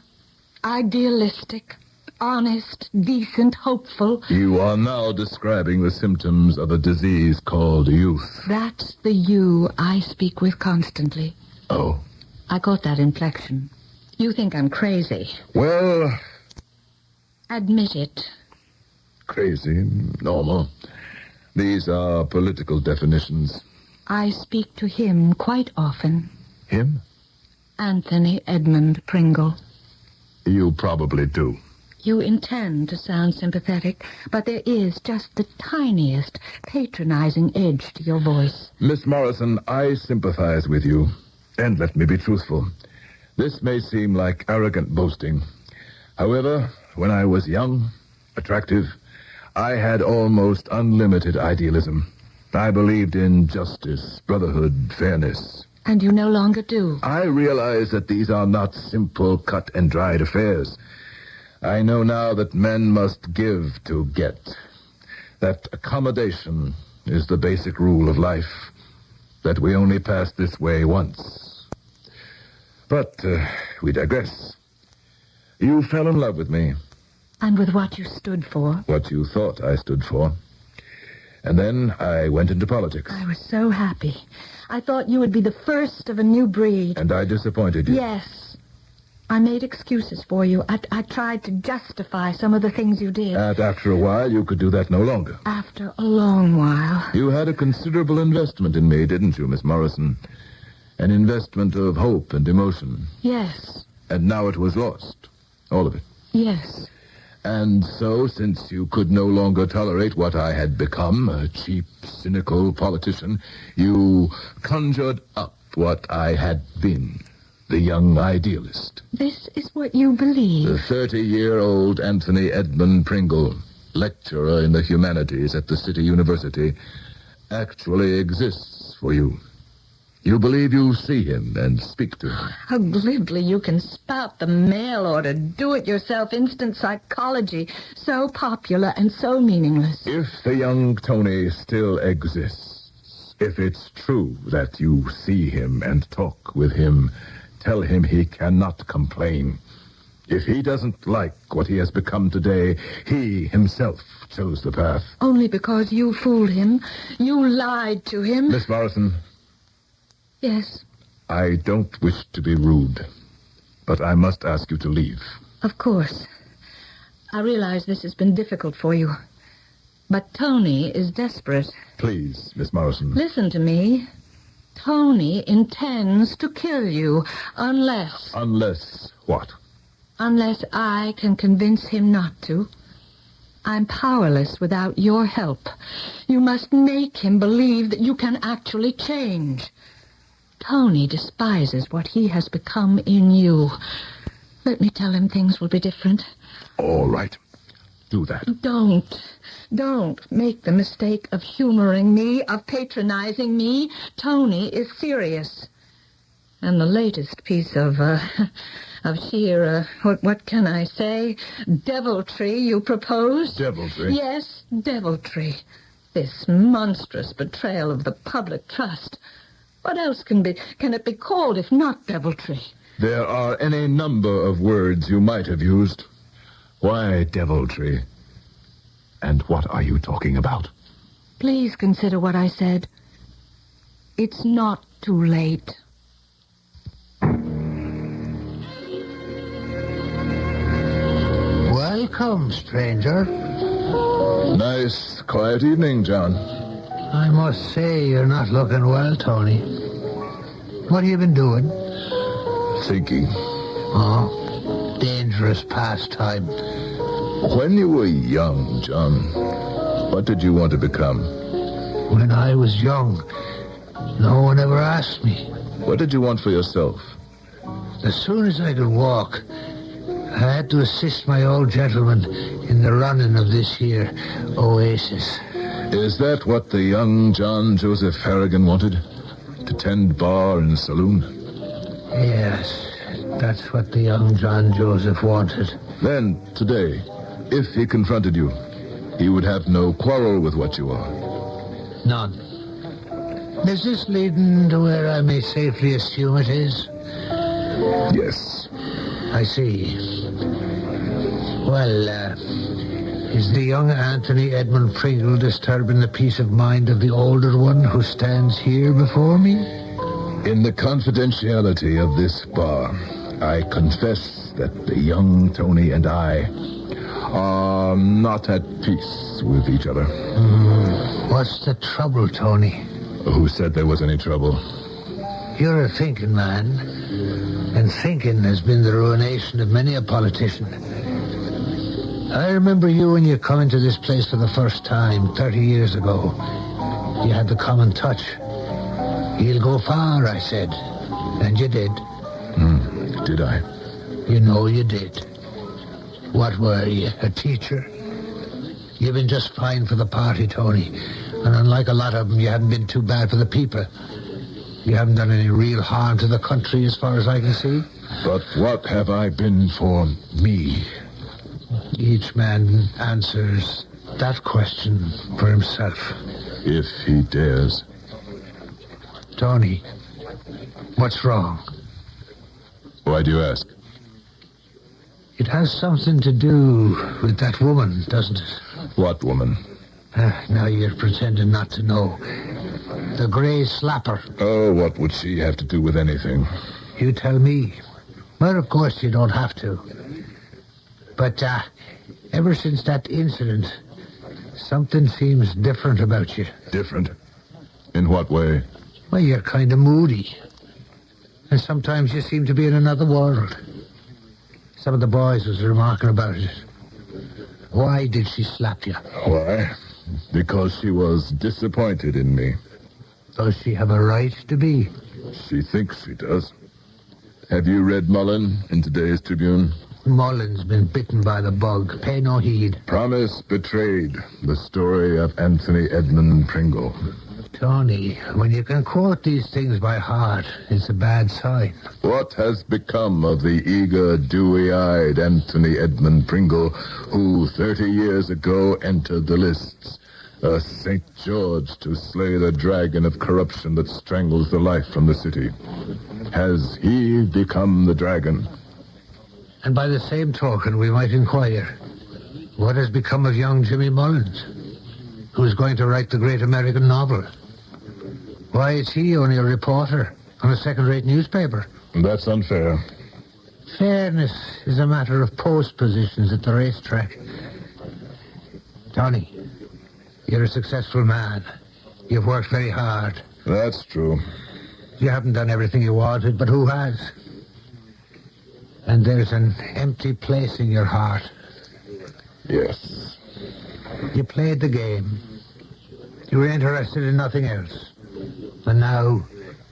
idealistic, honest, decent, hopeful. You are now describing the symptoms of a disease called youth. That's the you I speak with constantly. Oh. I got that inflection. You think I'm crazy. Well... Admit it. Crazy, normal. These are political definitions. I speak to him quite often. Him? Anthony Edmund Pringle. You probably do. You intend to sound sympathetic, but there is just the tiniest patronizing edge to your voice. Miss Morrison, I sympathize with you. And let me be truthful. This may seem like arrogant boasting. However, when I was young, attractive, I had almost unlimited idealism. I believed in justice, brotherhood, fairness. And you no longer do. I realize that these are not simple cut-and-dried affairs. I know now that men must give to get. That accommodation is the basic rule of life. That we only pass this way once. But we digress. You fell in love with me. And with what you stood for. What you thought I stood for. And then I went into politics. I was so happy. I thought you would be the first of a new breed. And I disappointed you. Yes. I made excuses for you. I tried to justify some of the things you did. And after a while, you could do that no longer. After a long while. You had a considerable investment in me, didn't you, Miss Morrison? An investment of hope and emotion. Yes. And now it was lost. All of it. Yes. And so, since you could no longer tolerate what I had become, a cheap, cynical politician, you conjured up what I had been, the young idealist. This is what you believe. The 30-year-old Anthony Edmund Pringle, lecturer in the humanities at the City University, actually exists for you. You believe you see him and speak to him. How glibly you can spout the mail order, do-it-yourself instant psychology, so popular and so meaningless. If the young Tony still exists, if it's true that you see him and talk with him, tell him he cannot complain. If he doesn't like what he has become today, he himself chose the path. Only because you fooled him. You lied to him. Miss Morrison... Yes? I don't wish to be rude, but I must ask you to leave. Of course. I realize this has been difficult for you. But Tony is desperate. Please, Miss Morrison. Listen to me. Tony intends to kill you, unless... Unless what? Unless I can convince him not to, I'm powerless without your help. You must make him believe that you can actually change. Tony despises what he has become in you. Let me tell him things will be different. All right. Do that. Don't make the mistake of humoring me, of patronizing me. Tony is serious. And the latest piece of sheer, what can I say, deviltry you proposed? Deviltry? Yes, deviltry. This monstrous betrayal of the public trust. What else can it be called if not deviltry? There are any number of words you might have used. Why deviltry? And what are you talking about? Please consider what I said. It's not too late. Welcome, stranger. Nice, quiet evening, John. I must say you're not looking well, Tony. What have you been doing? Thinking. Oh, dangerous pastime. When you were young, John, what did you want to become? When I was young, no one ever asked me. What did you want for yourself? As soon as I could walk, I had to assist my old gentleman in the running of this here oasis. Is that what the young John Joseph Harrigan wanted? To tend bar and saloon? Yes, that's what the young John Joseph wanted. Then, today, if he confronted you, he would have no quarrel with what you are. None. Is this leading to where I may safely assume it is? Yes. I see. Well, is the young Anthony Edmund Pringle disturbing the peace of mind of the older one who stands here before me? In the confidentiality of this bar, I confess that the young Tony and I are not at peace with each other. What's the trouble, Tony? Who said there was any trouble? You're a thinking man, and thinking has been the ruination of many a politician. I remember you when you come into this place for the first time 30 years ago. You had the common touch. You'll go far, I said. And you did. Did I? You know you did. What were you, a teacher? You've been just fine for the party, Tony. And unlike a lot of them, you haven't been too bad for the people. You haven't done any real harm to the country as far as I can see. But what have I been for me? Each man answers that question for himself. If he dares. Tony, what's wrong? Why do you ask? It has something to do with that woman, doesn't it? What woman? Now you're pretending not to know. The grey slapper. Oh, what would she have to do with anything? You tell me. Well, of course you don't have to. But, ever since that incident, something seems different about you. Different? In what way? Well, you're kind of moody. And sometimes you seem to be in another world. Some of the boys was remarking about it. Why did she slap you? Why? Because she was disappointed in me. Does she have a right to be? She thinks she does. Have you read Mullen in today's Tribune? Mullen's been bitten by the bug. Pay no heed. Promise Betrayed, the story of Anthony Edmund Pringle. Tony, when you can quote these things by heart, it's a bad sign. What has become of the eager, dewy-eyed Anthony Edmund Pringle, who 30 years ago entered the lists? A St. George to slay the dragon of corruption that strangles the life from the city. Has he become the dragon? And by the same token, we might inquire, what has become of young Jimmy Mullins, who's going to write the great American novel? Why is he only a reporter on a second-rate newspaper? That's unfair. Fairness is a matter of post positions at the racetrack. Tony, you're a successful man. You've worked very hard. That's true. You haven't done everything you wanted, but who has? And there's an empty place in your heart. Yes. You played the game. You were interested in nothing else. And now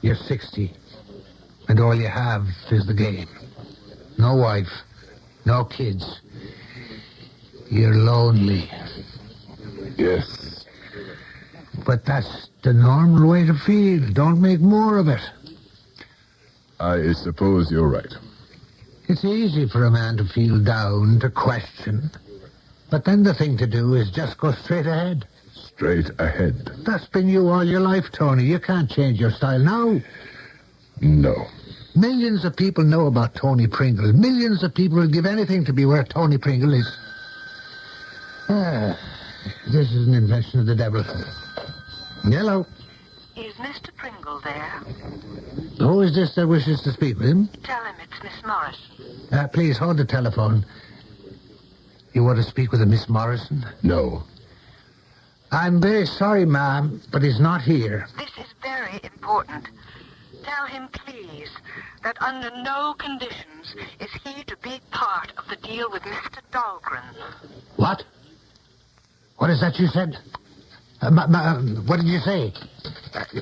you're 60. And all you have is the game. No wife. No kids. You're lonely. Yes. But that's the normal way to feel. Don't make more of it. I suppose you're right. It's easy for a man to feel down, to question. But then the thing to do is just go straight ahead. Straight ahead. That's been you all your life, Tony. You can't change your style now. No. Millions of people know about Tony Pringle. Millions of people would give anything to be where Tony Pringle is. This is an invention of the devil. Hello. Is Mr. Pringle there? Who is this that wishes to speak with him? Tell him it's Miss Morrison. Please hold the telephone. You want to speak with a Miss Morrison? No. I'm very sorry, ma'am, but he's not here. This is very important. Tell him, please, that under no conditions is he to be part of the deal with Mr. Dahlgren. What? What is that you said? What did you say?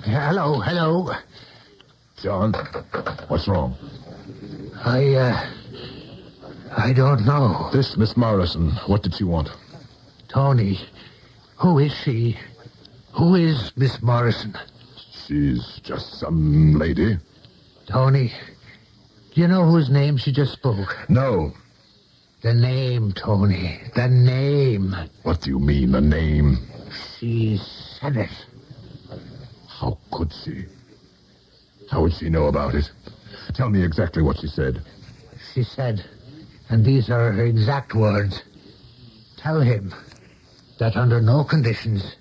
Hello. John, what's wrong? I don't know. This Miss Morrison, what did she want? Tony, who is she? Who is Miss Morrison? She's just some lady. Tony, do you know whose name she just spoke? No. The name, Tony. The name. What do you mean, the name? She said it. How could she? How would she know about it? Tell me exactly what she said. She said, and these are her exact words, tell him that under no conditions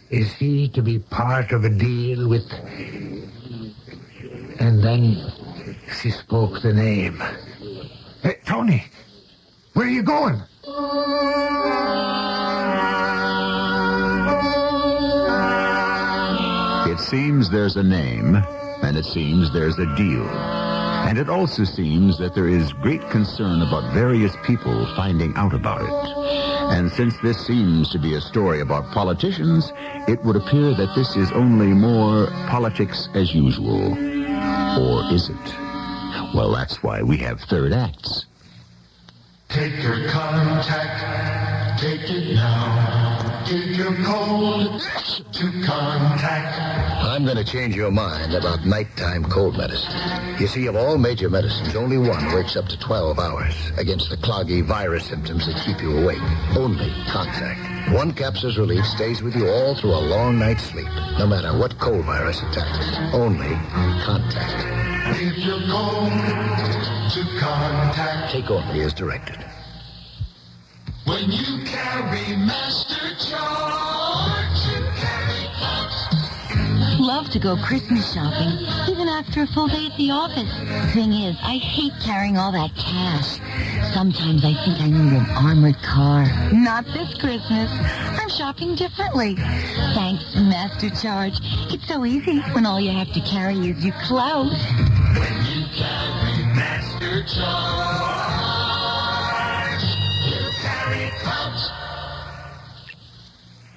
is he to be part of a deal with... And then she spoke the name. Hey, Tony, where are you going? It seems there's a name, and it seems there's a deal. And it also seems that there is great concern about various people finding out about it. And since this seems to be a story about politicians, it would appear that this is only more politics as usual. Or is it? Well, that's why we have third acts. Take your contact, take it now. Give your cold to contact. I'm going to change your mind about nighttime cold medicine. You see, of all major medicines, only one works up to 12 hours against the cloggy virus symptoms that keep you awake. Only contact. One capsule's relief stays with you all through a long night's sleep, no matter what cold virus attacks. Only contact. Give your cold to contact. Take only as directed. When you carry Master Charge, you carry Cox. Love to go Christmas shopping, even after a full day at the office. Thing is, I hate carrying all that cash. Sometimes I think I need an armored car. Not this Christmas. I'm shopping differently. Thanks to Master Charge. It's so easy when all you have to carry is your clothes. When you carry Master Charge, you carry Cox.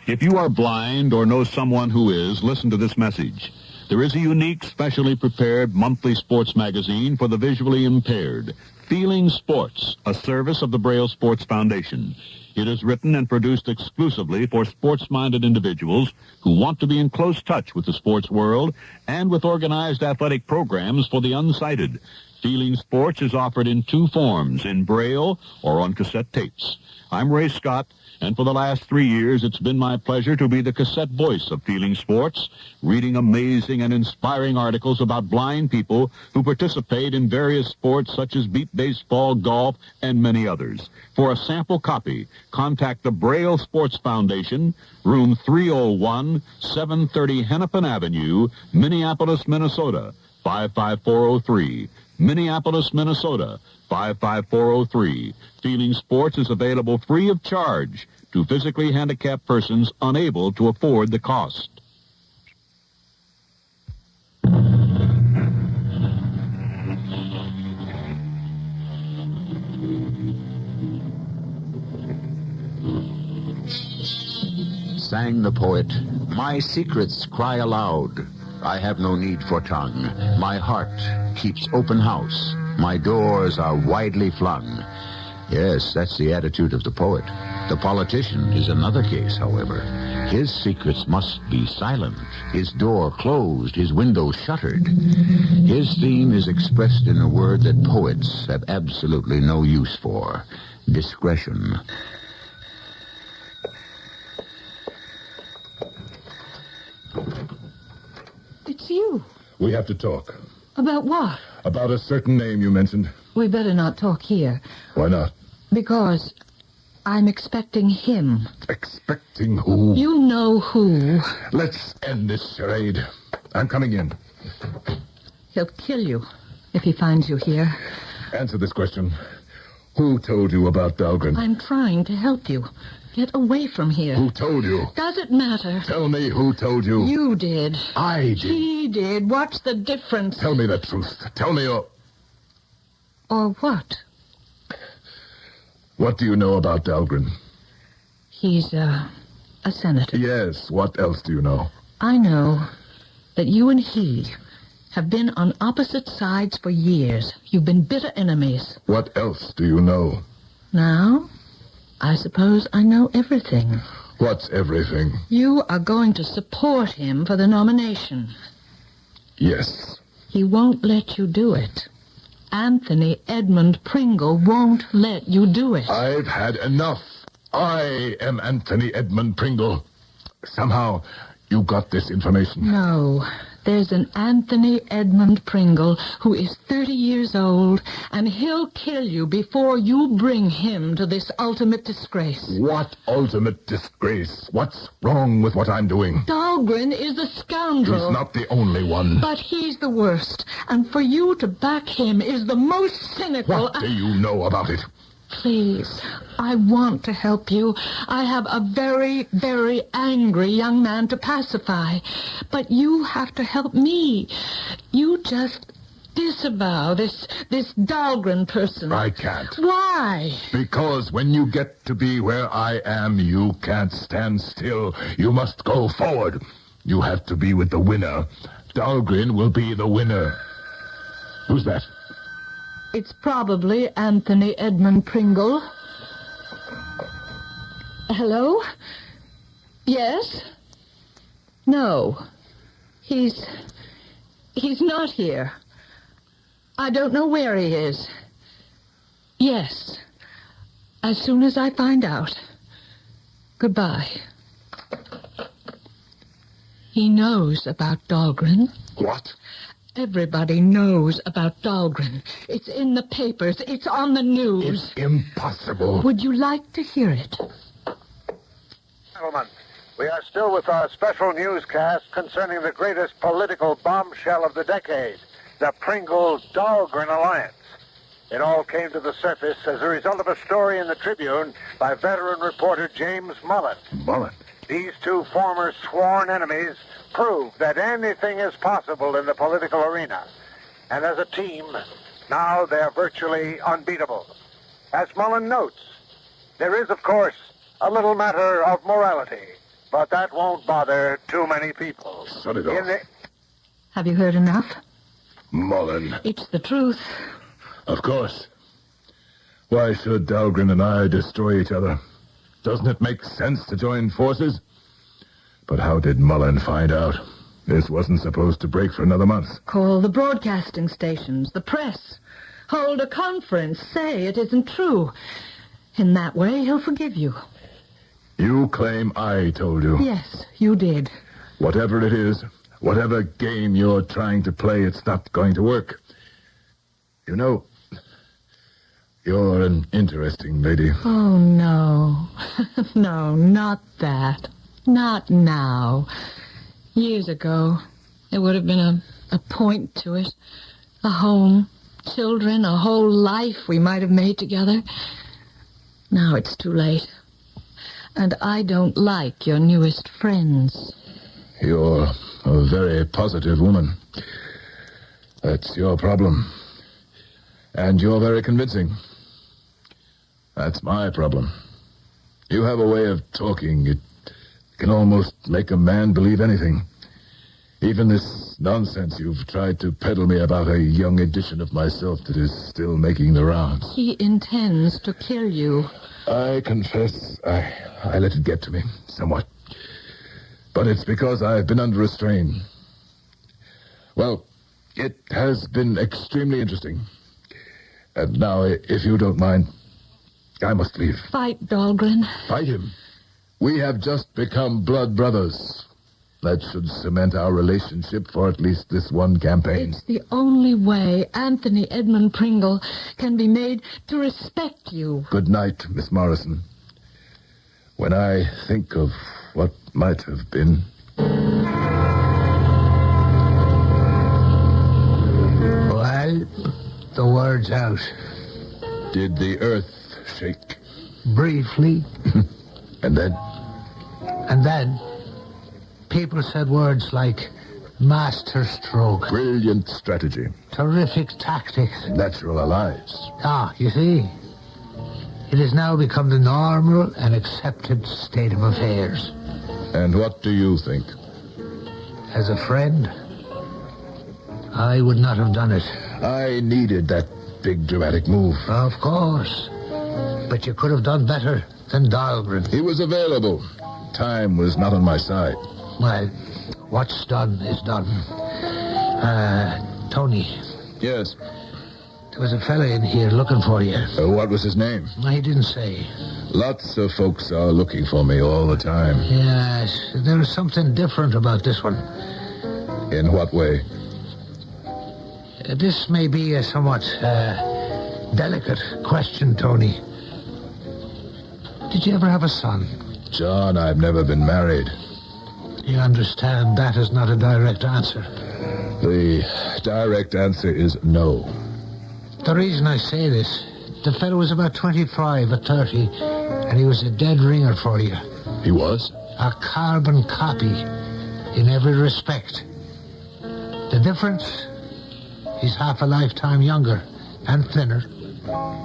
If you are blind or know someone who is, listen to this message. There is a unique, specially prepared monthly sports magazine for the visually impaired, Feeling Sports, a service of the Braille Sports Foundation. It is written and produced exclusively for sports-minded individuals who want to be in close touch with the sports world and with organized athletic programs for the unsighted. Feeling Sports is offered in two forms, in Braille or on cassette tapes. I'm Ray Scott, and for the last 3 years, it's been my pleasure to be the cassette voice of Feeling Sports, reading amazing and inspiring articles about blind people who participate in various sports such as beat baseball, golf, and many others. For a sample copy, contact the Braille Sports Foundation, room 301, 730 Hennepin Avenue, Minneapolis, Minnesota, 55403. Minneapolis, Minnesota, 55403. Feeling Sports is available free of charge to physically handicapped persons unable to afford the cost. sang the poet, "My secrets cry aloud. I have no need for tongue. My heart keeps open house. My doors are widely flung." Yes, that's the attitude of the poet. The politician is another case, however. His secrets must be silent, his door closed, his window shuttered. His theme is expressed in a word that poets have absolutely no use for: discretion. It's you. We have to talk. About what? About a certain name you mentioned. We better not talk here. Why not? Because I'm expecting him. Expecting who? You know who. Let's end this charade. I'm coming in. He'll kill you if he finds you here. Answer this question. Who told you about Dahlgren? I'm trying to help you. Get away from here. Who told you? Does it matter? Tell me who told you. You did. I did. He did. What's the difference? Tell me the truth. Tell me your... Or what? What do you know about Dahlgren? He's a senator. Yes, what else do you know? I know that you and he have been on opposite sides for years. You've been bitter enemies. What else do you know? Now, I suppose I know everything. What's everything? You are going to support him for the nomination. Yes. He won't let you do it. Anthony Edmund Pringle won't let you do it. I've had enough. I am Anthony Edmund Pringle. Somehow, you got this information. No. There's an Anthony Edmund Pringle who is 30 years old, and he'll kill you before you bring him to this ultimate disgrace. What ultimate disgrace? What's wrong with what I'm doing? Dahlgren is a scoundrel. He's not the only one. But he's the worst, and for you to back him is the most cynical... What do you know about it? Please, I want to help you. I have a very, very angry young man to pacify. But you have to help me. You just disavow this Dahlgren person. I can't. Why? Because when you get to be where I am, you can't stand still. You must go forward. You have to be with the winner. Dahlgren will be the winner. Who's that? It's probably Anthony Edmund Pringle. Hello? Yes? No. He's not here. I don't know where he is. Yes. As soon as I find out. Goodbye. He knows about Dahlgren. What? Everybody knows about Dahlgren. It's in the papers. It's on the news. It's impossible. Would you like to hear it? Gentlemen, we are still with our special newscast concerning the greatest political bombshell of the decade, the Pringle-Dahlgren alliance. It all came to the surface as a result of a story in the Tribune by veteran reporter James Mullen. Mullen? These two former sworn enemies prove that anything is possible in the political arena. And as a team, now they're virtually unbeatable. As Mullen notes, there is, of course, a little matter of morality, but that won't bother too many people. Shut it off. Have you heard enough? Mullen. It's the truth. Of course. Why should Dahlgren and I destroy each other? Doesn't it make sense to join forces? But how did Mullen find out? This wasn't supposed to break for another month. Call the broadcasting stations, the press. Hold a conference. Say it isn't true. In that way, he'll forgive you. You claim I told you. Yes, you did. Whatever it is, whatever game you're trying to play, it's not going to work. You know, you're an interesting lady. Oh, no. No, not that. Not now. Years ago, there would have been a point to it. A home, children, a whole life we might have made together. Now it's too late. And I don't like your newest friends. You're a very positive woman. That's your problem. And you're very convincing. That's my problem. You have a way of talking. It can almost make a man believe anything. Even this nonsense you've tried to peddle me about a young edition of myself that is still making the rounds. He intends to kill you. I confess I let it get to me, somewhat. But it's because I've been under a strain. Well, it has been extremely interesting. And now, if you don't mind, I must leave. Fight, Dahlgren. Fight him. We have just become blood brothers. That should cement our relationship for at least this one campaign. It's the only way Anthony Edmund Pringle can be made to respect you. Good night, Miss Morrison. When I think of what might have been... Well, the word's out. Did the earth shake? Briefly. And then? And then, people said words like master stroke. Brilliant strategy. Terrific tactics. Natural allies. Ah, you see, it has now become the normal and accepted state of affairs. And what do you think? As a friend, I would not have done it. I needed that big dramatic move. Of course. But you could have done better than Dahlgren. He was available. Time was not on my side. Well, what's done is done. Tony. Yes? There was a fella in here looking for you. What was his name? He didn't say. Lots of folks are looking for me all the time. Yes, there's something different about this one. In what way? This may be a somewhat delicate question, Tony. Did you ever have a son? John, I've never been married. You understand that is not a direct answer. The direct answer is no. The reason I say this, the fellow was about 25 or 30, and he was a dead ringer for you. He was? A carbon copy in every respect. The difference? He's half a lifetime younger and thinner.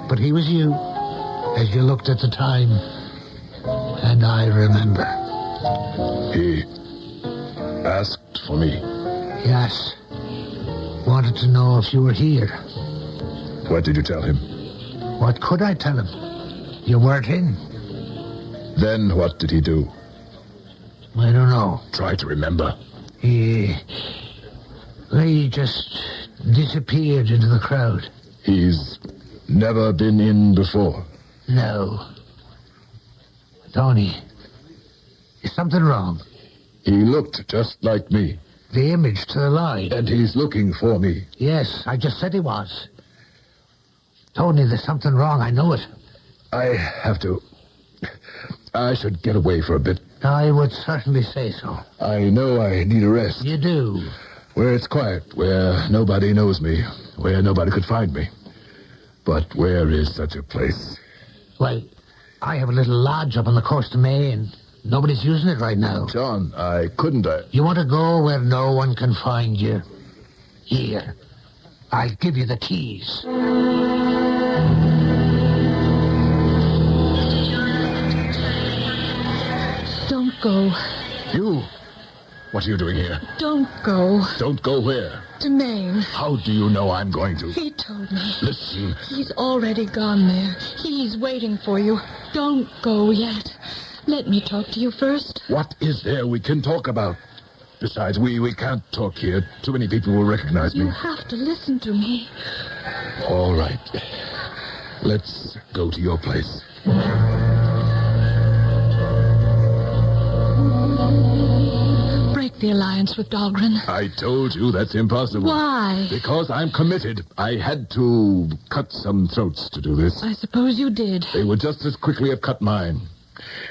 But he was you, as you looked at the time. And I remember. He asked for me. Yes. Wanted to know if you were here. What did you tell him? What could I tell him? You weren't in. Then what did he do? I don't know. Try to remember. He just disappeared into the crowd. He's never been in before? No. Tony, is something wrong? He looked just like me. The image to the line. And he's looking for me. Yes, I just said he was. Tony, there's something wrong. I know it. I have to... I should get away for a bit. I would certainly say so. I know I need a rest. You do? Where it's quiet, where nobody knows me, where nobody could find me. But where is such a place? Well, I have a little lodge up on the coast of Maine. Nobody's using it right now. John, You want to go where no one can find you? Here. I'll give you the keys. Don't go. You? What are you doing here? Don't go. Don't go where? To Maine. How do you know I'm going to? He told me. Listen. He's already gone there. He's waiting for you. Don't go yet. Let me talk to you first. What is there we can talk about? Besides, we can't talk here. Too many people will recognize me. You have to listen to me. All right. Let's go to your place. Break the alliance with Dahlgren. I told you that's impossible. Why? Because I'm committed. I had to cut some throats to do this. I suppose you did. They would just as quickly have cut mine.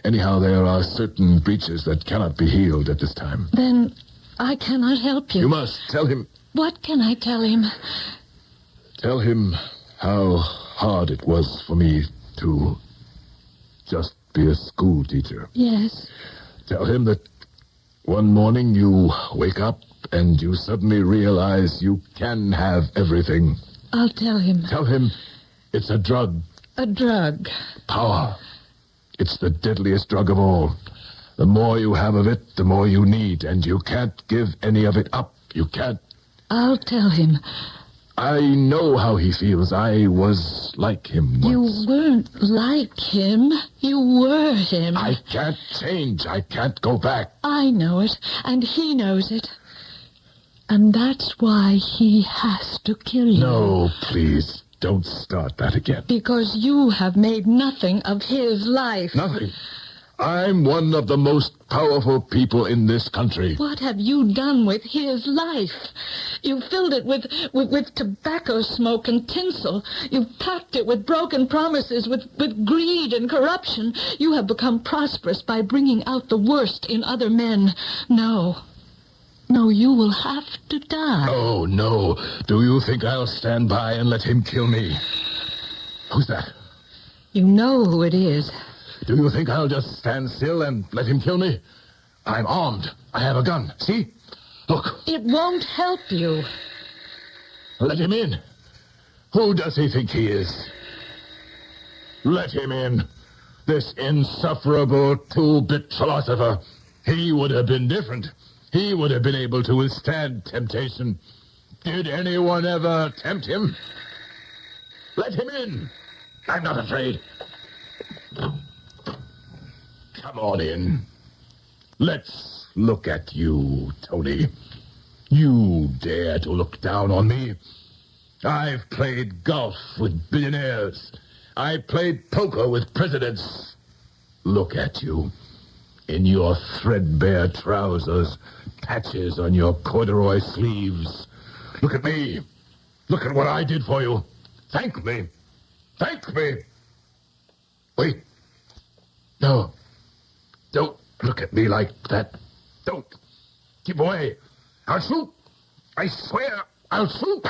Anyhow, there are certain breaches that cannot be healed at this time. Then I cannot help you. You must tell him. What can I tell him? Tell him how hard it was for me to just be a school teacher. Yes. Tell him that one morning you wake up and you suddenly realize you can have everything. I'll tell him. Tell him it's a drug. A drug. Power. It's the deadliest drug of all. The more you have of it, the more you need, and you can't give any of it up. You can't. I'll tell him. I know how he feels. I was like him once. You weren't like him. You were him. I can't change. I can't go back. I know it, and he knows it. And that's why he has to kill you. No, please, don't start that again. Because you have made nothing of his life. Nothing. I'm one of the most powerful people in this country. What have you done with his life? You filled it with tobacco smoke and tinsel. You've packed it with broken promises, with greed and corruption. You have become prosperous by bringing out the worst in other men. No, you will have to die. Oh, no. Do you think I'll stand by and let him kill me? Who's that? You know who it is. Do you think I'll just stand still and let him kill me? I'm armed. I have a gun. See? Look. It won't help you. Let him in. Who does he think he is? Let him in. This insufferable two-bit philosopher. He would have been different. He would have been able to withstand temptation. Did anyone ever tempt him? Let him in. I'm not afraid. Come on in. Let's look at you, Tony. You dare to look down on me? I've played golf with billionaires. I played poker with presidents. Look at you. In your threadbare trousers, patches on your corduroy sleeves. Look at me. Look at what I did for you. Thank me. Thank me. Wait. No. Don't look at me like that. Don't. Keep away. I'll shoot. I swear I'll shoot.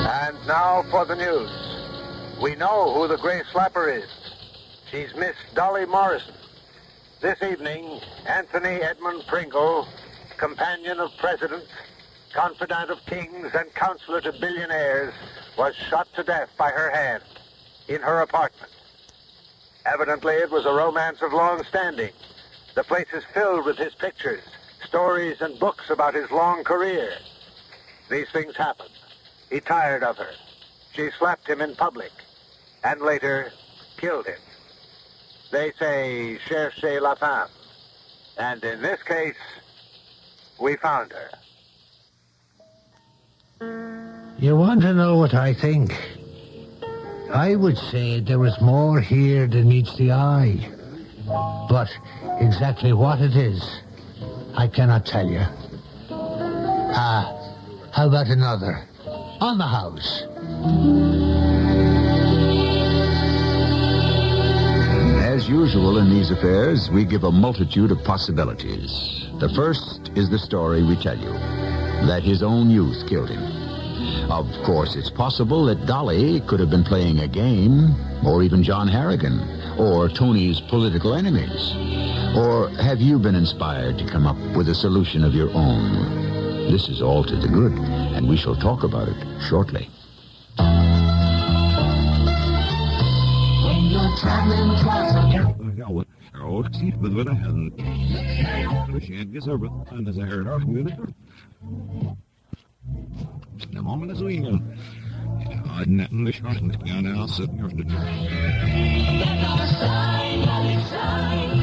And now for the news. We know who the Gray Slapper is. She's Miss Dolly Morrison. This evening, Anthony Edmund Pringle, companion of presidents, confidant of kings, and counselor to billionaires, was shot to death by her hand in her apartment. Evidently, it was a romance of long standing. The place is filled with his pictures, stories, and books about his long career. These things happened. He tired of her. She slapped him in public, and later killed him. They say, cherchez la femme. And in this case, we found her. You want to know what I think? I would say there was more here than meets the eye. But exactly what it is, I cannot tell you. How about another? On the house. As usual in these affairs, we give a multitude of possibilities. The first is the story we tell you, that his own youth killed him. Of course, it's possible that Dolly could have been playing a game, or even John Harrigan, or Tony's political enemies. Or have you been inspired to come up with a solution of your own? This is all to the good, and we shall talk about it shortly. When you're traveling across the moment as we go. I'd net in the shot and down now sitting here. Get our sign,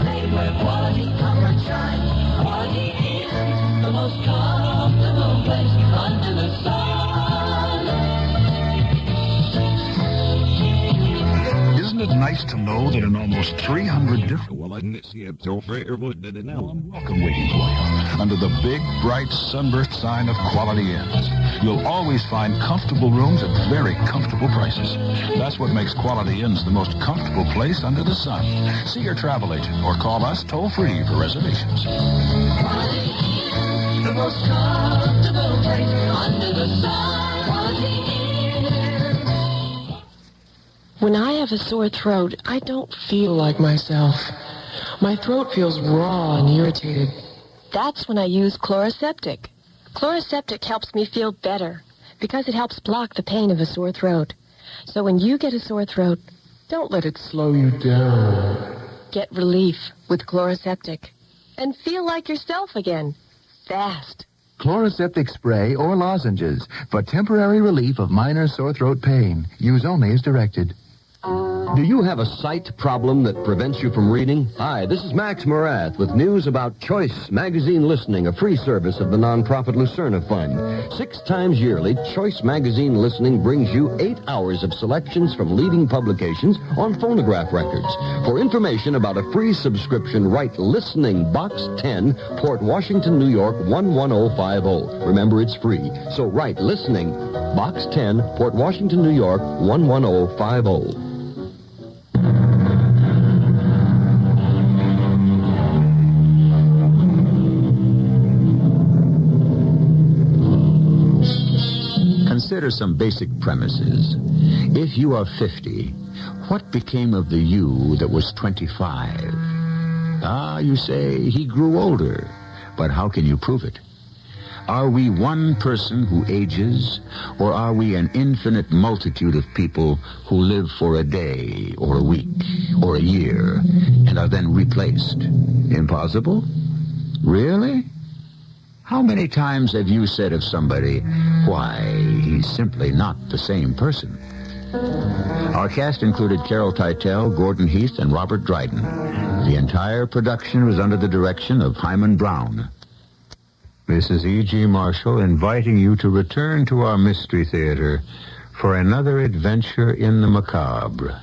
play where quality, comfort, shine. Quality is the most comfortable place under the sun. Isn't it nice to know that in almost 300 different... Well, I didn't see it so fair, but did it now? Welcome waiting for you under the big, bright, sunburst sign of Quality Inns. You'll always find comfortable rooms at very comfortable prices. That's what makes Quality Inns the most comfortable place under the sun. See your travel agent or call us toll-free for reservations. Quality Inns, the most comfortable place under the sun. Quality Inns. When I have a sore throat, I don't feel like myself. My throat feels raw and irritated. That's when I use Chloraseptic. Chloraseptic helps me feel better because it helps block the pain of a sore throat. So when you get a sore throat, don't let it slow you down. Get relief with Chloraseptic. And feel like yourself again. Fast. Chloraseptic spray or lozenges for temporary relief of minor sore throat pain. Use only as directed. Do you have a sight problem that prevents you from reading? Hi, this is Max Morath with news about Choice Magazine Listening, a free service of the nonprofit Lucerna Fund. 6 times yearly, Choice Magazine Listening brings you 8 hours of selections from leading publications on phonograph records. For information about a free subscription, write Listening, Box 10, Port Washington, New York, 11050. Remember, it's free. So write Listening, Box 10, Port Washington, New York, 11050. Consider some basic premises. If you are 50, what became of the you that was 25? You say he grew older, but how can you prove it? Are we one person who ages, or are we an infinite multitude of people who live for a day, or a week, or a year, and are then replaced? Impossible? Really? How many times have you said of somebody, why, he's simply not the same person? Our cast included Carol Teitel, Gordon Heath, and Robert Dryden. The entire production was under the direction of Hyman Brown. This is E.G. Marshall inviting you to return to our Mystery Theater for another adventure in the macabre.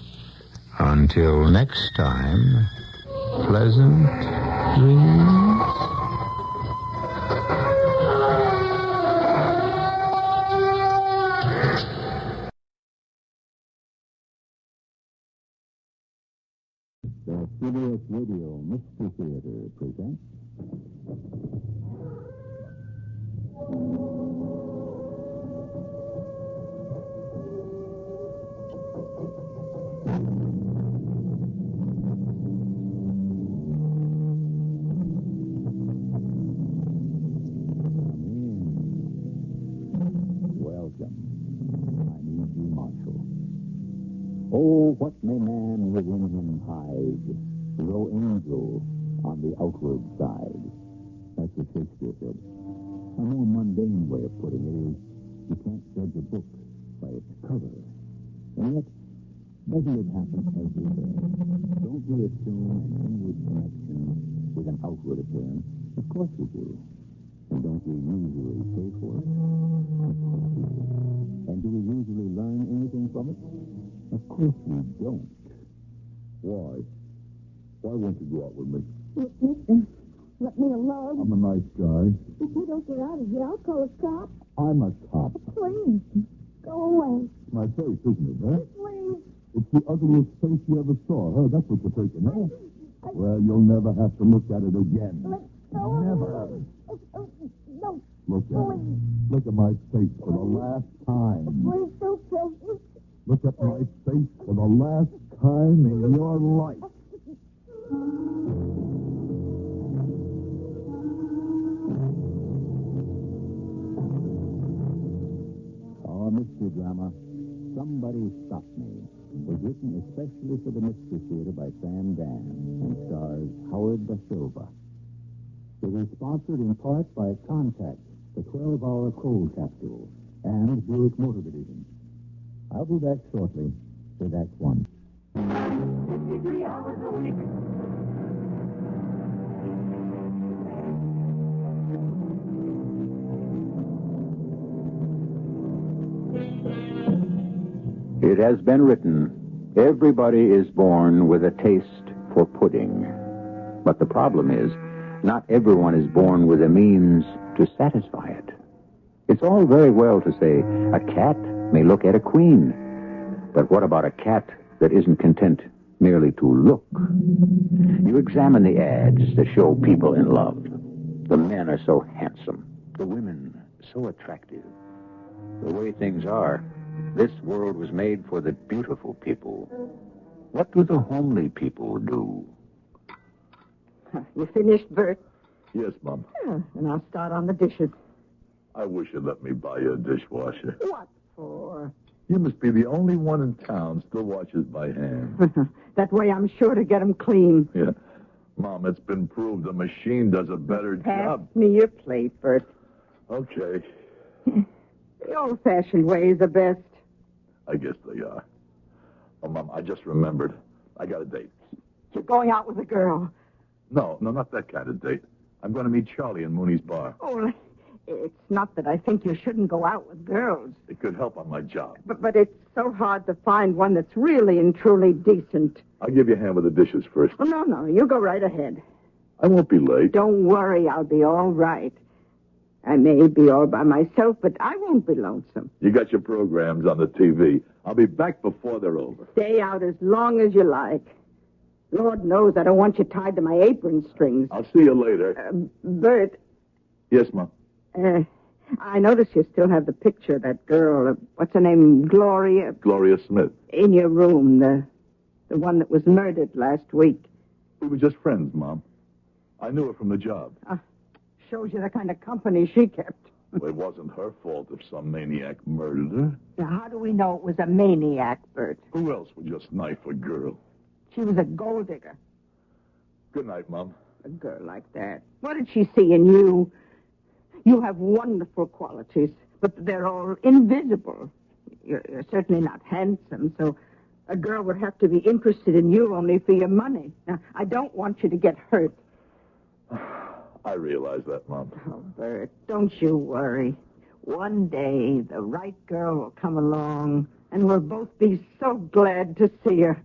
Until next time, pleasant dreams. The CBS Radio Mystery Theater presents Welcome. I'm E.G. Marshall. Oh, what may man within him hide, though angel on the outward side. That's what Shakespeare said. A more mundane way of putting it is, you can't judge a book by its cover. And yet, doesn't it happen every day? Don't we assume an inward connection with an outward appearance? Of course we do. And don't we usually pay for it? Of course we do. And do we usually learn anything from it? Of course we don't. Why? Why won't you go out with me? Mister, let me alone. I'm a nice guy. If you don't get out of here, I'll call a cop. I'm a cop. Please, go away. My face, isn't it, huh? Please. It's the ugliest face you ever saw, huh? That's what you're thinking, huh? Well, you'll never have to look at it again. Never. No. Look at it. Look at my face for the last time. Please don't take me. Look at my face for the last time in your life. Our mystery drama, Somebody Stop Me, was written especially for the Mystery Theater by Sam Dan and stars Howard Da Silva. It is sponsored in part by Contact, the 12-hour cold capsule, and Buick Motor Division. I'll be back shortly with Act 1. 53 hours a week. It has been written, everybody is born with a taste for pudding. But the problem is, not everyone is born with the means to satisfy it. It's all very well to say, a cat may look at a queen. But what about a cat that isn't content merely to look? You examine the ads that show people in love. The men are so handsome. The women so attractive. The way things are, this world was made for the beautiful people. What do the homely people do? You finished, Bert? Yes, Mom. Yeah, and I'll start on the dishes. I wish you'd let me buy you a dishwasher. What for? You must be the only one in town still washes by hand. That way I'm sure to get 'em clean. Yeah. Mom, it's been proved the machine does a better Pass job. me your plate, Bert. Okay. The old-fashioned way is the best. I guess they are. Oh, Mom, I just remembered. I got a date. You're going out with a girl. No, not that kind of date. I'm going to meet Charlie in Mooney's bar. Oh, it's not that I think you shouldn't go out with girls. It could help on my job. But it's so hard to find one that's really and truly decent. I'll give you a hand with the dishes first. Oh, no, you go right ahead. I won't be late. Don't worry, I'll be all right. I may be all by myself, but I won't be lonesome. You got your programs on the TV. I'll be back before they're over. Stay out as long as you like. Lord knows I don't want you tied to my apron strings. I'll see you later. Bert. Yes, Mom. I notice you still have the picture of that girl. What's her name? Gloria? Gloria Smith. In your room, the one that was murdered last week. We were just friends, Mom. I knew her from the job. Shows you the kind of company she kept. Well, it wasn't her fault if some maniac murdered her. Now, how do we know it was a maniac, Bert? Who else would just knife a girl? She was a gold digger. Good night, Mom. A girl like that. What did she see in you? You have wonderful qualities, but they're all invisible. You're certainly not handsome, so a girl would have to be interested in you only for your money. Now, I don't want you to get hurt. I realize that, Mom. Oh, Bert, don't you worry. One day, the right girl will come along, and we'll both be so glad to see her.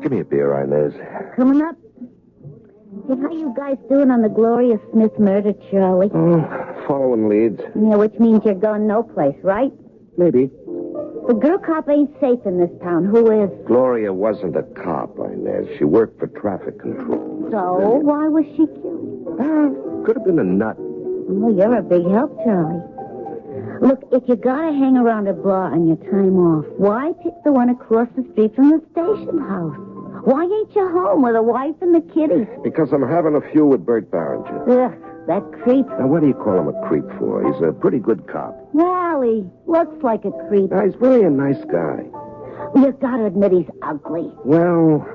Give me a beer, Inez. Coming up. Hey, how you guys doing on the Gloria Smith murder, Charlie? Following leads. Yeah, which means you're going no place, right? Maybe. The girl cop ain't safe in this town. Who is? Gloria wasn't a cop, Inez. She worked for traffic control. So, why was she killed? Could have been a nut. Oh, you're a big help, Charlie. Look, if you gotta hang around a bar on your time off, why pick the one across the street from the station house? Why ain't you home with a wife and the kiddies? Because I'm having a feud with Bert Barringer. Ugh, that creep. Now, what do you call him a creep for? He's a pretty good cop. Well, he looks like a creep. Now, he's really a nice guy. You gotta admit he's ugly. Well...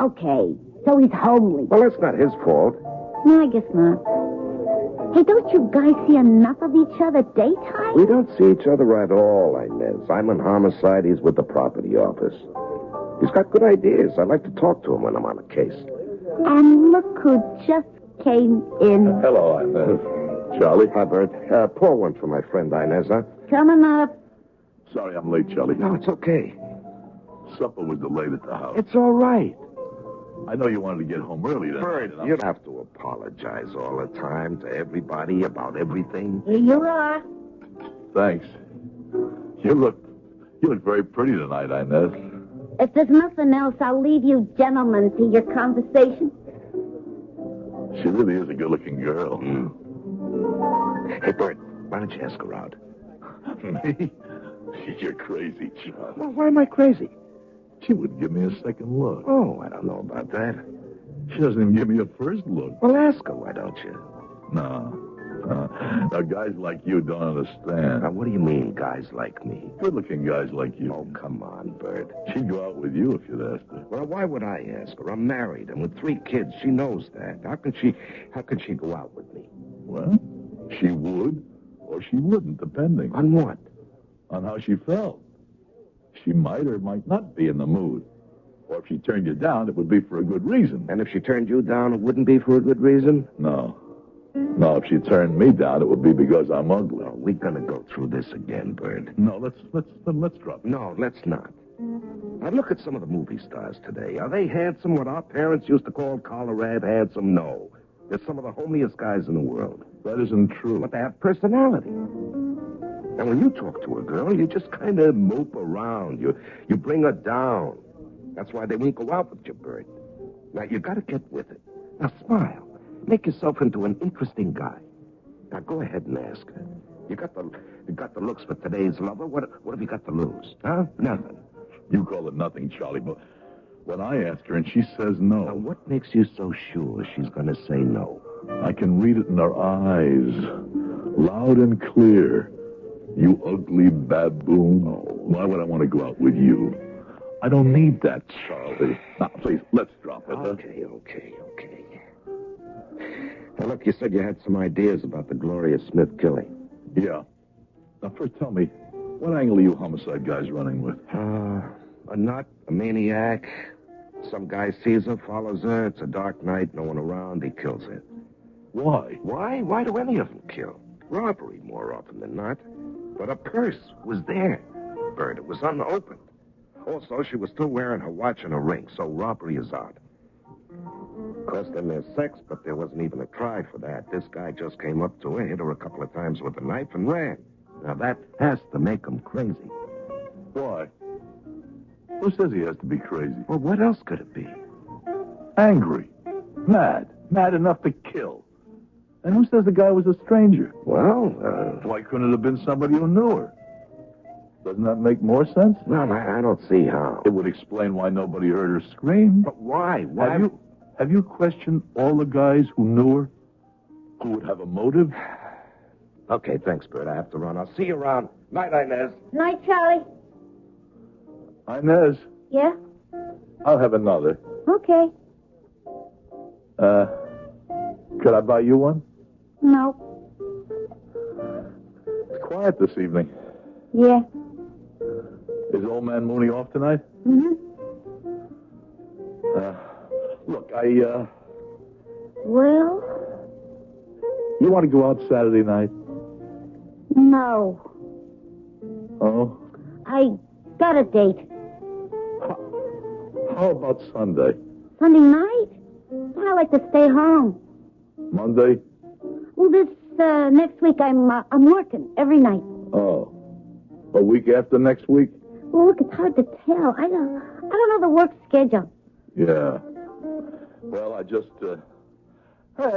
Okay, so he's homely. Well, that's not his fault. No, I guess not. Hey, don't you guys see enough of each other daytime? We don't see each other at all, Inez. I'm in homicide. He's with the property office. He's got good ideas. I like to talk to him when I'm on a case. And look who just came in. Hello, Inez. Charlie. Hi, Bert. Pour one for my friend Inez, huh? Coming up. Sorry I'm late, Charlie. No, it's okay. Supper was delayed at the house. It's all right. I know you wanted to get home early tonight. Bert, you don't have to apologize all the time to everybody about everything. Here you are. Thanks. You look very pretty tonight, Inez. If there's nothing else, I'll leave you gentlemen to your conversation. She really is a good-looking girl. Hey, Bert, why don't you ask her out? Me? You're crazy, Charlie. Well, why am I crazy? She wouldn't give me a second look. Oh, I don't know about that. She doesn't even give me a first look. Well, ask her, why don't you? No. Now, guys like you don't understand. Now, what do you mean, guys like me? Good-looking guys like you. Oh, come on, Bert. She'd go out with you if you'd asked her. Well, why would I ask her? I'm married, and with 3 kids, she knows that. How could she go out with me? Well, she would, or she wouldn't, depending. On what? On how she felt. She might or might not be in the mood. Or if she turned you down, it would be for a good reason. And if she turned you down, it wouldn't be for a good reason? No. No, if she turned me down, it would be because I'm ugly. Well, we're gonna go through this again, Bert. No, let's drop it. No, let's not. Now, look at some of the movie stars today. Are they handsome? What our parents used to call Colorado handsome? No. They're some of the homeliest guys in the world. That isn't true. But they have personality. And when you talk to a girl, you just kind of mope around. You bring her down. That's why they won't go out with you, Bert. Now, you got to get with it. Now, smile. Make yourself into an interesting guy. Now, go ahead and ask her. You got the looks for today's lover. What have you got to lose? Huh? Nothing. You call it nothing, Charlie, but when I ask her and she says no... Now, what makes you so sure she's going to say no? I can read it in her eyes, loud and clear. You ugly baboon. Why would I want to go out with you? I don't need that, Charlie. Now, please, let's drop it. Okay. Now, look, you said you had some ideas about the Gloria Smith killing. Yeah. Now, first tell me, what angle are you homicide guys running with? A nut, a maniac. Some guy sees her, follows her. It's a dark night, no one around. He kills her. Why? Why? Why do any of them kill? Robbery, more often than not. But a purse was there. Bert, it was unopened. Also, she was still wearing her watch and a ring, so robbery is out. Of course, then there's sex, but there wasn't even a try for that. This guy just came up to her, hit her a couple of times with a knife, and ran. Now, that has to make him crazy. Why? Who says he has to be crazy? Well, what else could it be? Angry. Mad. Mad enough to kill. And who says the guy was a stranger? Well, why couldn't it have been somebody who knew her? Doesn't that make more sense? No, I don't see how. It would explain why nobody heard her scream. But why? Why? Have you questioned all the guys who knew her? Who would have a motive? Okay, thanks, Bert. I have to run. I'll see you around. Night, Inez. Night, Charlie. Inez, Yeah? I'll have another. Okay. Could I buy you one? No. It's quiet this evening. Yeah. Is old man Mooney off tonight? Mm-hmm. Look, Well? You want to go out Saturday night? No. Oh? I got a date. How about Sunday? Sunday night? I like to stay home. Monday? Well, this next week I'm working every night. Oh. A week after next week? Well, look, it's hard to tell. I don't know the work schedule. Yeah. Well, I just, hey,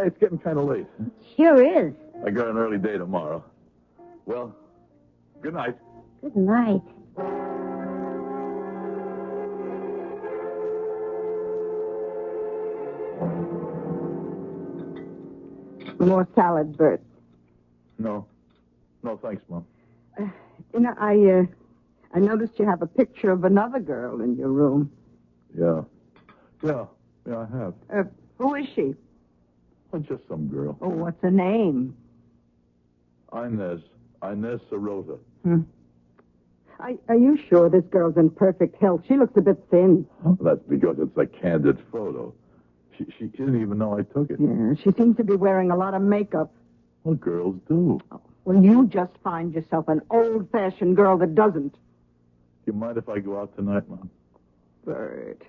it's getting kind of late. Sure is. I got an early day tomorrow. Well, good night. Good night. More salad, Bert. No. No, thanks, Mom. I noticed you have a picture of another girl in your room. Yeah. Yeah, I have. Who is she? Oh, just some girl. Oh, what's her name? Inez Sirota. Are you sure this girl's in perfect health? She looks a bit thin. Oh, that's because it's a candid photo. She didn't even know I took it. Yeah, she seems to be wearing a lot of makeup. Well, girls do. Oh, well, you just find yourself an old-fashioned girl that doesn't. Do you mind if I go out tonight, Mom? Bert,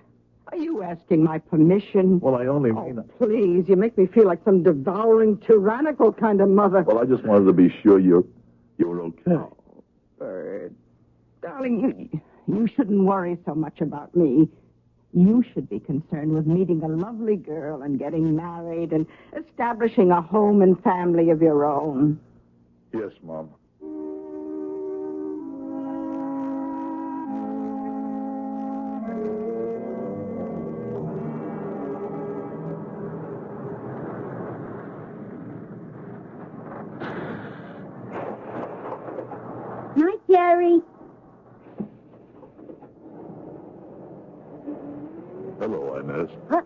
are you asking my permission? Well, I only mean... Oh, please, you make me feel like some devouring, tyrannical kind of mother. Well, I just wanted to be sure you were okay. Oh, Bert, darling, you shouldn't worry so much about me. You should be concerned with meeting a lovely girl and getting married and establishing a home and family of your own. Yes, Mom. Night, Jerry. Hello, Inez. What?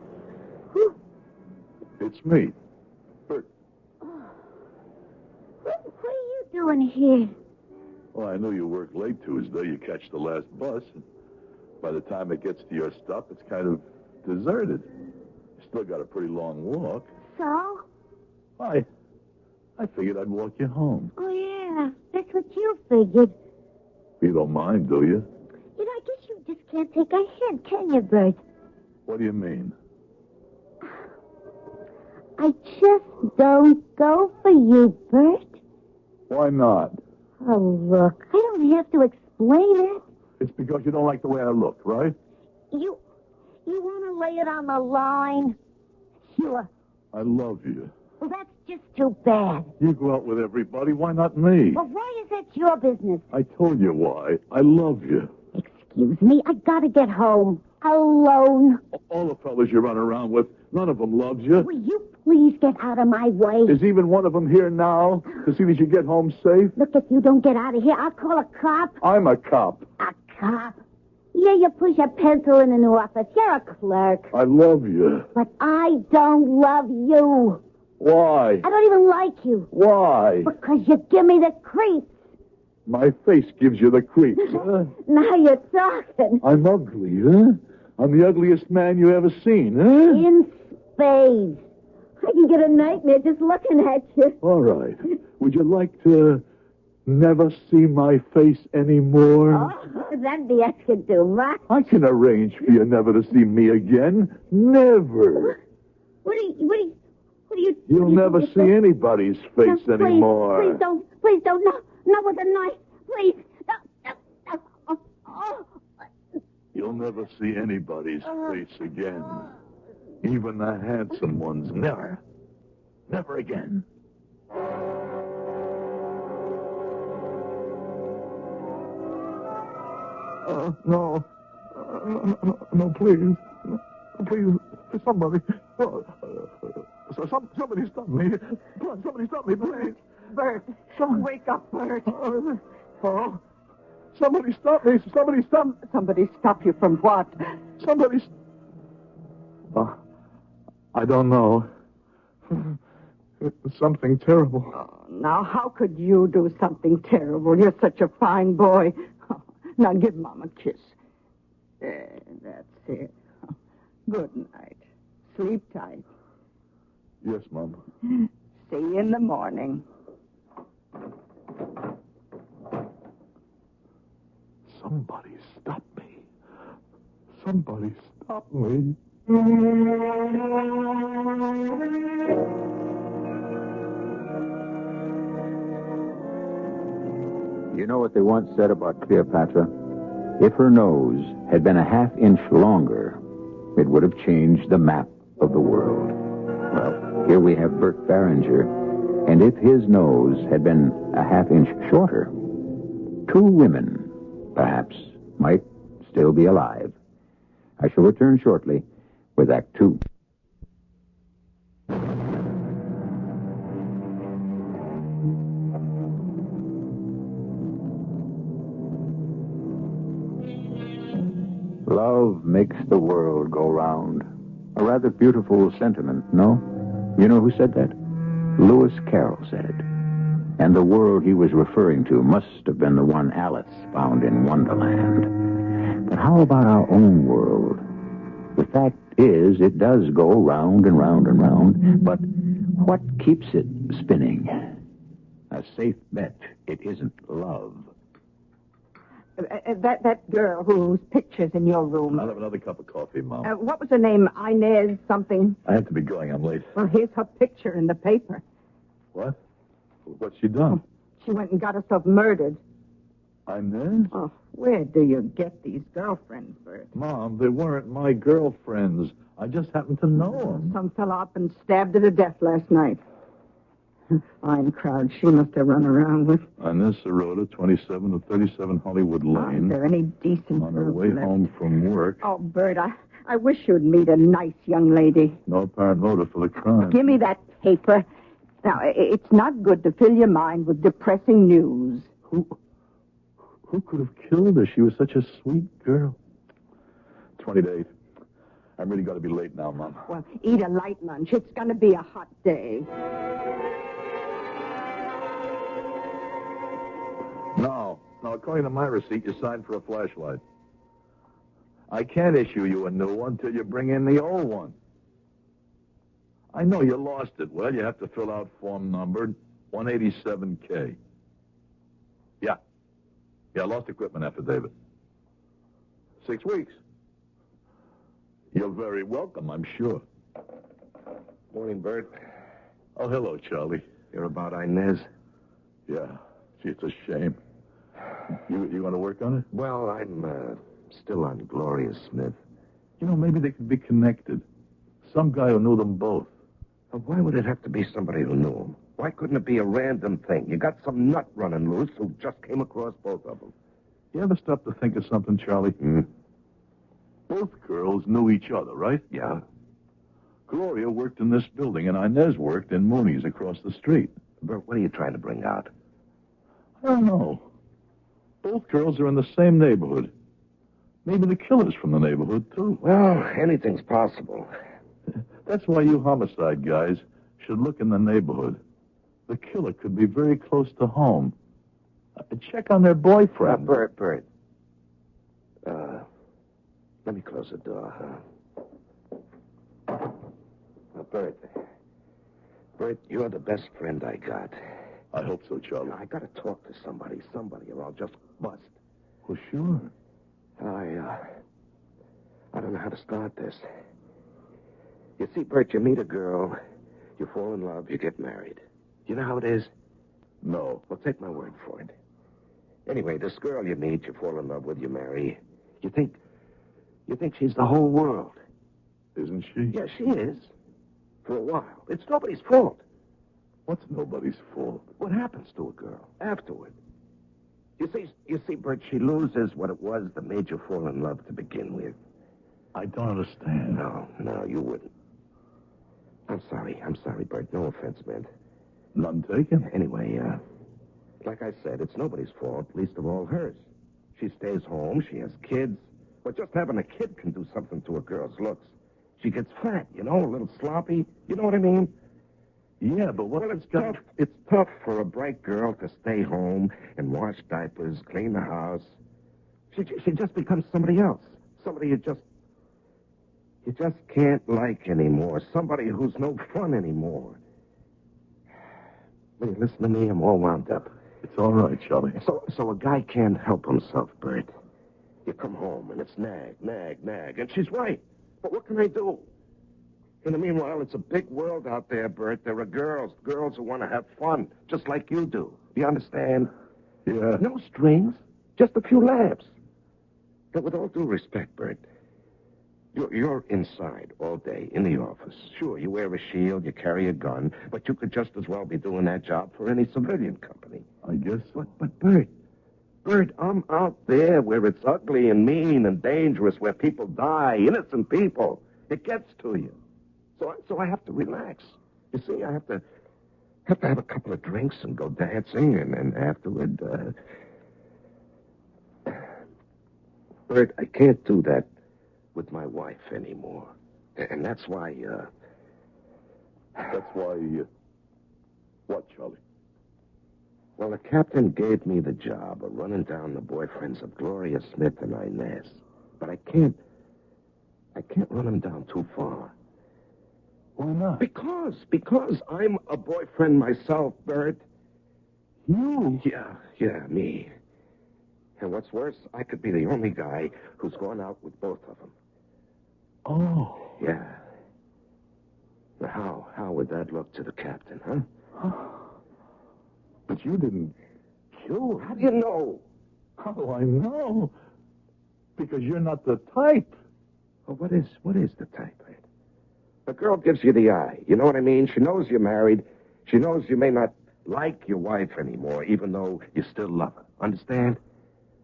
Who? It's me, Bert. What are you doing here? Well, I knew you worked late Tuesday. You catch the last bus. And by the time it gets to your stop, it's kind of deserted. You still got a pretty long walk. So? I figured I'd walk you home. Oh, yeah. That's what you figured. You don't mind, do you? You know, I guess you just can't take a hint, can you, Bert? What do you mean? I just don't go for you, Bert. Why not? Oh, look, I don't have to explain it. It's because you don't like the way I look, right? You want to lay it on the line? Sure. I love you. Well, that's just too bad. You go out with everybody. Why not me? Well, why is that your business? I told you why. I love you. Excuse me, I gotta get home. Alone. All the fellas you run around with, None of them loves you. Will you please get out of my way? Is even one of them here now to see that you get home safe? Look, if you don't get out of here, I'll call a cop. I'm a cop. A cop? Yeah, you push a pencil in a new office. You're a clerk. I love you. But I don't love you. Why? I don't even like you. Why? Because you give me the creeps. My face gives you the creeps, huh? Now you're talking. I'm ugly, huh? I'm the ugliest man you ever seen, huh? In spades. I can get a nightmare just looking at you. All right. Would you like to never see my face anymore? Oh, that'd be asking too much. I can arrange for you never to see me again. Never. What do you... You'll never see anybody's face No, anymore. Please don't. No, not with a knife. Please. No. Oh. You'll never see anybody's face again. Even the handsome ones. Never. Never again. No. No, please. Please, somebody. Somebody stop me. Somebody stop me, please. Bert, wake up, Bert. Oh. Somebody stop me. Somebody stop. Somebody stop you from what? Somebody. I don't know. It's something terrible. Oh, now, how could you do something terrible? You're such a fine boy. Oh, now, give Mom a kiss. There, that's it. Good night. Sleep tight. Yes, Mom. See you in the morning. Somebody stop me. Somebody stop me. You know what they once said about Cleopatra? If her nose had been a half-inch longer, it would have changed the map of the world. Well, here we have Bert Barringer, and if his nose had been a half-inch shorter, two women, perhaps, might still be alive. I shall return shortly with Act Two. Love makes the world go round. A rather beautiful sentiment, no? You know who said that? Lewis Carroll said it. And the world he was referring to must have been the one Alice found in Wonderland. But how about our own world? The fact is, it does go round and round and round, but what keeps it spinning? A safe bet it isn't love. That girl whose picture's in your room. I'll have another cup of coffee, Mom. What was her name? Inez something? I have to be going. I'm late. Well, here's her picture in the paper. What? What's she done? She went and got herself murdered. Inez? Oh, where do you get these girlfriends, Bert? Mom, they weren't my girlfriends. I just happened to know them. Some fell up and stabbed her to death last night. Fine crowd she must have run around with. Inez Sirota, 27 to 37 Hollywood Lane. Are there any decent On her girls way left? home from work. Oh, Bert, I wish you'd meet a nice young lady. No apparent motive for the crime. Give me that paper. Now, it's not good to fill your mind with depressing news. Who could have killed her? She was such a sweet girl. 20 days. I'm really going to be late now, Mom. Well, eat a light lunch. It's going to be a hot day. No, according to my receipt, you signed for a flashlight. I can't issue you a new one till you bring in the old one. I know you lost it. Well, you have to fill out form numbered 187K. Yeah, lost equipment affidavit. 6 weeks. You're very welcome, I'm sure. Morning, Bert. Oh, hello, Charlie. You're about Inez? Yeah. Gee, it's a shame. You want to work on it? Well, I'm still on Gloria Smith. You know, maybe they could be connected. Some guy who knew them both. Now, why would it have to be somebody who knew them? Why couldn't it be a random thing? You got some nut running loose who just came across both of them. You ever stop to think of something, Charlie? Both girls knew each other, right? Yeah. Gloria worked in this building, and Inez worked in Mooney's across the street. Bert, what are you trying to bring out? I don't know. Both girls are in the same neighborhood. Maybe the killer's from the neighborhood, too. Well, anything's possible. That's why you homicide guys should look in the neighborhood. The killer could be very close to home. Check on their boyfriend. Bert. Let me close the door, huh? Bert, you're the best friend I got. I hope so, Charlie. I gotta talk to somebody, or I'll just bust. Well, sure. I don't know how to start this. You see, Bert, you meet a girl, you fall in love, you get married. You know how it is? No. Well, take my word for it. Anyway, this girl you meet, you fall in love with, you marry. You think she's the whole world. Isn't she? Yeah, she is. For a while. It's nobody's fault. What's nobody's fault? What happens to a girl afterward? You see, Bert, she loses what it was that made you fall in love to begin with. I don't understand. No, you wouldn't. I'm sorry, Bert. No offense meant. None taken. Anyway, like I said, it's nobody's fault, least of all hers. She stays home, she has kids. But just having a kid can do something to a girl's looks. She gets fat, a little sloppy. You know what I mean? Yeah, but It's tough for a bright girl to stay home and wash diapers, clean the house. She just becomes somebody else. Somebody you just can't like anymore. Somebody who's no fun anymore. Will you listen to me? I'm all wound up. It's all right, Charlie. So a guy can't help himself, Bert. You come home and it's nag. And she's right. But what can I do? In the meanwhile, it's a big world out there, Bert. There are girls who want to have fun, just like you do. You understand? Yeah. No strings, just a few laughs. But with all due respect, Bert, you're inside all day in the office. Sure, you wear a shield, you carry a gun, but you could just as well be doing that job for any civilian company. I guess. But Bert, I'm out there where it's ugly and mean and dangerous, where people die, innocent people. It gets to you. So I have to relax. You see, I have to have a couple of drinks and go dancing, and afterward, Bert, I can't do that with my wife anymore. And that's why, what, Charlie? Well, the captain gave me the job of running down the boyfriends of Gloria Smith and Inez. But I can't run them down too far. Why not? Because I'm a boyfriend myself, Bert. You? Yeah, me. And what's worse, I could be the only guy who's gone out with both of them. Oh. Yeah. Now, how would that look to the captain, huh? But you didn't kill her. How do you know? How do I know? Because you're not the type. Well, what is the type, Bert? A girl gives you the eye. You know what I mean? She knows you're married. She knows you may not like your wife anymore, even though you still love her. Understand?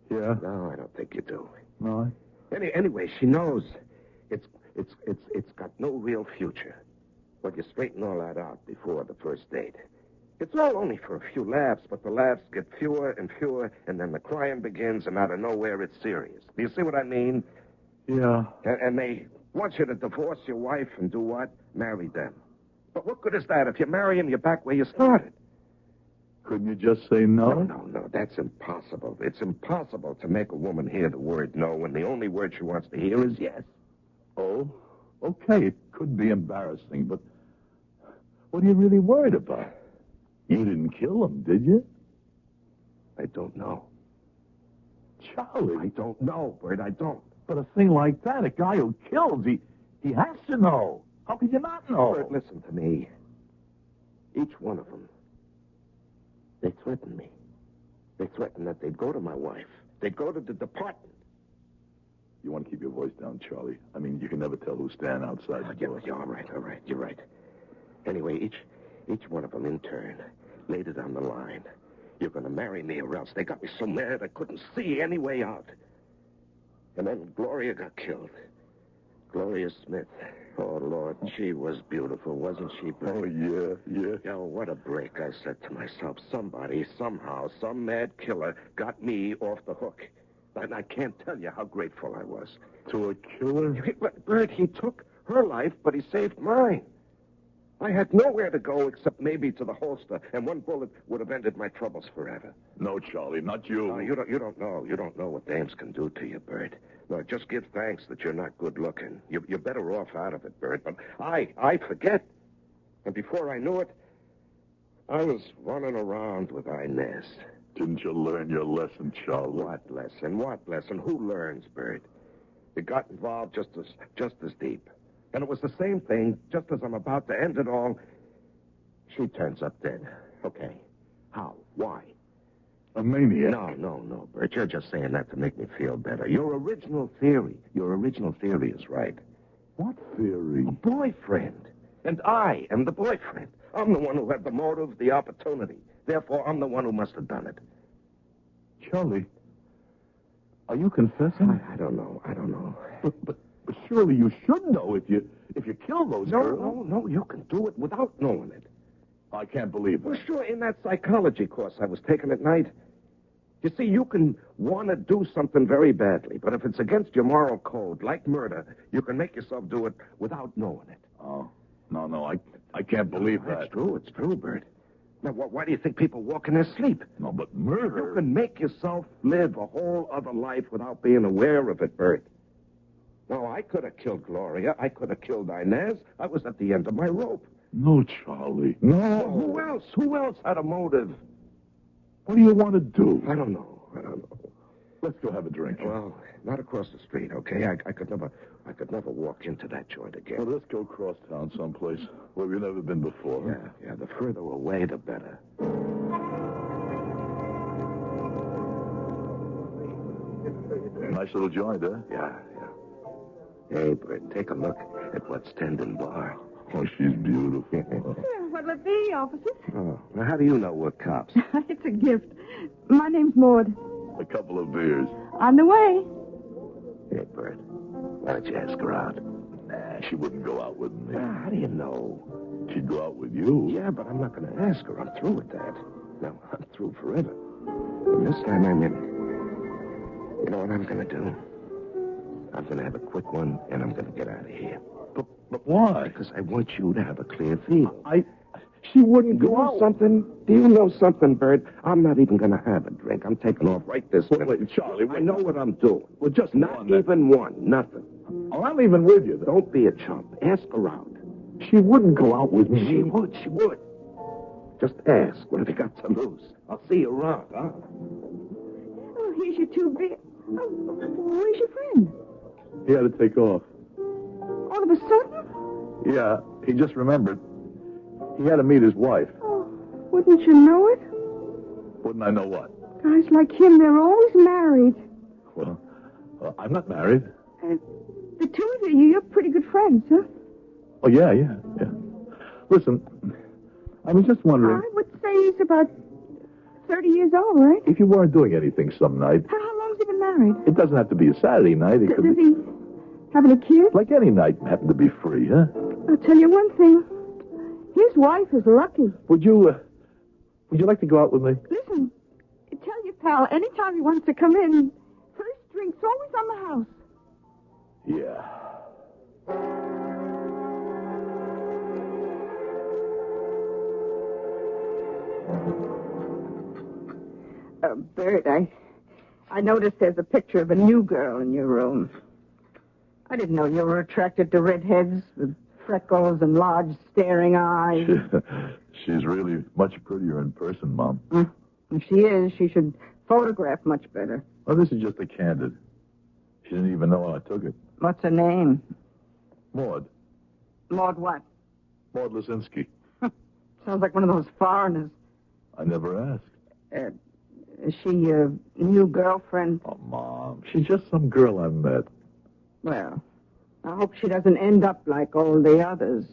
Yeah. No, I don't think you do. No. Anyway, she knows it's got no real future. But you straighten all that out before the first date. It's all only for a few laughs, but the laughs get fewer and fewer, and then the crying begins, and out of nowhere it's serious. Do you see what I mean? Yeah. And they want you to divorce your wife and do what? Marry them. But what good is that if you marry him, you're back where you started? Couldn't you just say no? No, that's impossible. It's impossible to make a woman hear the word no when the only word she wants to hear is yes. Oh, okay, it could be embarrassing, but what are you really worried about? You didn't kill him, did you? I don't know. Charlie. I don't know, Bert, I don't. But a thing like that, a guy who kills, he has to know. How could you not know? Bert, listen to me. Each one of them, they threatened me. They threatened that they'd go to my wife. They'd go to the department. You want to keep your voice down, Charlie? I mean, you can never tell who's standing outside the door. Yeah, all right, you're right. Anyway, each one of them in turn laid it on the line. You're going to marry me or else. They got me so mad I couldn't see any way out. And then Gloria got killed. Gloria Smith. Oh, Lord, she was beautiful, wasn't she, Bert? Oh, yeah. Oh, what a break, I said to myself. Somebody, somehow, some mad killer got me off the hook. And I can't tell you how grateful I was. To a killer? Bert, he took her life, but he saved mine. I had nowhere to go except maybe to the holster, and one bullet would have ended my troubles forever. No, Charlie, not you. No, you don't know. You don't know what dames can do to you, Bert. No, just give thanks that you're not good looking. You're better off out of it, Bert. But I forget. And before I knew it, I was running around with Inez. Didn't you learn your lesson, Charlie? What lesson? What lesson? Who learns, Bert? It got involved just as deep. And it was the same thing, just as I'm about to end it all. She turns up dead. Okay. How? Why? A maniac? No, Bert. You're just saying that to make me feel better. Your original theory is right. What theory? A boyfriend. And I am the boyfriend. I'm the one who had the motive, the opportunity. Therefore, I'm the one who must have done it. Charlie, are you confessing? I don't know. But surely you should know if you kill those girls. No, you can do it without knowing it. I can't believe that. Well, sure, in that psychology course I was taking at night. You see, you can want to do something very badly, but if it's against your moral code, like murder, you can make yourself do it without knowing it. Oh, no, I can't believe that. It's true, Bert. Now, why do you think people walk in their sleep? No, but murder... You can make yourself live a whole other life without being aware of it, Bert. No, I could have killed Gloria. I could have killed Inez. I was at the end of my rope. No, Charlie. No. Well, who else had a motive? What do you want to do? I don't know. Let's go have a drink. Well, not across the street, okay? I could never walk into that joint again. Well, let's go across town someplace where we've never been before. Yeah, the further away, the better. Nice little joint, huh? Yeah. Hey, Bert, take a look at what's tending bar. Oh, she's beautiful. What'll it be, officers? Oh, now how do you know we're cops? It's a gift. My name's Maud. A couple of beers. On the way. Hey, Bert, why don't you ask her out? Nah, she wouldn't go out with me. How do you know? She'd go out with you. Yeah, but I'm not going to ask her. I'm through with that. No, I'm through forever. And this time I'm in. You know what I'm going to do? I'm going to have a quick one, and I'm going to get out of here. But why? Because I want you to have a clear field. She wouldn't go out. Do you know something, Bert? I'm not even going to have a drink. I'm taking off right this minute. Wait, Charlie, I know what I'm doing. Well, just not even one. Nothing. Oh, I'm even with you, then. Don't be a chump. Ask around. She wouldn't go out with me. She would. Just ask. What have you got to lose? I'll see you around, huh? Oh, here's your two beers. Oh, where's your friend? He had to take off. All of a sudden? Yeah, he just remembered. He had to meet his wife. Oh, wouldn't you know it? Wouldn't I know what? Guys like him, they're always married. Well, I'm not married. The two of you're pretty good friends, huh? Oh, yeah. Listen, I was just wondering... I would say he's about 30 years old, right? If you weren't doing anything some night... How long's he been married? It doesn't have to be a Saturday night. It could Does be... he having a kid? Like any night happen to be free, huh? I'll tell you one thing. His wife is lucky. Would you like to go out with me? Listen, tell your pal anytime he wants to come in, first drink's always on the house. Yeah. Bert, I noticed there's a picture of a new girl in your room. I didn't know you were attracted to redheads with freckles and large staring eyes. She's really much prettier in person, Mom. If she is, she should photograph much better. Well, this is just a candid. She didn't even know I took it. What's her name? Maud. Maud what? Maud Lisinski. Sounds like one of those foreigners. I never asked. Is she your new girlfriend? Oh, Mom, she's just some girl I met. Well, I hope she doesn't end up like all the others.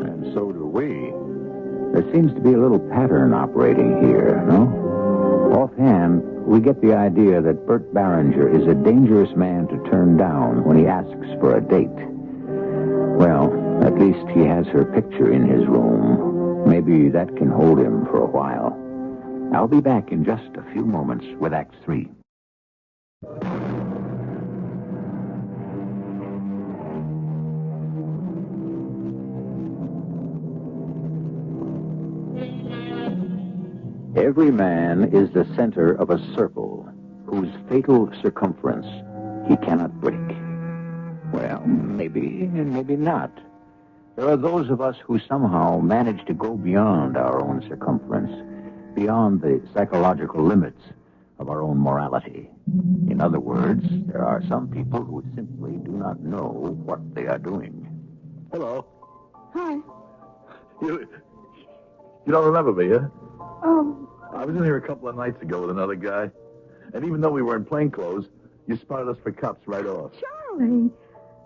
And so do we. There seems to be a little pattern operating here, no? Offhand, we get the idea that Bert Barringer is a dangerous man to turn down when he asks for a date. Well, at least he has her picture in his room. Maybe that can hold him for a while. I'll be back in just a few moments with Act 3. Every man is the center of a circle whose fatal circumference he cannot break. Well, maybe and maybe not. There are those of us who somehow manage to go beyond our own circumference, beyond the psychological limits of our own morality. In other words, there are some people who simply do not know what they are doing. Hello. Hi. You don't remember me, huh? Oh. I was in here a couple of nights ago with another guy. And even though we were in plain clothes, you spotted us for cops right off. Charlie.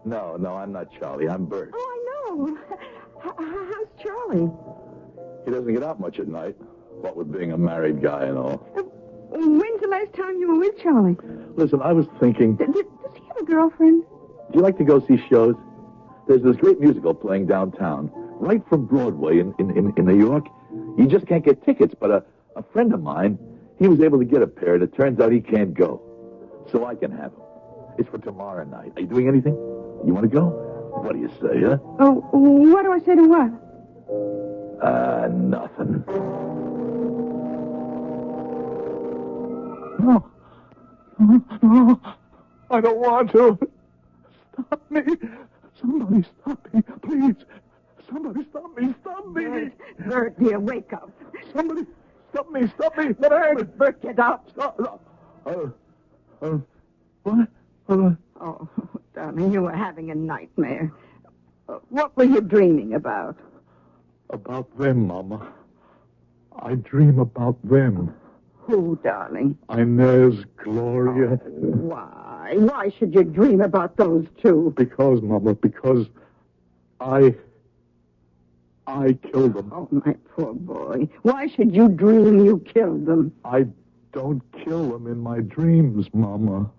No, I'm not Charlie. I'm Bert. Oh, I know. How's Charlie? He doesn't get out much at night, what with being a married guy and all. When's the last time you were with Charlie? Listen, I was thinking... Does he have a girlfriend? Do you like to go see shows? There's this great musical playing downtown, right from Broadway in New York. You just can't get tickets, but a friend of mine, he was able to get a pair, and it turns out he can't go. So I can have them. It's for tomorrow night. Are you doing anything? You want to go? What do you say, huh? Oh, what do I say to what? Nothing. No, I don't want to. Stop me. Somebody stop me, please. Somebody stop me. Bert, dear, wake up. Somebody stop me. Bert, get up. What? Oh, darling, you were having a nightmare. What were you dreaming about? About them, Mama. I dream about them. Who, darling? Inez, Gloria. Why? Why should you dream about those two? Because, Mama, because I killed them. Oh, my poor boy. Why should you dream you killed them? I don't kill them in my dreams, Mama.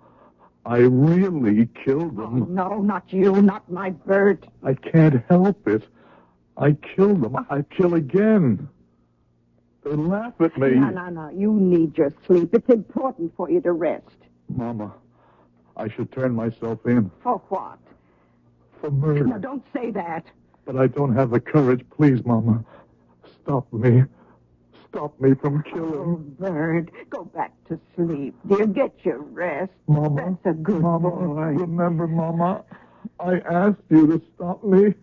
I really killed them. Oh, no, not you, not my Bert. I can't help it. I killed them. I kill again. They laugh at me. No. You need your sleep. It's important for you to rest. Mama, I should turn myself in. For what? For murder. Now, don't say that. But I don't have the courage. Please, Mama, stop me. Stop me from killing. Oh, Bert, go back to sleep. Dear, get your rest. Mama. That's a good Mama, boy. Remember, Mama, I asked you to stop me.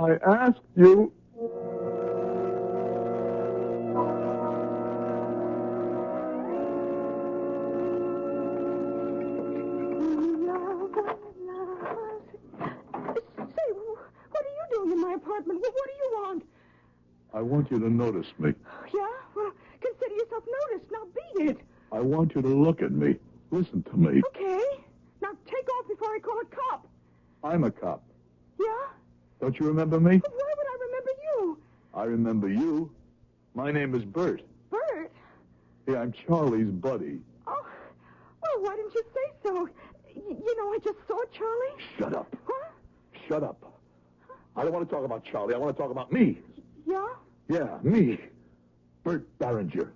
I asked you. Apartment. Well, what do you want? I want you to notice me. Yeah? Well, consider yourself noticed. Now beat it. I want you to look at me. Listen to me. Okay. Now take off before I call a cop. I'm a cop. Yeah? Don't you remember me? But why would I remember you? I remember you. My name is Bert. Bert? Yeah, I'm Charlie's buddy. Oh, well, why didn't you say so? You know, I just saw Charlie. Shut up. Huh? Shut up. I don't want to talk about Charlie. I want to talk about me. Yeah? Yeah, me. Bert Barringer.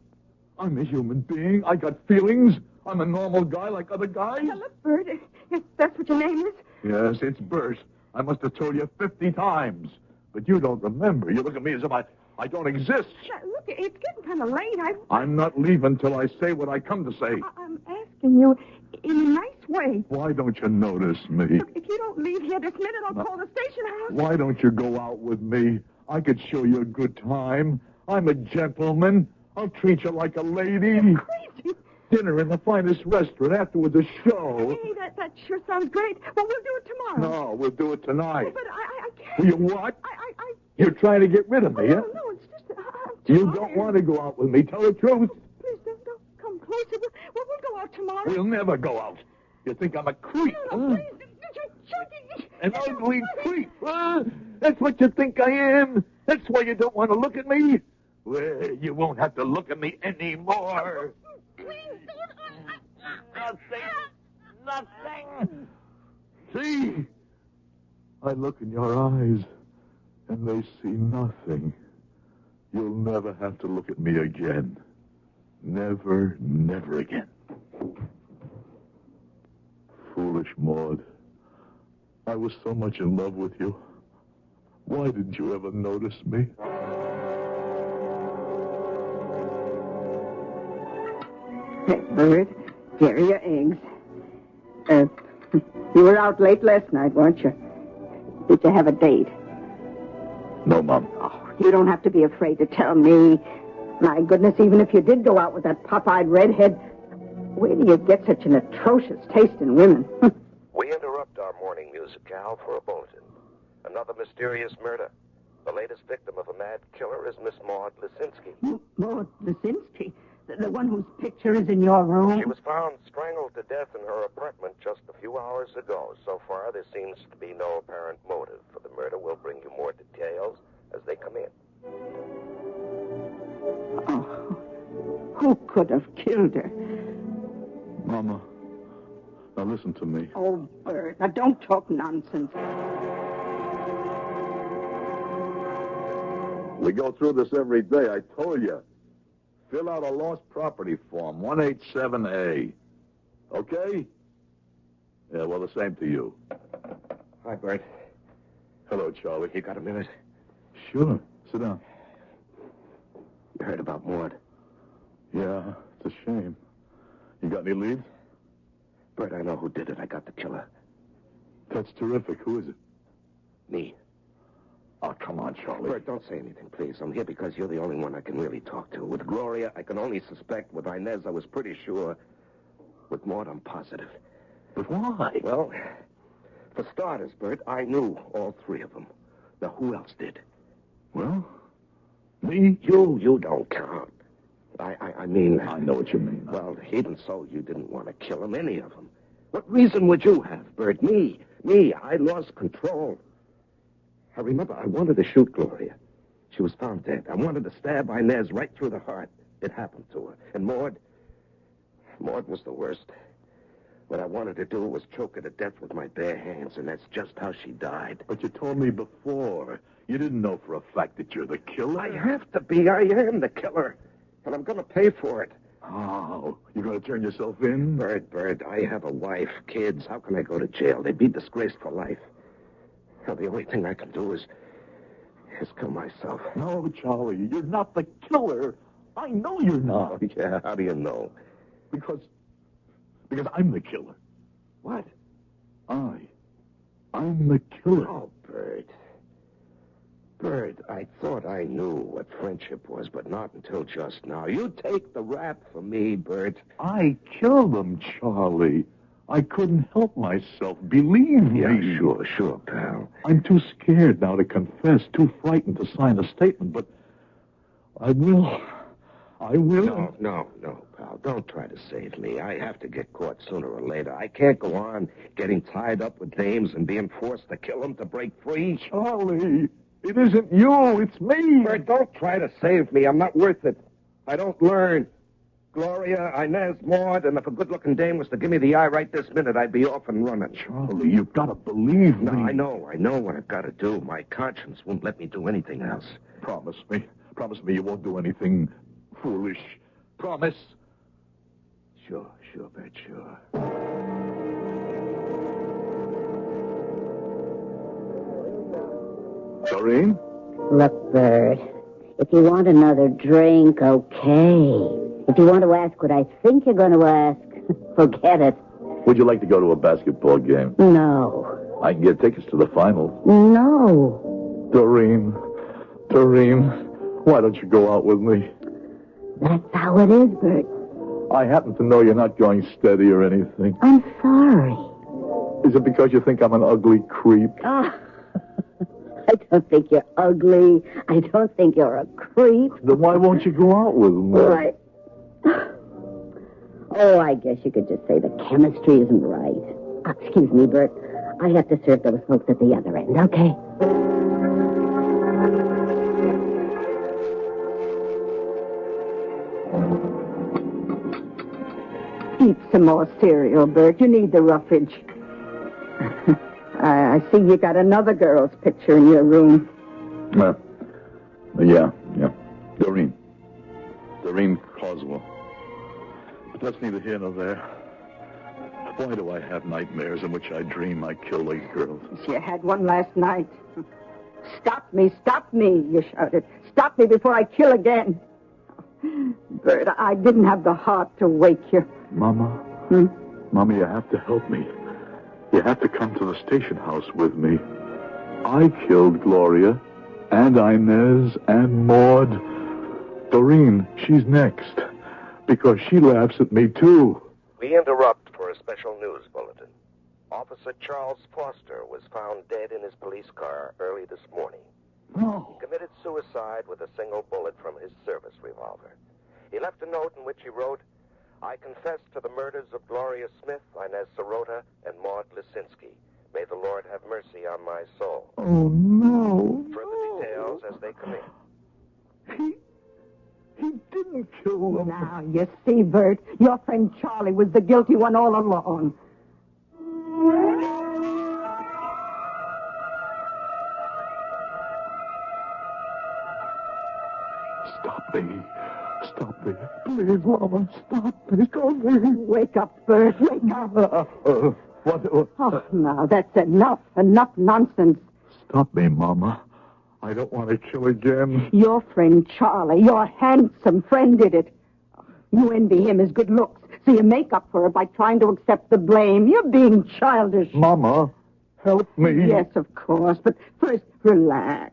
I'm a human being. I got feelings. I'm a normal guy like other guys. Now, look, Bert, if that's what your name is. Yes, it's Bert. I must have told you 50 times. But you don't remember. You look at me as if I don't exist. Now, look, it's getting kind of late. I'm not leaving till I say what I come to say. I'm asking you in a nice way. Why don't you notice me? Look, if you don't leave here this minute, I'll call the station house. Why don't you go out with me? I could show you a good time. I'm a gentleman. I'll treat you like a lady. You're crazy. Dinner in the finest restaurant, afterwards a show. Hey, that sure sounds great. Well, we'll do it tomorrow. No, we'll do it tonight. Oh, but I can't. Will you what? You're trying to get rid of me, huh? No, it's just I'm You tired. don't want to go out with me. Tell the truth. Please don't come closer. We'll go out tomorrow. We'll never go out. You think I'm a creep, No, huh? please. You're joking. An ugly creep, huh? That's what you think I am? That's why you don't want to look at me? Well, you won't have to look at me anymore. Please don't. I look in your eyes, and they see nothing. You'll never have to look at me again. Never, never again. Foolish Maud. I was so much in love with you. Why didn't you ever notice me? Hey, Bert, here are your eggs. You were out late last night, weren't you? Did you have a date? No, Mom. Oh, you don't have to be afraid to tell me. My goodness, even if you did go out with that pop-eyed redhead, where do you get such an atrocious taste in women? We interrupt our morning musicale for a bulletin. Another mysterious murder. The latest victim of a mad killer is Miss Maud Lisinski. Maud Lisinski? The one whose picture is in your room? She was found strangled to death in her apartment just a few hours ago. So far, there seems to be no apparent motive for the murder. We'll bring you more details as they come in. Oh, who could have killed her? Mama, now listen to me. Oh, Bert, now don't talk nonsense. We go through this every day, I told you. Fill out a lost property form, 187A. Okay? Yeah, well, the same to you. Hi, Bert. Hello, Charlie. You got a minute? Sure. Sit down. You heard about Maud? Yeah, it's a shame. You got any leads? Bert, I know who did it. I got the killer. That's terrific. Who is it? Me. Oh, come on, Charlie. Bert, don't say anything, please. I'm here because you're the only one I can really talk to. With Gloria, I can only suspect. With Inez, I was pretty sure. With Maud, I'm positive. But why? Well, for starters, Bert, I knew all three of them. Now, who else did? Well, me? You don't count. I mean... I know what you mean. Well, even so, you didn't want to kill them, any of them. What reason would you have, Bert? Me. I lost control. I remember I wanted to shoot Gloria. She was found dead. I wanted to stab Inez right through the heart. It happened to her. And Maud was the worst. What I wanted to do was choke her to death with my bare hands, and that's just how she died. But you told me before. You didn't know for a fact that you're the killer. I have to be. I am the killer. And I'm going to pay for it. Oh, you're going to turn yourself in? Bert, I have a wife, kids. How can I go to jail? They'd be disgraced for life. Now, the only thing I can do is kill myself. No, Charlie, you're not the killer. I know you're not. Oh, yeah, how do you know? Because I'm the killer. What? I'm the killer. Oh, Bert, I thought I knew what friendship was, but not until just now. You take the rap for me, Bert. I killed them, Charlie. I couldn't help myself. Believe me. Yeah, sure, pal. I'm too scared now to confess, too frightened to sign a statement, but I will. No, pal. Don't try to save me. I have to get caught sooner or later. I can't go on getting tied up with dames and being forced to kill them to break free. Charlie, it isn't you. It's me. Bert, don't try to save me. I'm not worth it. I don't learn. Gloria, Inez, Maud, and if a good-looking dame was to give me the eye right this minute, I'd be off and running. Charlie, you've got to believe me. No, I know what I've got to do. My conscience won't let me do anything else. Promise me you won't do anything foolish. Promise. Sure, Bert, sure. Doreen? Look, Bert, if you want another drink, okay. If you want to ask what I think you're going to ask, forget it. Would you like to go to a basketball game? No. I can get tickets to the finals. No. Doreen, why don't you go out with me? That's how it is, Bert. I happen to know you're not going steady or anything. I'm sorry. Is it because you think I'm an ugly creep? Oh, I don't think you're ugly. I don't think you're a creep. Then why won't you go out with me? Why? Oh, I guess you could just say the chemistry isn't right. Excuse me, Bert. I have to serve those folks at the other end, okay? Eat some more cereal, Bert. You need the roughage. I see you got another girl's picture in your room. Yeah. Doreen Coswell. But that's neither here nor there. Why do I have nightmares in which I dream I kill these girls? You had one last night. Stop me, you shouted. Stop me before I kill again. Bert, I didn't have the heart to wake you. Mama? Mama, you have to help me. You have to come to the station house with me. I killed Gloria and Inez and Maud. Doreen, she's next. Because she laughs at me, too. We interrupt for a special news bulletin. Officer Charles Foster was found dead in his police car early this morning. No. He committed suicide with a single bullet from his service revolver. He left a note in which he wrote, "I confess to the murders of Gloria Smith, Inez Sirota, and Maud Lisinski. May the Lord have mercy on my soul." Oh, no. Further details as they come in. He didn't kill them. Now, you see, Bert, your friend Charlie was the guilty one all along. Stop me. Please, Mama, stop me. Don't me. Wake up, Bert, wake up. What? Oh, now, that's enough nonsense. Stop me, Mama. I don't want to kill again. Your friend Charlie, your handsome friend, did it. You envy him his good looks, so you make up for it by trying to accept the blame. You're being childish. Mama, help me. Yes, of course, but first, relax.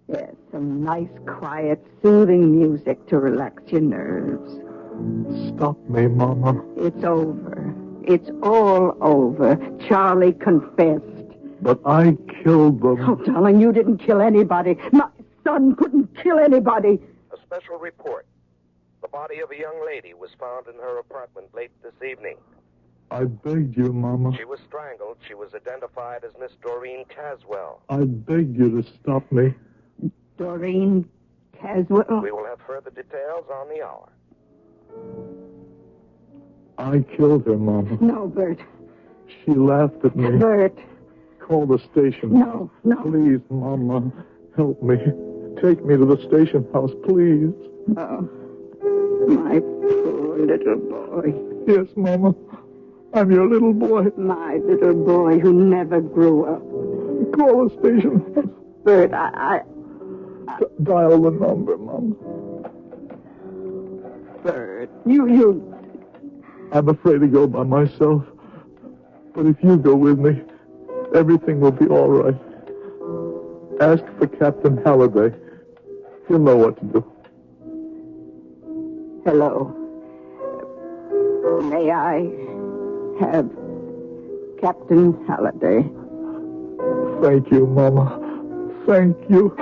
Yes, some nice, quiet, soothing music to relax your nerves. Stop me, Mama. It's over. It's all over. Charlie confessed. But I killed them. Oh, darling, you didn't kill anybody. My son couldn't kill anybody. A special report. The body of a young lady was found in her apartment late this evening. I begged you, Mama. She was strangled. She was identified as Miss Doreen Caswell. I begged you to stop me. Doreen Caswell? We will have further details on the hour. I killed her, Mama. No, Bert. She laughed at me. Bert. Call the station. No. Please, Mama, help me. Take me to the station house, please. Oh, my poor little boy. Yes, Mama. I'm your little boy. My little boy who never grew up. Call the station house. Bert, Dial the number, Mama. Bert, you... I'm afraid to go by myself. But if you go with me, everything will be all right. Ask for Captain Halliday. He'll know what to do. Hello. May I have Captain Halliday? Thank you, Mama. Thank you.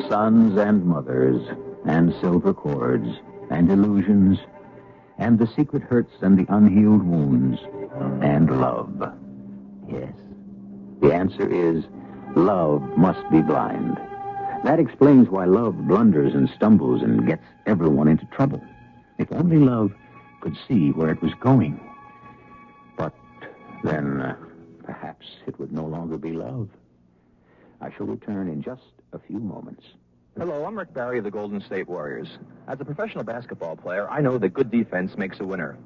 Sons and mothers, and silver cords, and illusions, and the secret hurts and the unhealed wounds, and love. Yes, the answer is love must be blind. That explains why love blunders and stumbles and gets everyone into trouble. If only love could see where it was going. But then perhaps it would no longer be love. I shall return in just a few moments. Hello, I'm Rick Barry of the Golden State Warriors. As a professional basketball player, I know that good defense makes a winner.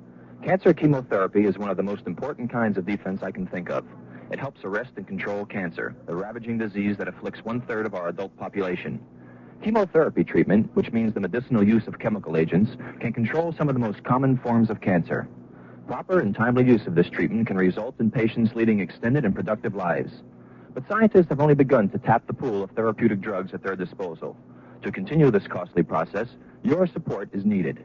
Cancer chemotherapy is one of the most important kinds of defense I can think of. It helps arrest and control cancer, the ravaging disease that afflicts 1/3 of our adult population. Chemotherapy treatment, which means the medicinal use of chemical agents, can control some of the most common forms of cancer. Proper and timely use of this treatment can result in patients leading extended and productive lives. But scientists have only begun to tap the pool of therapeutic drugs at their disposal. To continue this costly process, your support is needed.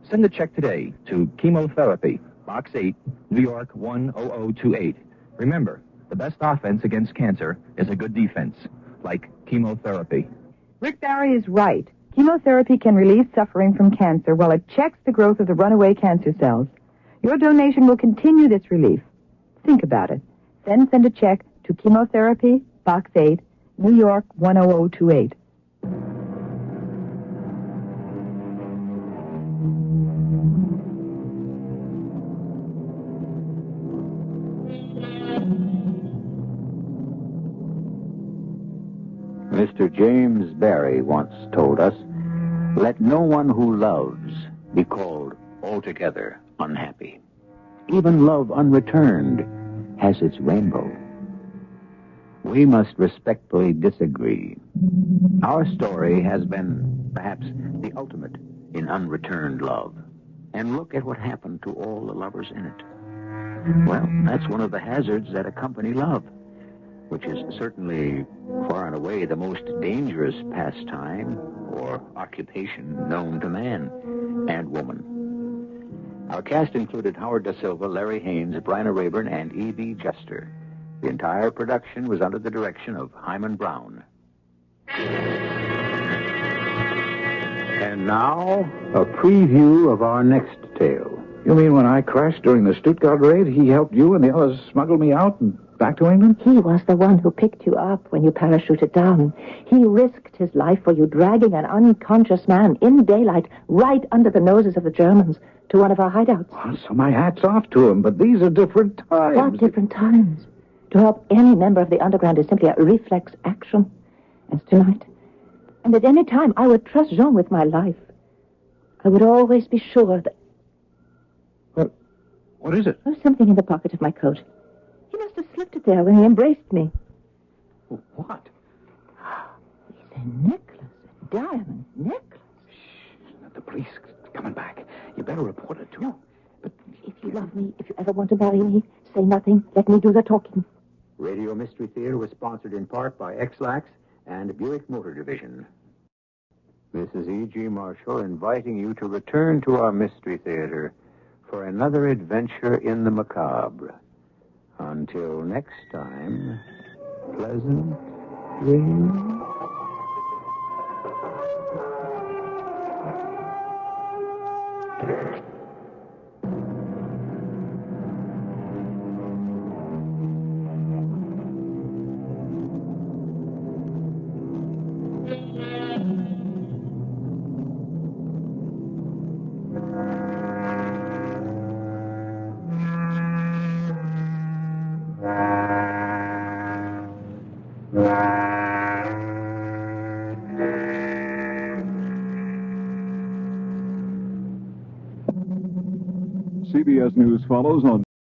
Send a check today to Chemotherapy, Box 8, New York 10028. Remember, the best offense against cancer is a good defense, like chemotherapy. Rick Barry is right. Chemotherapy can relieve suffering from cancer while it checks the growth of the runaway cancer cells. Your donation will continue this relief. Think about it. Then send a check to Chemotherapy, Box 8, New York 10028. Mrs. Barry once told us, let no one who loves be called altogether unhappy. Even love unreturned has its rainbow. We must respectfully disagree. Our story has been, perhaps, the ultimate in unreturned love. And look at what happened to all the lovers in it. Well, that's one of the hazards that accompany love, which is certainly far and away the most dangerous pastime or occupation known to man and woman. Our cast included Howard Da Silva, Larry Haynes, Bryna Rayburn, and E.B. Juster. The entire production was under the direction of Hyman Brown. And now, a preview of our next tale. You mean when I crashed during the Stuttgart raid, he helped you and the others smuggle me out and back to England? He was the one who picked you up when you parachuted down. He risked his life for you, dragging an unconscious man in daylight right under the noses of the Germans to one of our hideouts. Well, so my hat's off to him, but these are different times. What different times? To help any member of the underground is simply a reflex action, as tonight. And at any time, I would trust Jean with my life. I would always be sure that... Well, what is it? There was something in the pocket of my coat. He must have slipped it there when he embraced me. What? It's a necklace, a diamond necklace. Shh, the police coming back. You better report it to him. But if you love me, if you ever want to marry me, say nothing. Let me do the talking. Radio Mystery Theater was sponsored in part by X-Lax and Buick Motor Division. This is E.G. Marshall inviting you to return to our Mystery Theater for another adventure in the macabre. Until next time, pleasant dreams. CBS News follows on